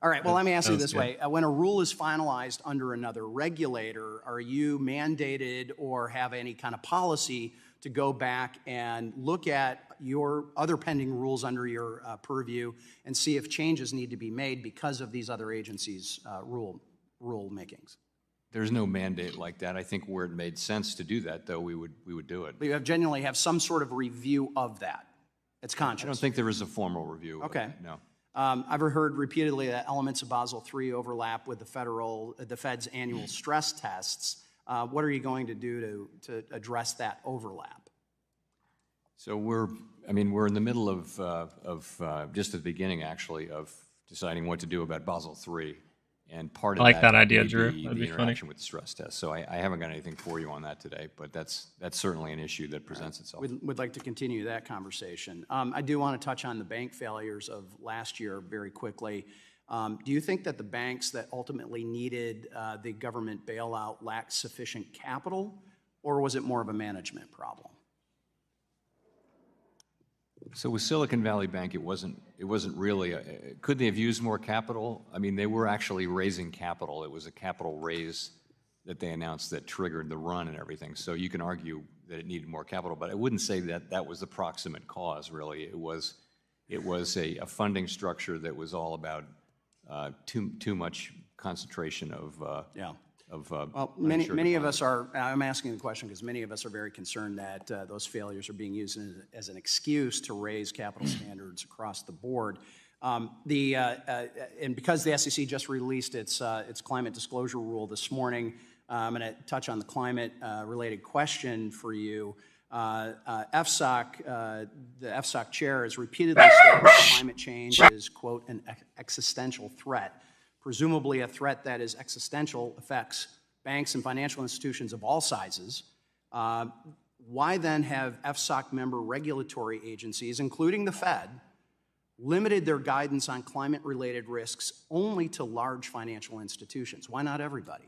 All right, well, let me ask you this way. When a rule is finalized under another regulator, are you mandated or have any kind of policy to go back and look at your other pending rules under your purview and see if changes need to be made because of these other agencies' rule makings? There's no mandate like that. I think where it made sense to do that, though, we would do it. But you genuinely have some sort of review of that. It's conscious. I don't think there is a formal review. Okay. No. I've heard repeatedly that elements of Basel III overlap with the Fed's annual stress tests. What are you going to do to address that overlap? So we're in the middle of just at the beginning, actually, of deciding what to do about Basel III. And part of I like that idea, may Drew. be That'd the be funny. interaction with the stress test. So I haven't got anything for you on that today, but that's certainly an issue that presents itself. We'd like to continue that conversation. I do want to touch on the bank failures of last year very quickly. Do you think that the banks that ultimately needed the government bailout lacked sufficient capital, or was it more of a management problem? So with Silicon Valley Bank, it wasn't really. Could they have used more capital? I mean, they were actually raising capital. It was a capital raise that they announced that triggered the run and everything. So you can argue that it needed more capital, but I wouldn't say that that was the proximate cause. Really, it was a funding structure that was all about too much concentration of Well, many of us are, I'm asking the question because many of us are very concerned that those failures are being used as an excuse to raise capital standards across the board. And because the SEC just released its climate disclosure rule this morning, I'm going to touch on the climate-related question for you. FSOC, the FSOC chair has repeatedly stated that climate change is, quote, an existential threat. Presumably a threat that is existential affects banks and financial institutions of all sizes. Why then have FSOC member regulatory agencies, including the Fed, limited their guidance on climate-related risks only to large financial institutions? Why not everybody?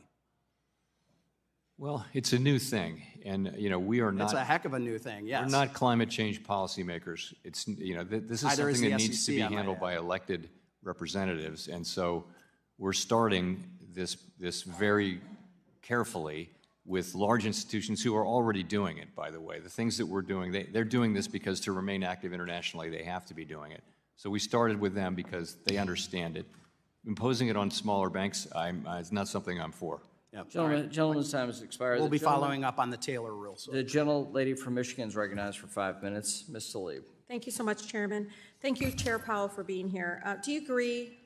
Well, it's a new thing, and we are not. It's a heck of a new thing. Yes, we're not climate change policymakers. It's this is Either something that is the needs SEC, to be handled by elected representatives, and so we're starting this very carefully with large institutions who are already doing it, by the way. The things that we're doing, they're doing this because to remain active internationally, they have to be doing it. So we started with them because they understand it. Imposing it on smaller banks, it's not something I'm for. Yep. Gentleman's time has expired. We'll be following up on the Taylor rule. So. The gentlelady from Michigan is recognized for 5 minutes. Ms. Tlaib. Thank you so much, Chairman. Thank you, Chair Powell, for being here. Do you agree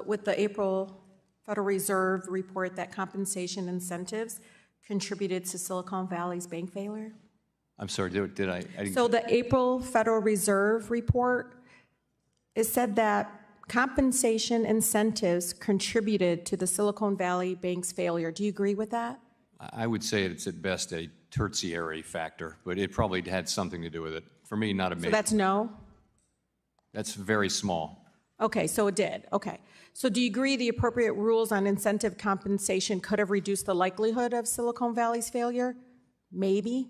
with the April Federal Reserve report that compensation incentives contributed to Silicon Valley's bank failure? I'm sorry, did I didn't... So the April Federal Reserve report, it said that compensation incentives contributed to the Silicon Valley Bank's failure. Do you agree with that? I would say it's at best a tertiary factor, but it probably had something to do with it. For me, not a major. So that's no? That's very small. Okay, so it did. Okay. So do you agree the appropriate rules on incentive compensation could have reduced the likelihood of Silicon Valley's failure? Maybe.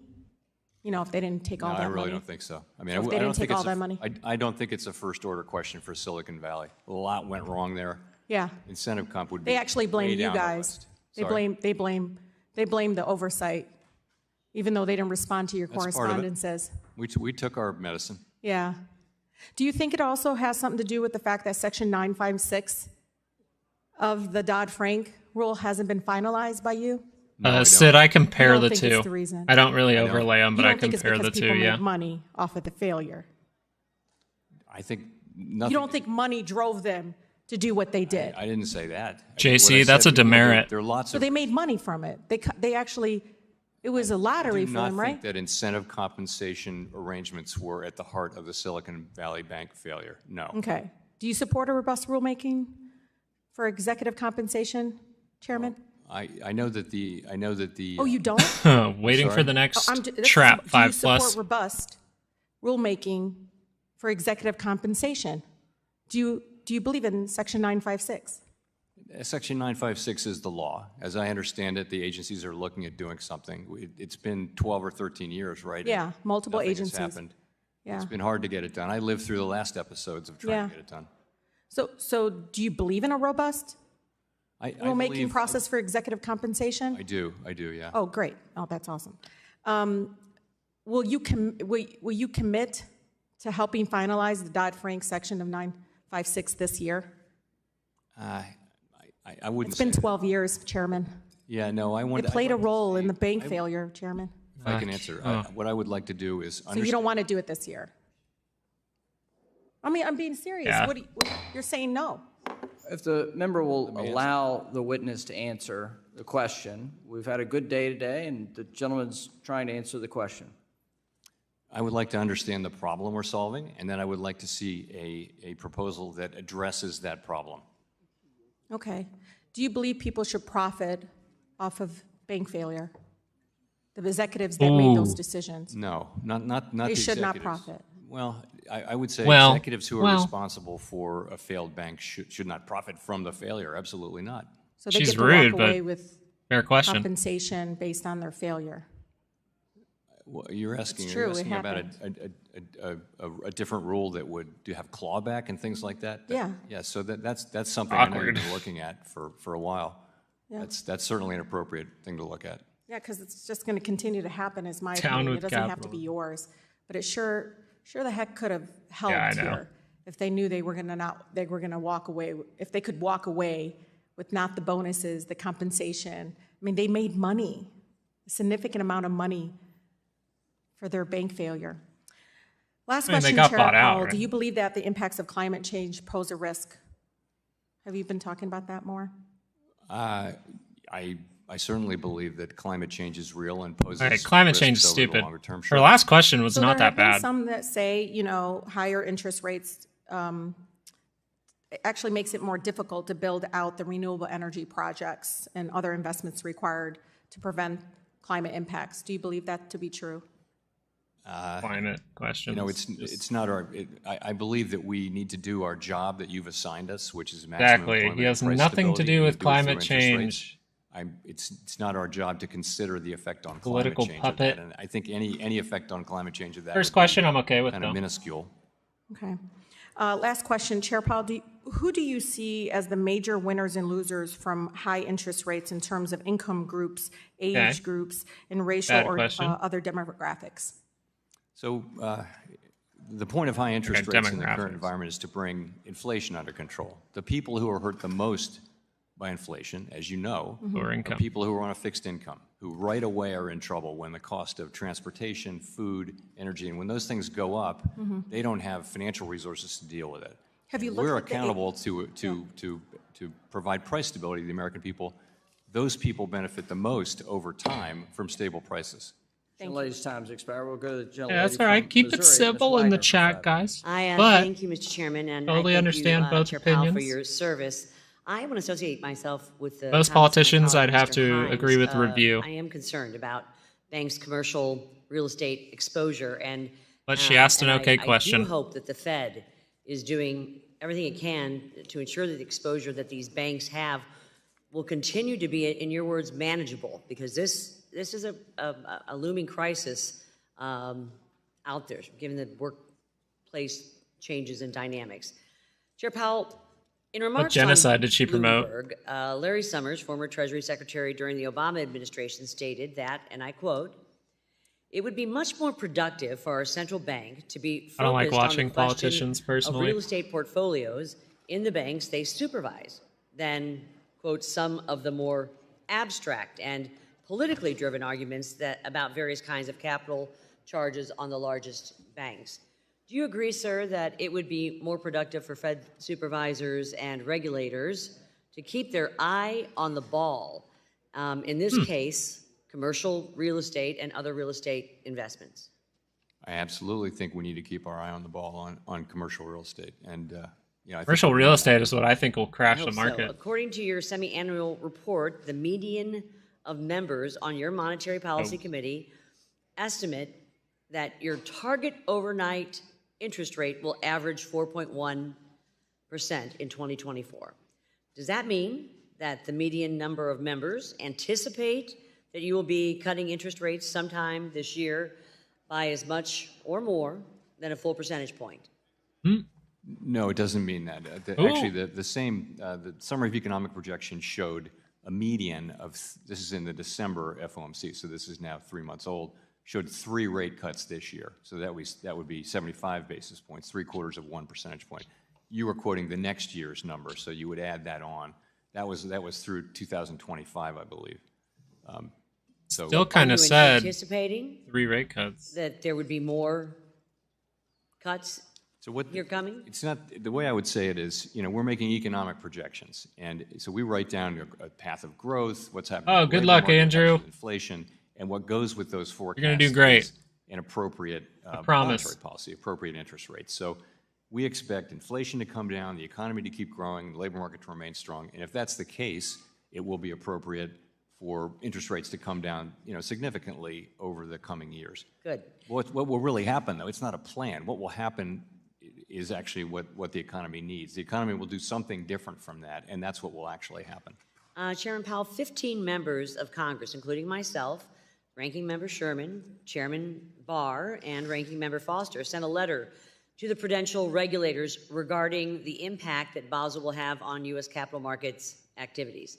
If they didn't take all that money. I really don't think so. I mean, So if they didn't take all that money? I don't think it's a first-order question for Silicon Valley. A lot went wrong there. Yeah. Incentive comp would be. They actually blame way you down the guys. list. They blame the oversight, even though they didn't respond to your That's part of it. correspondences. We took our medicine. Yeah. Do you think it also has something to do with the fact that Section 956 of the Dodd-Frank rule hasn't been finalized by you? Sid, I compare the think two. it's the reason? I don't really overlay them, but I You don't think it's compare the because two. people Yeah. make money off of the failure? I think nothing. You don't think money drove them to do what they did? I didn't say that. JC, What I that's said, a demerit. There are lots So of. they made money from it. They actually, it was a lottery I do for not them, right? think that incentive compensation arrangements were at the heart of the Silicon Valley Bank failure. No. Okay. Do you support a robust rulemaking for executive compensation, Chairman? I know that the. Oh, you don't? Waiting for the next This trap. is, 5+. Do you support robust rulemaking for executive compensation? Do you believe in Section 956? Section 956 is the law. As I understand it, the agencies are looking at doing something. It's been 12 or 13 years, right? Yeah, And multiple nothing agencies. has happened. Yeah. It's been hard to get it done. I lived through the last episodes of trying to get it done. So do you believe in a robust rulemaking believe- process for executive compensation? I do, yeah. Oh, great. Oh, that's awesome. Will you commit to helping finalize the Dodd-Frank section of 956 this year? I wouldn't It's been say 12 years, Chairman. Yeah, no, I want. It played a role in the bank failure, Chairman. If I can answer, what I would like to do is So you don't want to do it this year? I mean, I'm being serious. Yeah. You're saying no. If the member will allow the witness to answer the question, we've had a good day today, and the gentleman's trying to answer the question. I would like to understand the problem we're solving, and then I would like to see a proposal that addresses that problem. Okay. Do you believe people should profit off of bank failure? The executives that made those decisions? No, not the They should not executives. profit. Well, I would say Well, executives who are responsible for a failed bank should not profit from the failure. Absolutely not. So they She's get to rude, walk away but with fair question. compensation based on their failure. Well, you're asking, It's are you true, it asking about a different rule that would have clawback and things like that? Yeah. Yeah, so that's something I know Awkward. you've been looking at for a while. Yeah. That's certainly an appropriate thing to look at. Yeah, because it's just going to continue to happen, is my Down opinion. with It doesn't have to capital. be yours, but it sure the heck could have helped Yeah, I know. here if they knew they were going to walk away, if they could walk away with not the bonuses, the compensation. I mean, they made money, a significant amount of money for their bank failure. Last I mean, they question, got Chair bought out, Powell. right? Do you believe that the impacts of climate change pose a risk? Have you been talking about that more? I certainly believe that climate change is real and poses All right, climate risks change is over the stupid. longer term. Her last question was So not there that have been bad. some that say, higher interest rates it actually makes it more difficult to build out the renewable energy projects and other investments required to prevent climate impacts. Do you believe that to be true? Climate question. It's not our. I believe that we need to do our job that you've assigned us, which is maximum Exactly. employment He has and price nothing to stability. do We with do it through climate interest rates. change. It's not our job to consider the effect on Political climate change puppet. of that, and I think any effect on climate change of that. First would be question I'm okay with, kind though. of minuscule. Okay. Last question, Chair Powell. Who do you see as the major winners and losers from high interest rates in terms of income groups, age groups, and racial Bad or question. other demographics? So the point of high interest Okay, rates in the current demographics. environment is to bring inflation under control. The people who are hurt the most by inflation, as you know, Lower are income. people who are on a fixed income, who right away are in trouble when the cost of transportation, food, energy, and when those things go up, they don't have financial resources to deal with it. Have you And looked we're at the- accountable to provide price stability to the American people. Those people benefit the most over time from stable prices. Gentlelady's time's expired. We'll go to the gentlelady. Yeah, that's all right. from Keep it Missouri, civil Ms. in the Wagner, for chat, 5 guys. I But thank you, Mr. Chairman, and totally I thank understand you, both Chair Powell, for opinions. your service. I want to associate myself with the Most comments of my politicians, colleague, I'd have Mr. to Hines. agree with the review. I am concerned about banks' commercial real estate exposure, and But she asked an and okay I question. do hope that the Fed is doing everything it can to ensure that the exposure that these banks have will continue to be, in your words, manageable, because this is a looming crisis out there, given the workplace changes and dynamics. Chair Powell, in remarks genocide on did she promote? Bloomberg, Larry Summers, former Treasury Secretary during the Obama administration, stated that, and I quote, "It would be much more productive for our central bank to be focused I don't like watching on the question politicians of personally. real estate portfolios in the banks they supervise than, quote, some of the more abstract and politically driven arguments about various kinds of capital charges on the largest banks." Do you agree, sir, that it would be more productive for Fed supervisors and regulators to keep their eye on the ball, in this case, commercial real estate and other real estate investments? I absolutely think we need to keep our eye on the ball on commercial real estate. And I think Commercial we're real doing estate is what I think will I crash hope the market. so. According to your semi-annual report, the median of members on your Monetary Policy Committee estimate that your target overnight interest rate will average 4.1% in 2024. Does that mean that the median number of members anticipate that you will be cutting interest rates sometime this year by as much or more than a full percentage point? No, it doesn't mean that. Actually, the Summary of Economic Projections showed a median of, this is in the December FOMC, so this is now 3 months old, showed 3 rate cuts this year. So that would be 75 basis points, 3/4 of 1 percentage point. You were quoting the next year's number, so you would add that on. That was through 2025, I believe. So Still kind of Are you said anticipating 3 rate cuts. that there would be more cuts So what You're coming? It's not, the way I would say it is, you know, we're making economic projections. And so we write down a path of growth, what's happening. Oh, with the good labor luck, market, Andrew. Inflation, and what goes with those forecasts. You're gonna do great. Is an appropriate promise. monetary policy, appropriate interest rates. So we expect inflation to come down, the economy to keep growing, the labor market to remain strong. And if that's the case, it will be appropriate for interest rates to come down, you know, significantly over the coming years. Good. What will really happen, though, it's not a plan. What will happen is actually what the economy needs. The economy will do something different from that, and that's what will actually happen. Chairman Powell, 15 members of Congress, including myself, Ranking Member Sherman, Chairman Barr, and Ranking Member Foster, sent a letter to the prudential regulators regarding the impact that Basel will have on U.S. capital markets activities.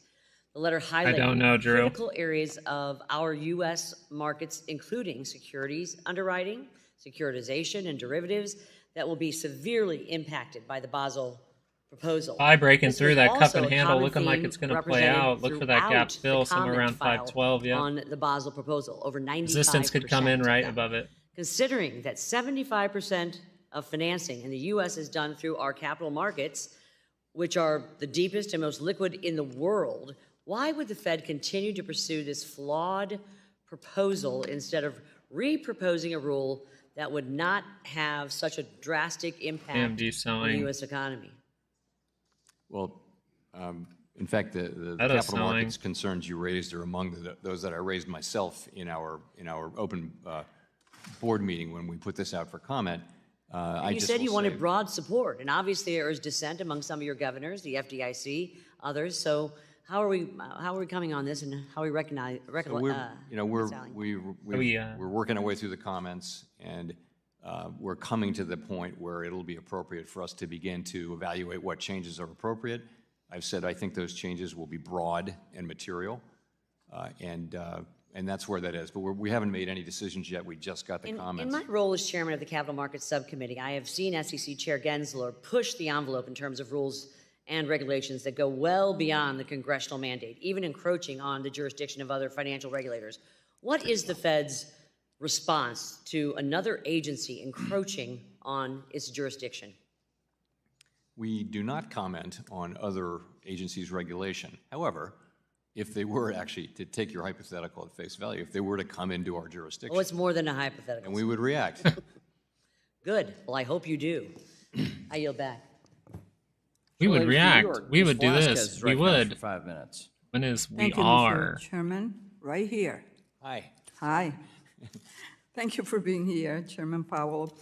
The letter highlighted critical areas of our U.S. markets, including securities underwriting, securitization, and derivatives that will be severely impacted by the Basel proposal. Buy breaking This through was that cup also and a handle common looking like theme it's going to play represented out. Look for that gap throughout fill the somewhere around comment file 512. Yeah. on the Basel proposal, over 95%. Resistance could come in of right them. above it. Considering that 75% of financing in the U.S. is done through our capital markets, which are the deepest and most liquid in the world, why would the Fed continue to pursue this flawed proposal instead of re-proposing a rule that would not have such a drastic impact on the U.S. economy? Well, in fact, the capital markets concerns you raised are among those that I raised myself in our open board meeting when we put this out for comment. You said you wanted broad support, and obviously there is dissent among some of your governors, the FDIC, others. So how are we coming on this, and how are we we're working our way through the comments, and we're coming to the point where it'll be appropriate for us to begin to evaluate what changes are appropriate. I've said I think those changes will be broad and material, and that's where that is. But we haven't made any decisions yet. We just got the comments. In my role as chairman of the Capital Markets Subcommittee, I have seen SEC Chair Gensler push the envelope in terms of rules and regulations that go well beyond the congressional mandate, even encroaching on the jurisdiction of other financial regulators. What is the Fed's response to another agency encroaching on its jurisdiction? We do not comment on other agencies' regulation. However, if they were actually, to take your hypothetical at face value, if they were to come into our jurisdiction. Oh, it's more than a hypothetical. And we would react. Good. Well, I hope you do. I yield back. We would react. We would do this. We would. For 5 minutes. When is we Thank you, are? Mr. Chairman, right here. Hi. Hi. Thank you for being here, Chairman Powell.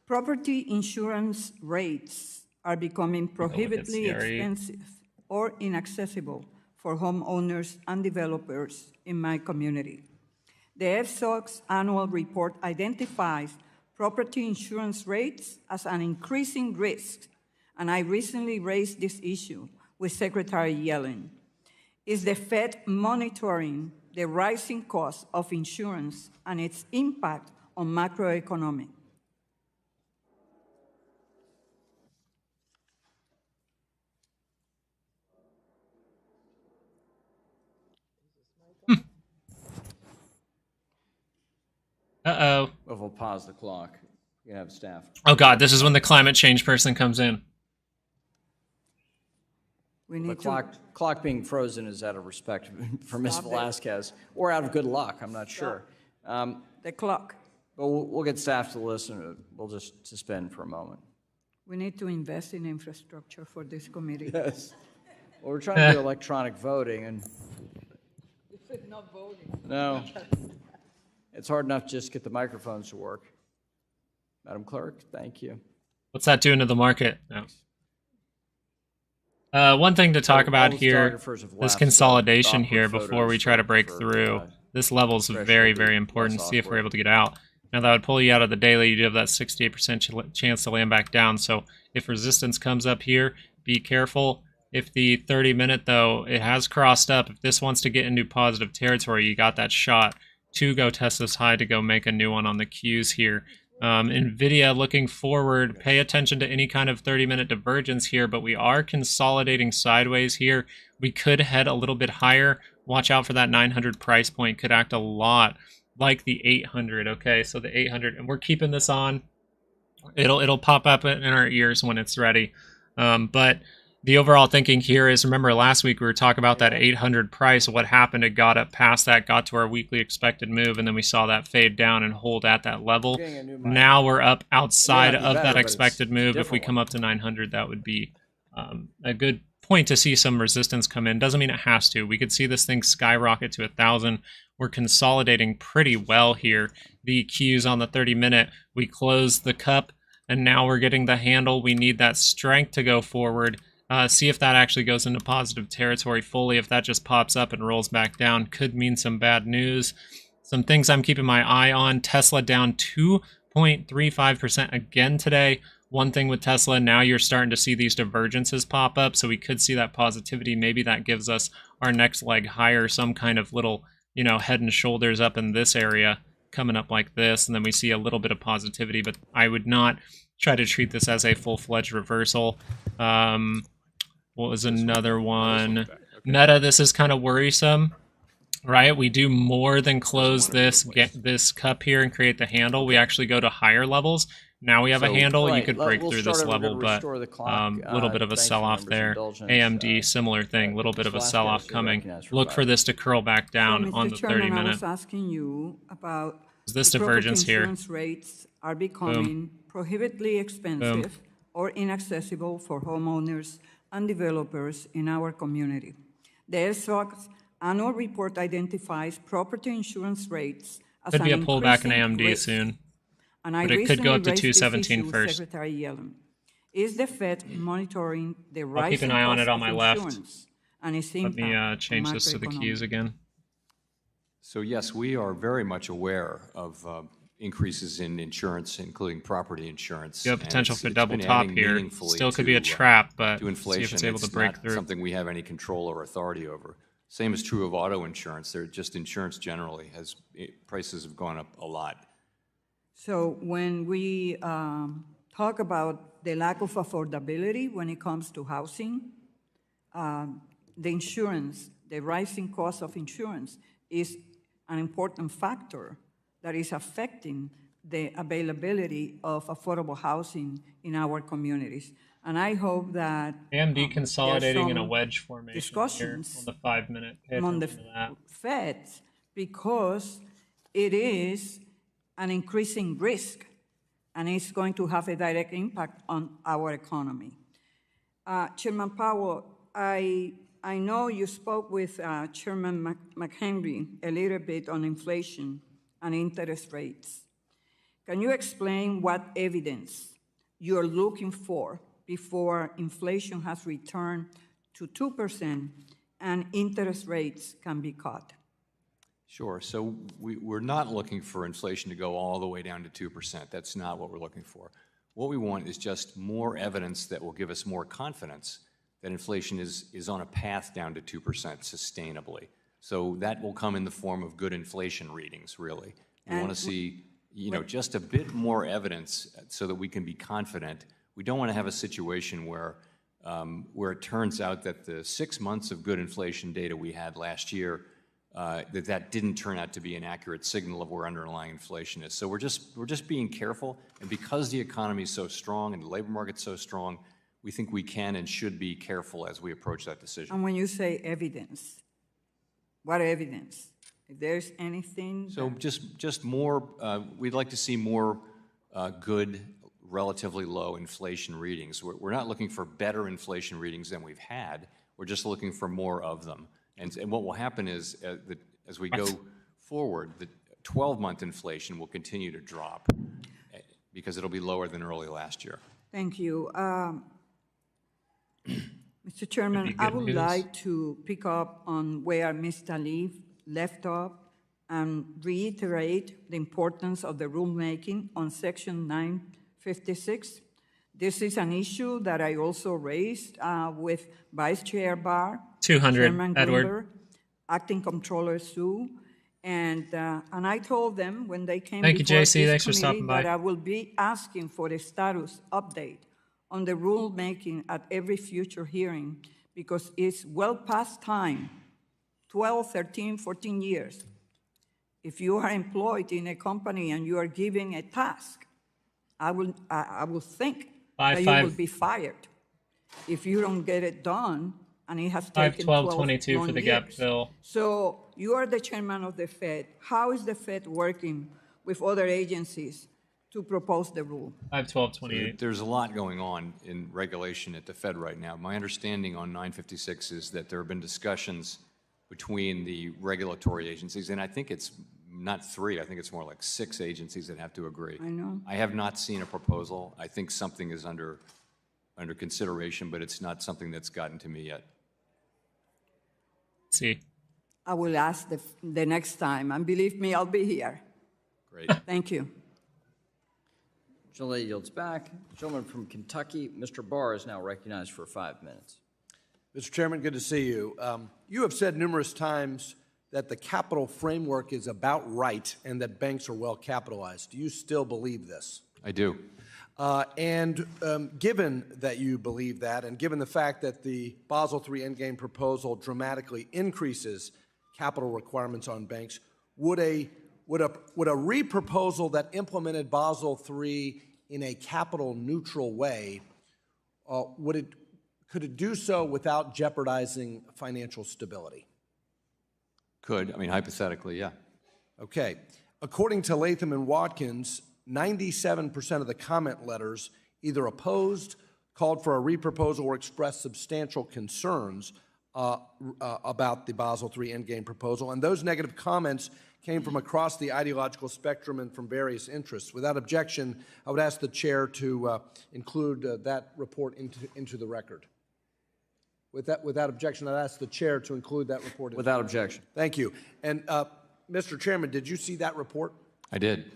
Property insurance rates are becoming prohibitively expensive or inaccessible for homeowners and developers in my community. The FSOC's annual report identifies property insurance rates as an increasing risk, and I recently raised this issue with Secretary Yellen. Is the Fed monitoring the rising cost of insurance and its impact on macroeconomic? Uh-oh. Well, we'll pause the clock. You can have staff. Oh, God, this is when the climate change person comes in. We need The clock being frozen is out of respect for Ms. Velasquez, or out of good luck, I'm not sure. The clock. But we'll get staff to listen. We'll just suspend for a moment. We need to invest in infrastructure for this committee. Yes. Well, we're trying to do electronic voting, and You said not voting. no, it's hard enough to just get the microphones to work. Madam Clerk, thank you. What's that doing to the market? No. One thing to talk about here, this consolidation here before we try to break through. This level is very, very important. See if we're able to get out. Now that would pull you out of the daily. You do have that 68% chance to land back down. So if resistance comes up here, be careful. If the 30-minute, though, it has crossed up. If this wants to get into positive territory, you got that shot to go test this high to go make a new one on the Qs here. Nvidia looking forward, pay attention to any kind of 30-minute divergence here, but we are consolidating sideways here. We could head a little bit higher. Watch out for that 900 price point. Could act a lot like the 800, okay? So the 800, and we're keeping this on. It'll pop up in our ears when it's ready. But the overall thinking here is, remember last week we were talking about that 800 price. What happened? It got up past that, got to our weekly expected move, and then we saw that fade down and hold at that level. Now we're up outside of that expected move. If we come up to 900, that would be a good point to see some resistance come in. Doesn't mean it has to. We could see this thing skyrocket to 1,000. We're consolidating pretty well here. The Qs on the 30-minute, we closed the cup, and now we're getting the handle. We need that strength to go forward. See if that actually goes into positive territory fully. If that just pops up and rolls back down, could mean some bad news. Some things I'm keeping my eye on. Tesla down 2.35% again today. One thing with Tesla, now you're starting to see these divergences pop up, so we could see that positivity. Maybe that gives us our next leg higher, some kind of little, head and shoulders up in this area coming up like this, and then we see a little bit of positivity, but I would not try to treat this as a full-fledged reversal. What was another one? Meta, this is kind of worrisome, right? We do more than close this cup here and create the handle. We actually go to higher levels. Now we have a handle. You could break through this level, but a little bit of a sell-off there. AMD, similar thing, little bit of a sell-off coming. Look for this to curl back down on the 30-minute. I was asking you about this divergence here. Insurance rates are becoming prohibitively expensive or inaccessible for homeowners and developers in our community. The SOX annual report identifies property insurance rates as could be a pullback in AMD risk. soon, and but it could go up to 217 first. Secretary Yellen. Is the Fed monitoring the rising I'll keep an eye on it on my left. And its Let me impact change on this to the macroeconomics? keys again. So yes, we are very much aware of increases in insurance, including property insurance. You have potential for double been top adding here. meaningfully Still could be a trap, but to inflation. see if it's able to break not through. Something we have any control or authority over. Same is true of auto insurance. They're just insurance generally prices have gone up a lot. So when we talk about the lack of affordability when it comes to housing, the insurance, the rising cost of insurance is an important factor that is affecting the availability of affordable housing in our communities. And I hope that AMD consolidating in a wedge formation discussions here on the 5-minute. on the Fed, because it is an increasing risk and it's going to have a direct impact on our economy. Chairman Powell, I know you spoke with Chairman McHenry a little bit on inflation and interest rates. Can you explain what evidence you're looking for before inflation has returned to 2% and interest rates can be cut? Sure. So we're not looking for inflation to go all the way down to 2%. That's not what we're looking for. What we want is just more evidence that will give us more confidence that inflation is on a path down to 2% sustainably. So that will come in the form of good inflation readings, really. We want to see, just a bit more evidence so that we can be confident. We don't want to have a situation where it turns out that the 6 months of good inflation data we had last year, that didn't turn out to be an accurate signal of where underlying inflation is. So we're just being careful, and because the economy is so strong and the labor market's so strong, we think we can and should be careful as we approach that decision. And when you say evidence, what evidence? If there's anything? So just more, we'd like to see more good, relatively low inflation readings. We're not looking for better inflation readings than we've had. We're just looking for more of them. And what will happen is that as we go forward, the 12-month inflation will continue to drop because it'll be lower than early last year. Thank you. Mr. Chairman, I would like to pick up on where Mr. Lee left off and reiterate the importance of the rulemaking on Section 956. This is an issue that I also raised with Vice Chair Barr, 200, Chairman Edward. Greenberg, Acting Comptroller Sue, and I told them when they came Thank you, before JC. this Thanks for committee stopping by. that I will be asking for a status update on the rulemaking at every future hearing because it's well past time, 12, 13, 14 years. If you are employed in a company and you are given a task, I will think Five, that you five. will be fired if you don't get it done, and it has 5, taken 12, 12 22 for long the gap years. fill. So you are the chairman of the Fed. How is the Fed working with other agencies to propose the rule? 5, 12, 28. There's a lot going on in regulation at the Fed right now. My understanding on 956 is that there have been discussions between the regulatory agencies, and I think it's not 3, I think it's more like 6 agencies that have to agree. I know. I have not seen a proposal. I think something is under consideration, but it's not something that's gotten to me yet. See. I will ask the next time, and believe me, I'll be here. Great. Thank you. Gentleman yields back. Gentleman from Kentucky, Mr. Barr, is now recognized for 5 minutes. Mr. Chairman, good to see you. You have said numerous times that the capital framework is about right and that banks are well capitalized. Do you still believe this? I do. Given that you believe that, and given the fact that the Basel III Endgame proposal dramatically increases capital requirements on banks, would a reproposal that implemented Basel III in a capital neutral way, could it do so without jeopardizing financial stability? Could. I mean, hypothetically, yeah. Okay. According to Latham and Watkins, 97% of the comment letters either opposed, called for a reproposal, or expressed substantial concerns about the Basel III Endgame proposal. And those negative comments came from across the ideological spectrum and from various interests. Without objection, I would ask the chair to include that report into the record. Without objection, I'd ask the chair to include that report. Without objection. Thank you. And Mr. Chairman, did you see that report? I did.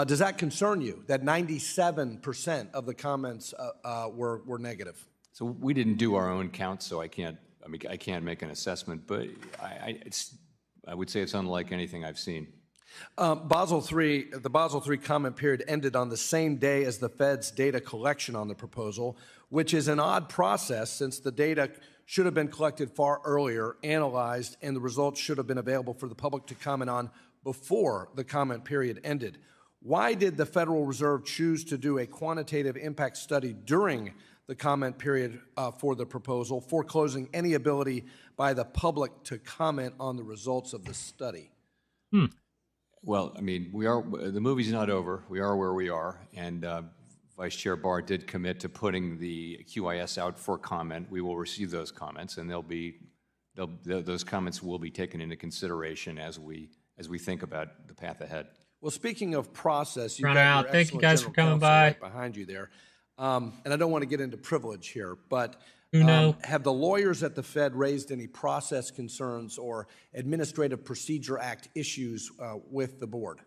Does that concern you, that 97% of the comments were negative? So we didn't do our own count, so I can't make an assessment, but I would say it's unlike anything I've seen. The Basel III comment period ended on the same day as the Fed's data collection on the proposal, which is an odd process since the data should have been collected far earlier, analyzed, and the results should have been available for the public to comment on before the comment period ended. Why did the Federal Reserve choose to do a quantitative impact study during the comment period for the proposal, foreclosing any ability by the public to comment on the results of the study? Well, I mean, the movie's not over. We are where we are, and Vice Chair Barr did commit to putting the QIS out for comment. We will receive those comments, and those comments will be taken into consideration as we think about the path ahead. Well, speaking of process, you've Run got out. your Thank you excellent guys for general coming counsel by. right behind you there. And I don't want to get into privilege here, but Uno. have the lawyers at the Fed raised any process concerns or Administrative Procedure Act issues with the board?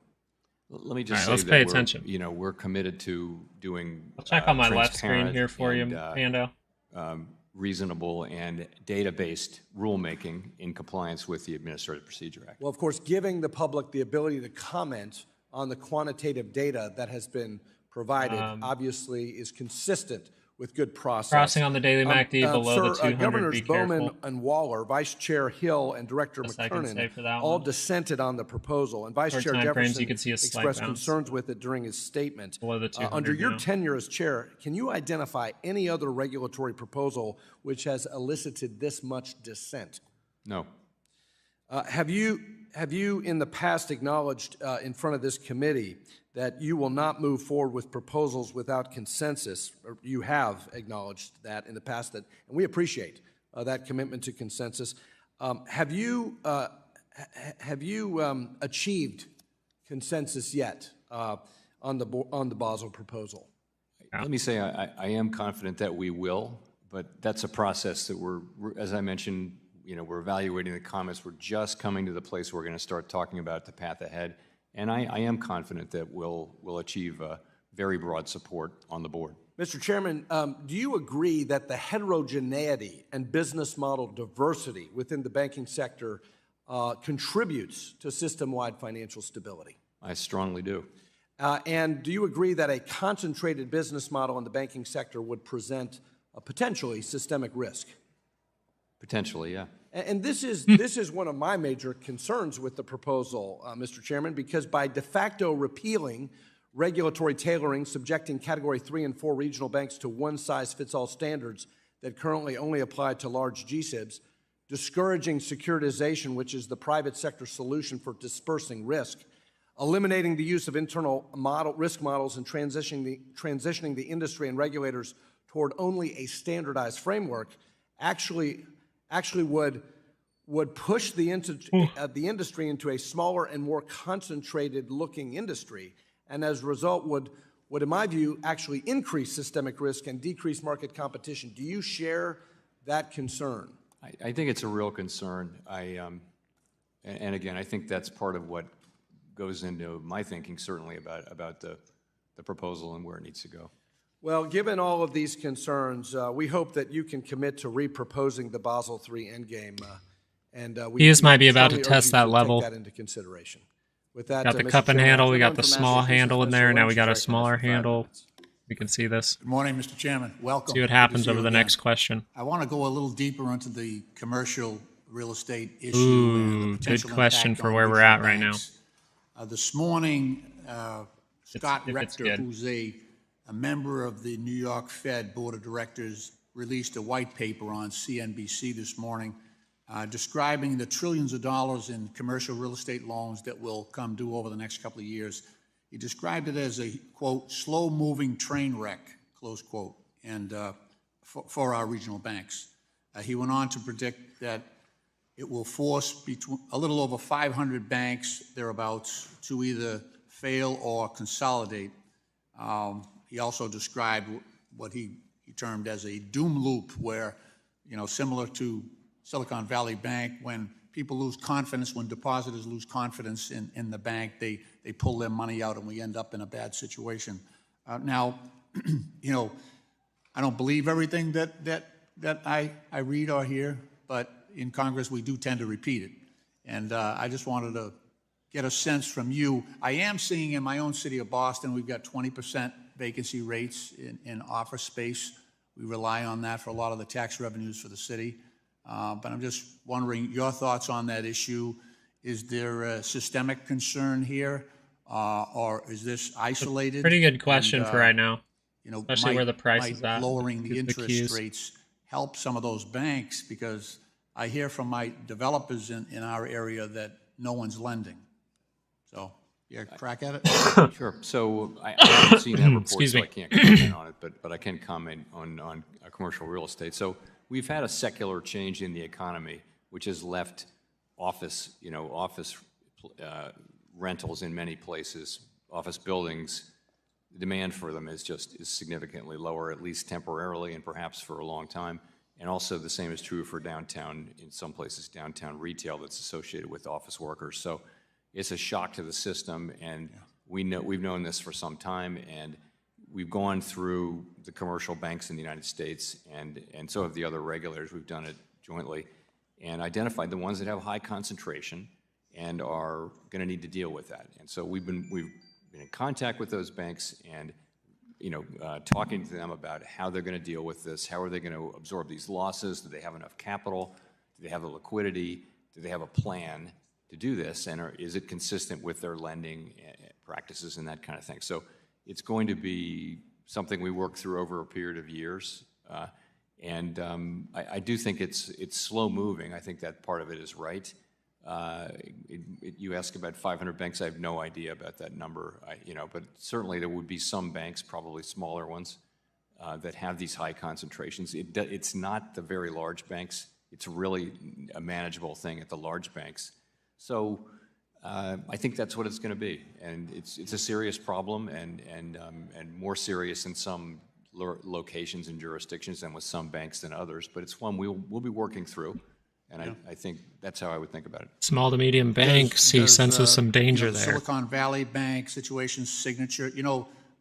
Let me just All say right, let's that pay attention. We're committed to doing I'll check on my left screen here for you, transparent Pando. reasonable and data-based rulemaking in compliance with the Administrative Procedure Act. Well, of course, giving the public the ability to comment on the quantitative data that has been provided obviously is consistent with good process. Crossing on the daily MACD below the 200, Governors be Bowman careful. and Waller, Vice Chair Hill, and Director Best I can say McKernan for that all one. dissented on the proposal, and Vice Short Chair time frames, Jefferson you can see a slight expressed bounce. concerns with it during his statement. Below the 200 Under your now. tenure as chair, can you identify any other regulatory proposal which has elicited this much dissent? No. Have you in the past acknowledged in front of this committee that you will not move forward with proposals without consensus? Or you have acknowledged that in the past, and we appreciate that commitment to consensus. Have you achieved consensus yet on the Basel proposal? Let me say I am confident that we will, but that's a process that as I mentioned, we're evaluating the comments. We're just coming to the place where we're going to start talking about the path ahead. And I am confident that we'll achieve very broad support on the board. Mr. Chairman, do you agree that the heterogeneity and business model diversity within the banking sector contributes to system-wide financial stability? I strongly do. And do you agree that a concentrated business model in the banking sector would present a potentially systemic risk? Potentially, yeah. And this is one of my major concerns with the proposal, Mr. Chairman, because by de facto repealing regulatory tailoring, subjecting Category 3 and 4 regional banks to one-size-fits-all standards that currently only apply to large GSIBs, discouraging securitization, which is the private sector solution for dispersing risk, eliminating the use of internal risk models and transitioning the industry and regulators toward only a standardized framework actually would push the industry into a smaller and more concentrated looking industry, and as a result would, in my view, actually increase systemic risk and decrease market competition. Do you share that concern? I think it's a real concern. And again, I think that's part of what goes into my thinking, certainly, about the proposal and where it needs to go. Well, given all of these concerns, we hope that you can commit to reproposing the Basel III endgame, and we might be about to strongly urge test you that level. Take that into consideration. With that, Got the Mr. cup and Chairman, handle, our we got gentleman the from small Massachusetts, handle in Mr. there, now we Lynch, got a is smaller recognized for 5 handle. minutes. We can see this. Good morning, Mr. Chairman. Welcome. See what Good to happens see over you the again. next question. I want to go a little deeper into the commercial real estate issue. and the Ooh, good potential question impact for on where we're regional at right now. banks. This morning, Scott if it's Rector, good. who's a member of the New York Fed Board of Directors, released a white paper on CNBC this morning describing the trillions of dollars in commercial real estate loans that will come due over the next couple of years. He described it as a, quote, slow-moving train wreck, close quote, and for our regional banks. He went on to predict that it will force a little over 500 banks, thereabouts, to either fail or consolidate. He also described what he termed as a doom loop where, similar to Silicon Valley Bank, when people lose confidence, when depositors lose confidence in the bank, they pull their money out and we end up in a bad situation. Now, I don't believe everything that I read or hear, but in Congress we do tend to repeat it. And I just wanted to get a sense from you. I am seeing in my own city of Boston, we've got 20% vacancy rates in office space. We rely on that for a lot of the tax revenues for the city. But I'm just wondering your thoughts on that issue. Is there a systemic concern here, or is this isolated? Pretty good question for right now, especially where the price might is at. lowering the interest rates help some of those banks? Because I hear from my developers in our area that no one's lending. So, yeah, crack at it? Sure. So I haven't seen that report, so I can't comment on it, but I can comment on commercial real estate. So we've had a secular change in the economy, which has left office rentals in many places, office buildings. The demand for them is significantly lower, at least temporarily and perhaps for a long time. And also the same is true for downtown, in some places, downtown retail that's associated with office workers. So it's a shock to the system, and we've known this for some time, and we've gone through the commercial banks in the United States, and so have the other regulators. We've done it jointly and identified the ones that have high concentration and are going to need to deal with that. And so we've been in contact with those banks and talking to them about how they're going to deal with this, how are they going to absorb these losses, do they have enough capital, do they have the liquidity, do they have a plan to do this, and is it consistent with their lending practices and that kind of thing. So it's going to be something we work through over a period of years, and I do think it's slow moving. I think that part of it is right. You ask about 500 banks. I have no idea about that number. But certainly there would be some banks, probably smaller ones, that have these high concentrations. It's not the very large banks. It's really a manageable thing at the large banks. So I think that's what it's going to be, and it's a serious problem, and more serious in some locations and jurisdictions and with some banks than others. But it's one we'll be working through. And I think that's how I would think about it. Small to medium banks, he senses some danger there. Silicon Valley Bank situation, Signature,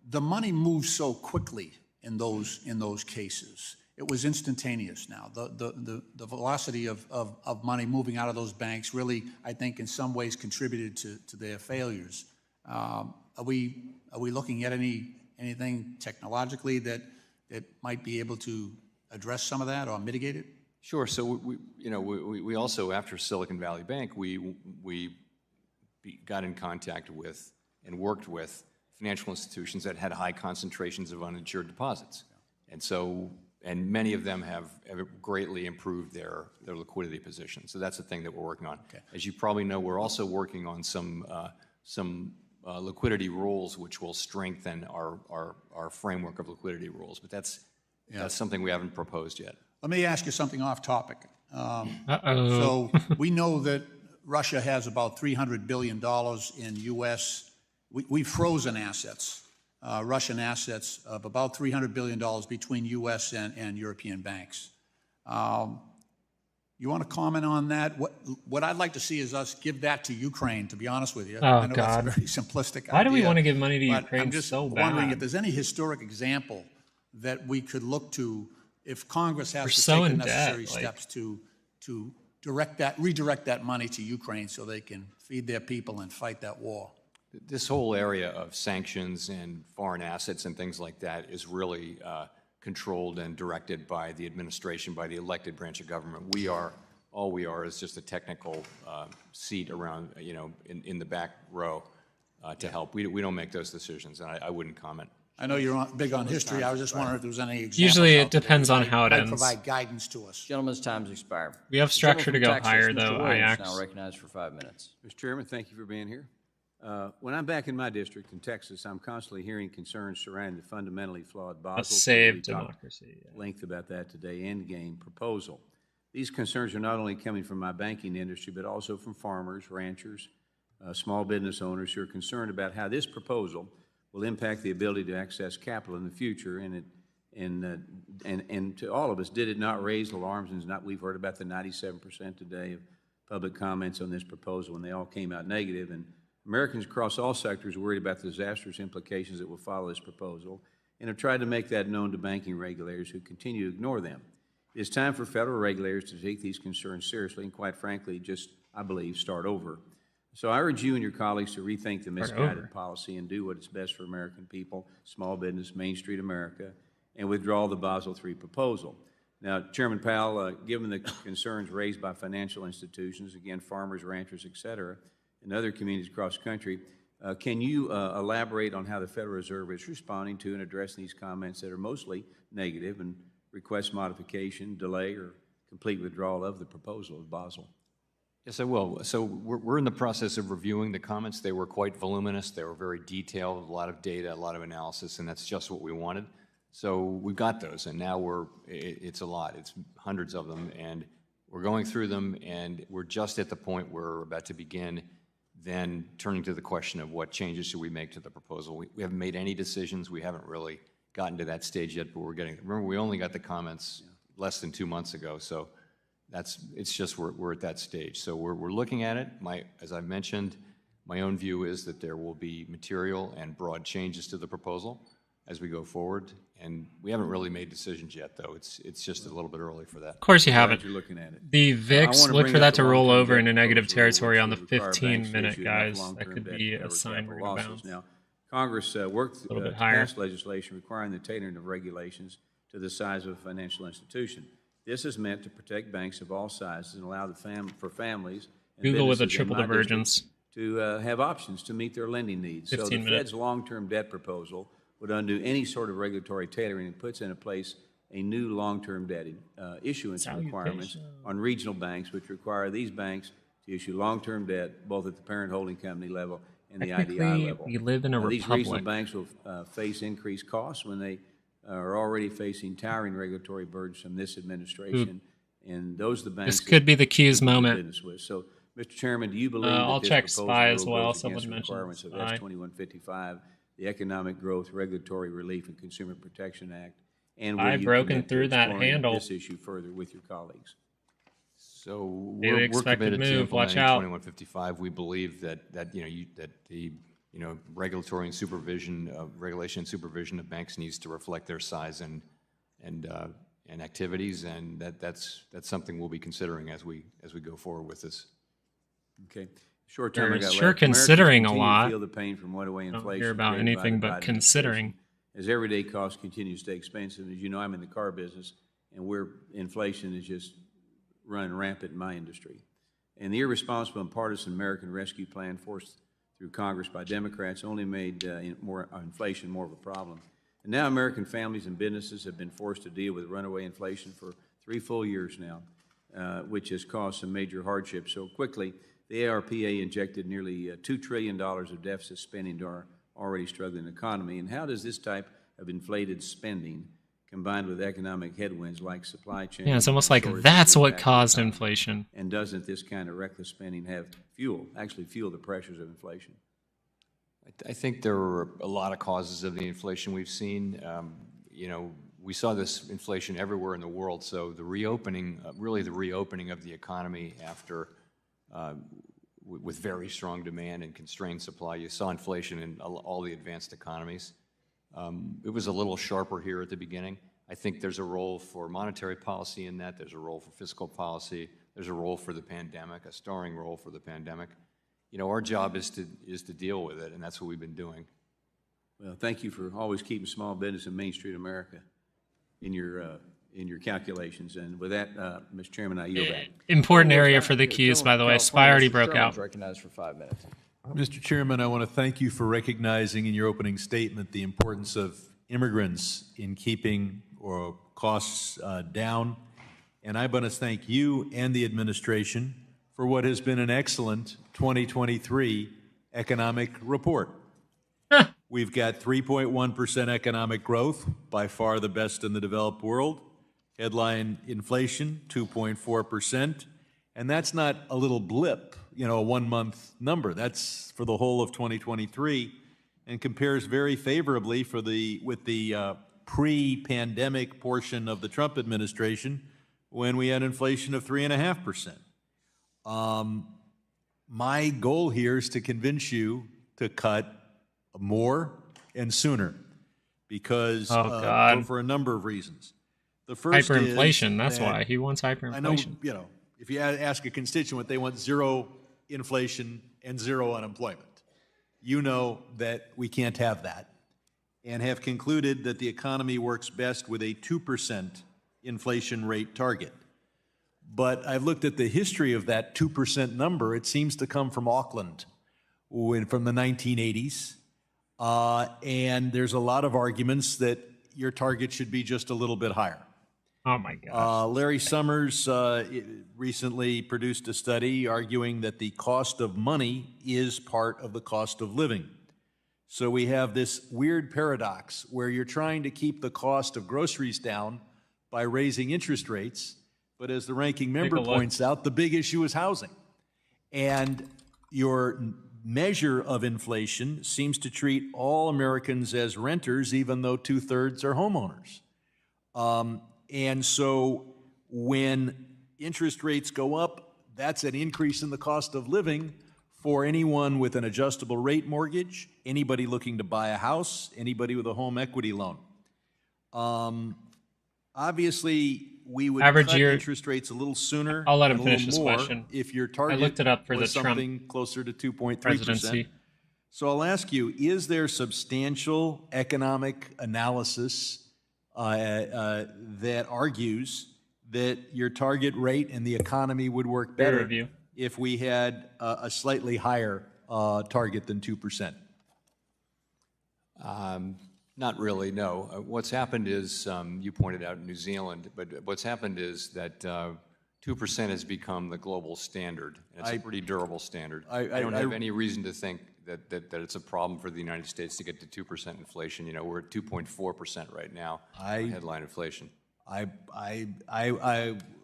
the money moves so quickly in those cases. It was instantaneous now. The velocity of money moving out of those banks really, I think, in some ways contributed to their failures. Are we looking at anything technologically that might be able to address some of that or mitigate it? Sure. So we also, after Silicon Valley Bank, we got in contact with and worked with financial institutions that had high concentrations of uninsured deposits. And so, and many of them have greatly improved their liquidity position. So that's the thing that we're working on. Okay. As you probably know, we're also working on some liquidity rules which will strengthen our framework of liquidity rules. But that's something we haven't proposed yet. Let me ask you something off topic. Uh-oh. So we know that Russia has about $300 billion in U.S. We've frozen assets, Russian assets of about $300 billion between U.S. and European banks. You want to comment on that? What I'd like to see is us give that to Ukraine, to be honest with you. Oh, I know God. that's a very simplistic Why idea. do we want to give money to but Ukraine I'm just so wondering bad? if there's any historic example that we could look to if Congress has We're to so take the in debt, necessary like- steps to redirect that money to Ukraine so they can feed their people and fight that war. This whole area of sanctions and foreign assets and things like that is really controlled and directed by the administration, by the elected branch of government. All we are is just a technical seat around, in the back row to help. We don't make those decisions, and I wouldn't comment. I know you're big on history. I was just wondering if there was any examples. Usually it out there depends that on how it might ends. provide guidance to us. Gentleman's time's expired. We have structure to go Gentleman from higher, Texas, Mr. though. Williams, now recognized for 5 minutes. Mr. Chairman, thank you for being here. When I'm back in my district in Texas, I'm constantly hearing concerns surrounding the fundamentally flawed Basel. save We talked democracy, at length about that today, endgame proposal. These concerns are not only coming from my banking industry, but also from farmers, ranchers, small business owners who are concerned about how this proposal will impact the ability to access capital in the future. And to all of us, did it not raise alarms? And we've heard about the 97% today of public comments on this proposal, and they all came out negative. And Americans across all sectors are worried about the disastrous implications that will follow this proposal and have tried to make that known to banking regulators who continue to ignore them. It is time for federal regulators to take these concerns seriously and, quite frankly, just, I believe, start over. So I urge you and your colleagues to rethink the misguided policy and do what is best for American people, small business, Main Street America, and withdraw the Basel III proposal. Now, Chairman Powell, given the concerns raised by financial institutions, again, farmers, ranchers, et cetera, and other communities across the country, can you elaborate on how the Federal Reserve is responding to and addressing these comments that are mostly negative and request modification, delay, or complete withdrawal of the proposal of Basel? Yes, I will. So we're in the process of reviewing the comments. They were quite voluminous. They were very detailed, a lot of data, a lot of analysis, and that's just what we wanted. So we've got those, and now it's a lot. It's hundreds of them, and we're going through them, and we're just at the point where we're about to begin then turning to the question of what changes should we make to the proposal. We haven't made any decisions. We haven't really gotten to that stage yet, but we're getting, remember, we only got the comments less than 2 months ago, so it's just we're at that stage. So we're looking at it. As I mentioned, my own view is that there will be material and broad changes to the proposal as we go forward, and we haven't really made decisions yet, though. It's just a little bit early for that. Of course you haven't. You're looking at it. The VIX, look for that to roll over into negative proposal, territory on the which would require banks to 15-minute, issue guys. enough That long-term could debt be to a cover sign capital we're going to losses. bounce. Now, Congress worked A little bit to higher. pass legislation requiring the tailoring of regulations to the size of a financial institution. This is meant to protect banks of all sizes and allow for families and Google with a businesses in triple my divergence. district to have options to meet their lending needs. So the 15 minutes. Fed's long-term debt proposal would undo any sort of regulatory tailoring and puts into place a new long-term debt issuance requirements on regional banks, which require these banks to issue long-term debt both at the parent holding company level and the IDI Technically, level. we live in a These regional republic. banks will face increased costs when they are already facing towering regulatory burdens from this administration, and those are the banks. This could be the Q's we do moment. business with. So, Mr. Chairman, do you believe that I'll this check proposal SPY as rule well. goes Someone against the mentioned requirements of SPY. S2155, the Economic Growth, Regulatory Relief, and Consumer Protection Act, and will I've you broken commit to through that exploring handle. this issue further with your colleagues? So Daily we're expected committed to move. Watch implementing out. 2155. We believe that the regulatory and supervision, regulation and supervision of banks needs to reflect their size and activities, and that's something we'll be considering as we go forward with this. Okay. Short term, I They're got sure left. considering a Americans continue to lot. feel the pain from runaway Don't inflation. hear about created by anything the but Biden considering. administration. As everyday costs continue to stay expensive, as you know, I'm in the car business, and inflation is just running rampant in my industry. And the irresponsible and partisan American Rescue Plan forced through Congress by Democrats only made inflation more of a problem. And now American families and businesses have been forced to deal with runaway inflation for 3 full years now, which has caused some major hardship. So quickly, the ARPA injected nearly $2 trillion of deficit spending into our already struggling economy. And how does this type of inflated spending, combined with economic headwinds like supply chain... Yeah, it's almost like that's what caused inflation. And doesn't this kind of reckless spending actually fuel the pressures of inflation? I think there are a lot of causes of the inflation we've seen. You know, we saw this inflation everywhere in the world, so the reopening, really the reopening of the economy after, with very strong demand and constrained supply, you saw inflation in all the advanced economies. It was a little sharper here at the beginning. I think there's a role for monetary policy in that. There's a role for fiscal policy. There's a role for the pandemic, a starring role for the pandemic. You know, our job is to deal with it, and that's what we've been doing. Well, thank you for always keeping small business in Main Street America in your calculations. And with that, Mr. Chairman, I yield back. Important area for the Qs, by the way. Spy already broke out. Recognized for 5 minutes. Mr. Chairman, I want to thank you for recognizing in your opening statement the importance of immigrants in keeping costs down. And I want to thank you and the administration for what has been an excellent 2023 economic report. We've got 3.1% economic growth, by far the best in the developed world. Headline inflation, 2.4%. And that's not a little blip, you know, a 1-month number. That's for the whole of 2023 and compares very favorably with the pre-pandemic portion of the Trump administration when we had inflation of 3.5%. My goal here is to convince you to cut more and sooner because for a number of reasons. The first hyperinflation, is that's why. He wants hyperinflation. I know, you know, if you ask a constituent, they want zero inflation and zero unemployment. You know that we can't have that and have concluded that the economy works best with a 2% inflation rate target. But I've looked at the history of that 2% number. It seems to come from Auckland from the 1980s. And there's a lot of arguments that your target should be just a little bit higher. Oh, my gosh. Larry Summers recently produced a study arguing that the cost of money is part of the cost of living. So we have this weird paradox where you're trying to keep the cost of groceries down by raising interest rates, but as the ranking member points out, the big issue is housing. And your measure of inflation seems to treat all Americans as renters, even though 2/3 are homeowners. And so when interest rates go up, that's an increase in the cost of living for anyone with an adjustable rate mortgage, anybody looking to buy a house, anybody with a home equity loan. Obviously, we would cut interest rates a little sooner. I'll let him finish this question. If your target I looked it up for was the something Trump closer to 2.3%. presidency. So I'll ask you, is there substantial economic analysis that argues that your target rate and the economy would work better if we had a slightly higher target than 2%? Not really, no. What's happened is, you pointed out New Zealand, but what's happened is that 2% has become the global standard. It's a pretty durable standard. I don't have any reason to think that it's a problem for the United States to get to 2% inflation. You know, we're at 2.4% right now, headline inflation. I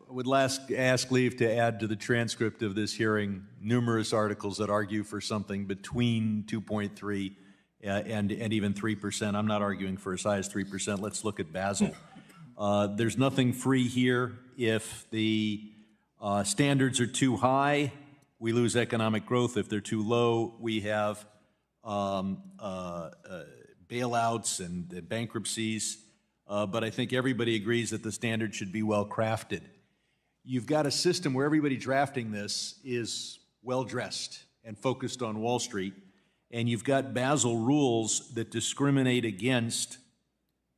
would ask leave to add to the transcript of this hearing numerous articles that argue for something between 2.3 and even 3%. I'm not arguing for as high as 3%. Let's look at Basel. There's nothing free here. If the standards are too high, we lose economic growth. If they're too low, we have bailouts and bankruptcies. But I think everybody agrees that the standard should be well crafted. You've got a system where everybody drafting this is well dressed and focused on Wall Street. And you've got Basel rules that discriminate against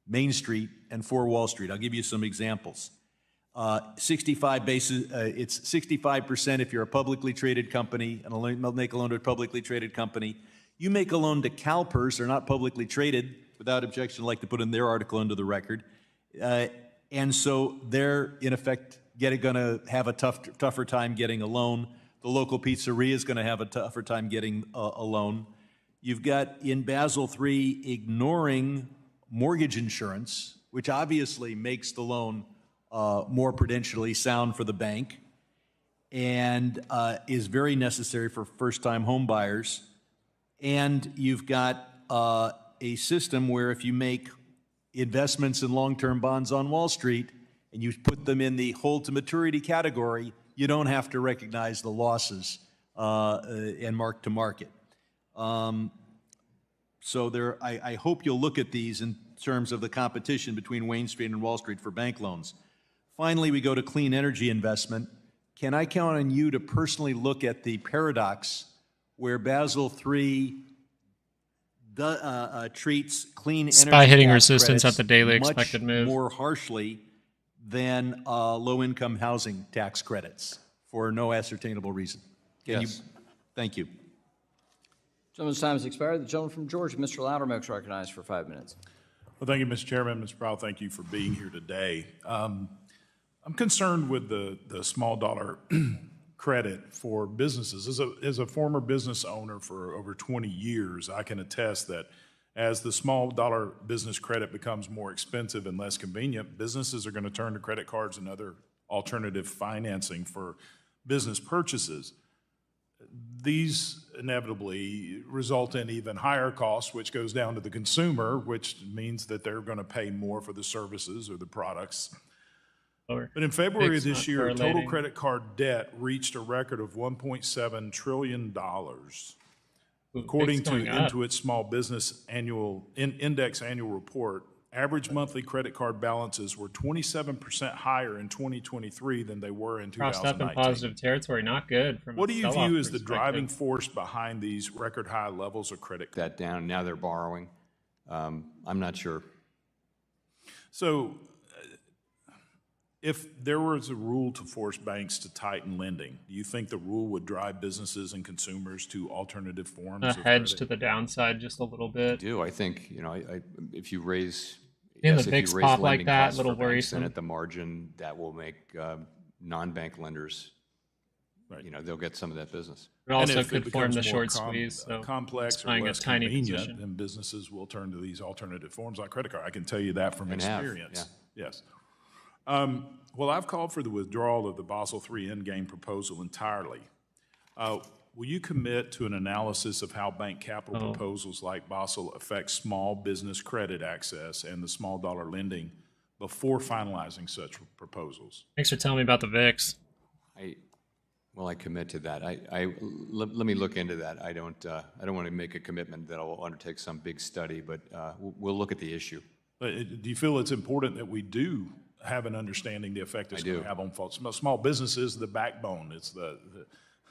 Main Street and for Wall Street. I'll give you some examples. It's 65% if you're a publicly traded company and make a loan to a publicly traded company. You make a loan to CalPERS, they're not publicly traded, without objection, like to put in their article into the record. And so they're, in effect, going to have a tougher time getting a loan. The local pizzeria is going to have a tougher time getting a loan. You've got, in Basel III, ignoring mortgage insurance, which obviously makes the loan more prudentially sound for the bank and is very necessary for first-time home buyers. And you've got a system where if you make investments in long-term bonds on Wall Street and you put them in the hold-to-maturity category, you don't have to recognize the losses and mark-to-market. So I hope you'll look at these in terms of the competition between Wayne Street and Wall Street for bank loans. Finally, we go to clean energy investment. Can I count on you to personally look at the paradox where Basel III treats clean energy SPY hitting tax resistance credits at the daily much expected move more harshly than low-income housing tax credits for no ascertainable reason? Yes. Thank you. Gentleman's time has expired. The gentleman from Georgia, Mr. Loudermilk, is recognized for 5 minutes. Well, thank you, Mr. Chairman. Mr. Powell, thank you for being here today. I'm concerned with the small dollar credit for businesses. As a former business owner for over 20 years, I can attest that as the small dollar business credit becomes more expensive and less convenient, businesses are going to turn to credit cards and other alternative financing for business purchases. These inevitably result in even higher costs, which goes down to the consumer, which means that they're going to pay more for the services or the products. But in February of this year, total credit card debt reached a record of $1.7 trillion. According to Intuit's Small Business Index annual report, average monthly credit card balances were 27% higher in 2023 than they were in 2019. Crossed up in positive territory, not good. What do you view as the driving force behind these record high levels of credit? That down, now they're borrowing. I'm not sure. So if there was a rule to force banks to tighten lending, do you think the rule would drive businesses and consumers to alternative forms of credit? A hedge to the downside just a little bit. I do. I think, if you raise... In the VIX pop like that, little worrisome. And at the margin, that will make non-bank lenders, they'll get some of that business. It also could form the short squeeze. So complex or less convenient, then businesses will turn to these alternative forms like credit card. I can tell you that from experience. Yes. Well, I've called for the withdrawal of the Basel III endgame proposal entirely. Will you commit to an analysis of how bank capital proposals like Basel affect small business credit access and the small dollar lending before finalizing such proposals? Thanks for telling me about the VIX. I commit to that. Let me look into that. I don't want to make a commitment that I'll undertake some big study, but we'll look at the issue. Do you feel it's important that we do have an understanding the effect it's going to have on small businesses? The backbone. It's the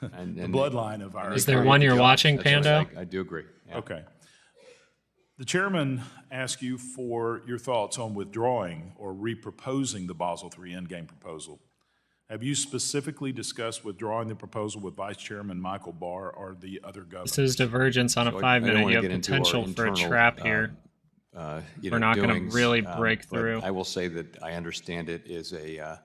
bloodline of our... Is there one you're watching, Pando? I do agree. Yeah. Okay. The chairman asked you for your thoughts on withdrawing or reproposing the Basel III endgame proposal. Have you specifically discussed withdrawing the proposal with Vice Chairman Michael Barr or the other governors? This is divergence on a 5-minute. You have potential for a trap here. We're not going to really break through. I will say that I understand it is a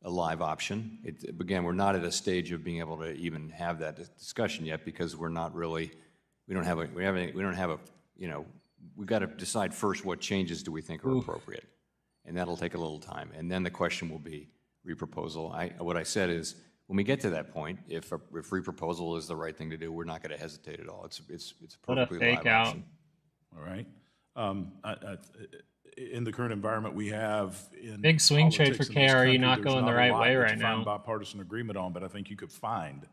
live option. Again, we're not at a stage of being able to even have that discussion yet because we're not really, we've got to decide first what changes do we think are appropriate. And that'll take a little time. And then the question will be reproposal. What I said is, when we get to that point, if reproposal is the right thing to do, we're not going to hesitate at all. It's a perfectly live option. All right. In the current environment we have in big swing trade for KRE not going the right way right now. Find bipartisan agreement on, but I think you could find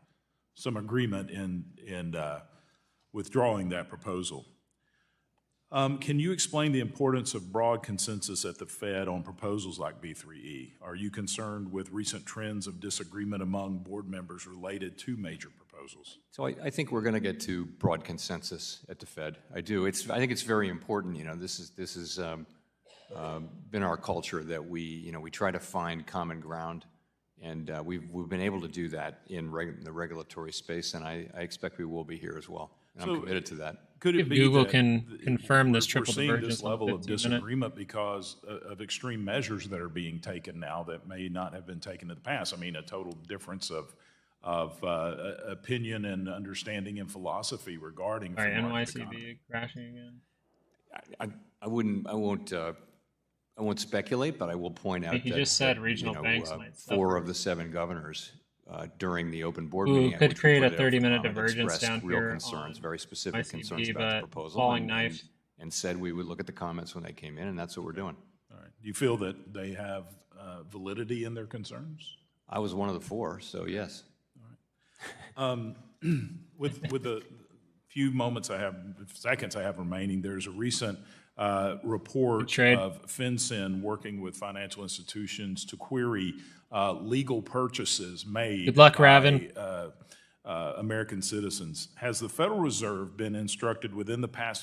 some agreement in withdrawing that proposal. Can you explain the importance of broad consensus at the Fed on proposals like B3E? Are you concerned with recent trends of disagreement among board members related to major proposals? So I think we're going to get to broad consensus at the Fed. I do. I think it's very important. This is been our culture that we try to find common ground, and we've been able to do that in the regulatory space, and I expect we will be here as well. And I'm committed to that. Could it If be Google that can confirm this we're triple seeing divergence this on the level of 15-minute? disagreement because of extreme measures that are being taken now that may not have been taken in the past? I mean, a total difference of opinion and understanding and philosophy regarding All right, free market economy. NYCB crashing again. I won't speculate, but I will point out He that just said regional banks might 4 suffer. of the 7 governors during the open board Ooh, meeting, at could which we create a put it out for 30-minute comment, divergence expressed down real here concerns, on very specific ICB, concerns about the but proposal, falling knife. and said we would look at the comments when they came in, and that's what we're doing. All right. Do you feel that they have validity in their concerns? I was one of the 4, so yes. With the few seconds I have remaining, there's a recent report of FinCEN working with financial institutions to query legal purchases made Good luck, by Raven. American citizens. Has the Federal Reserve been instructed within the past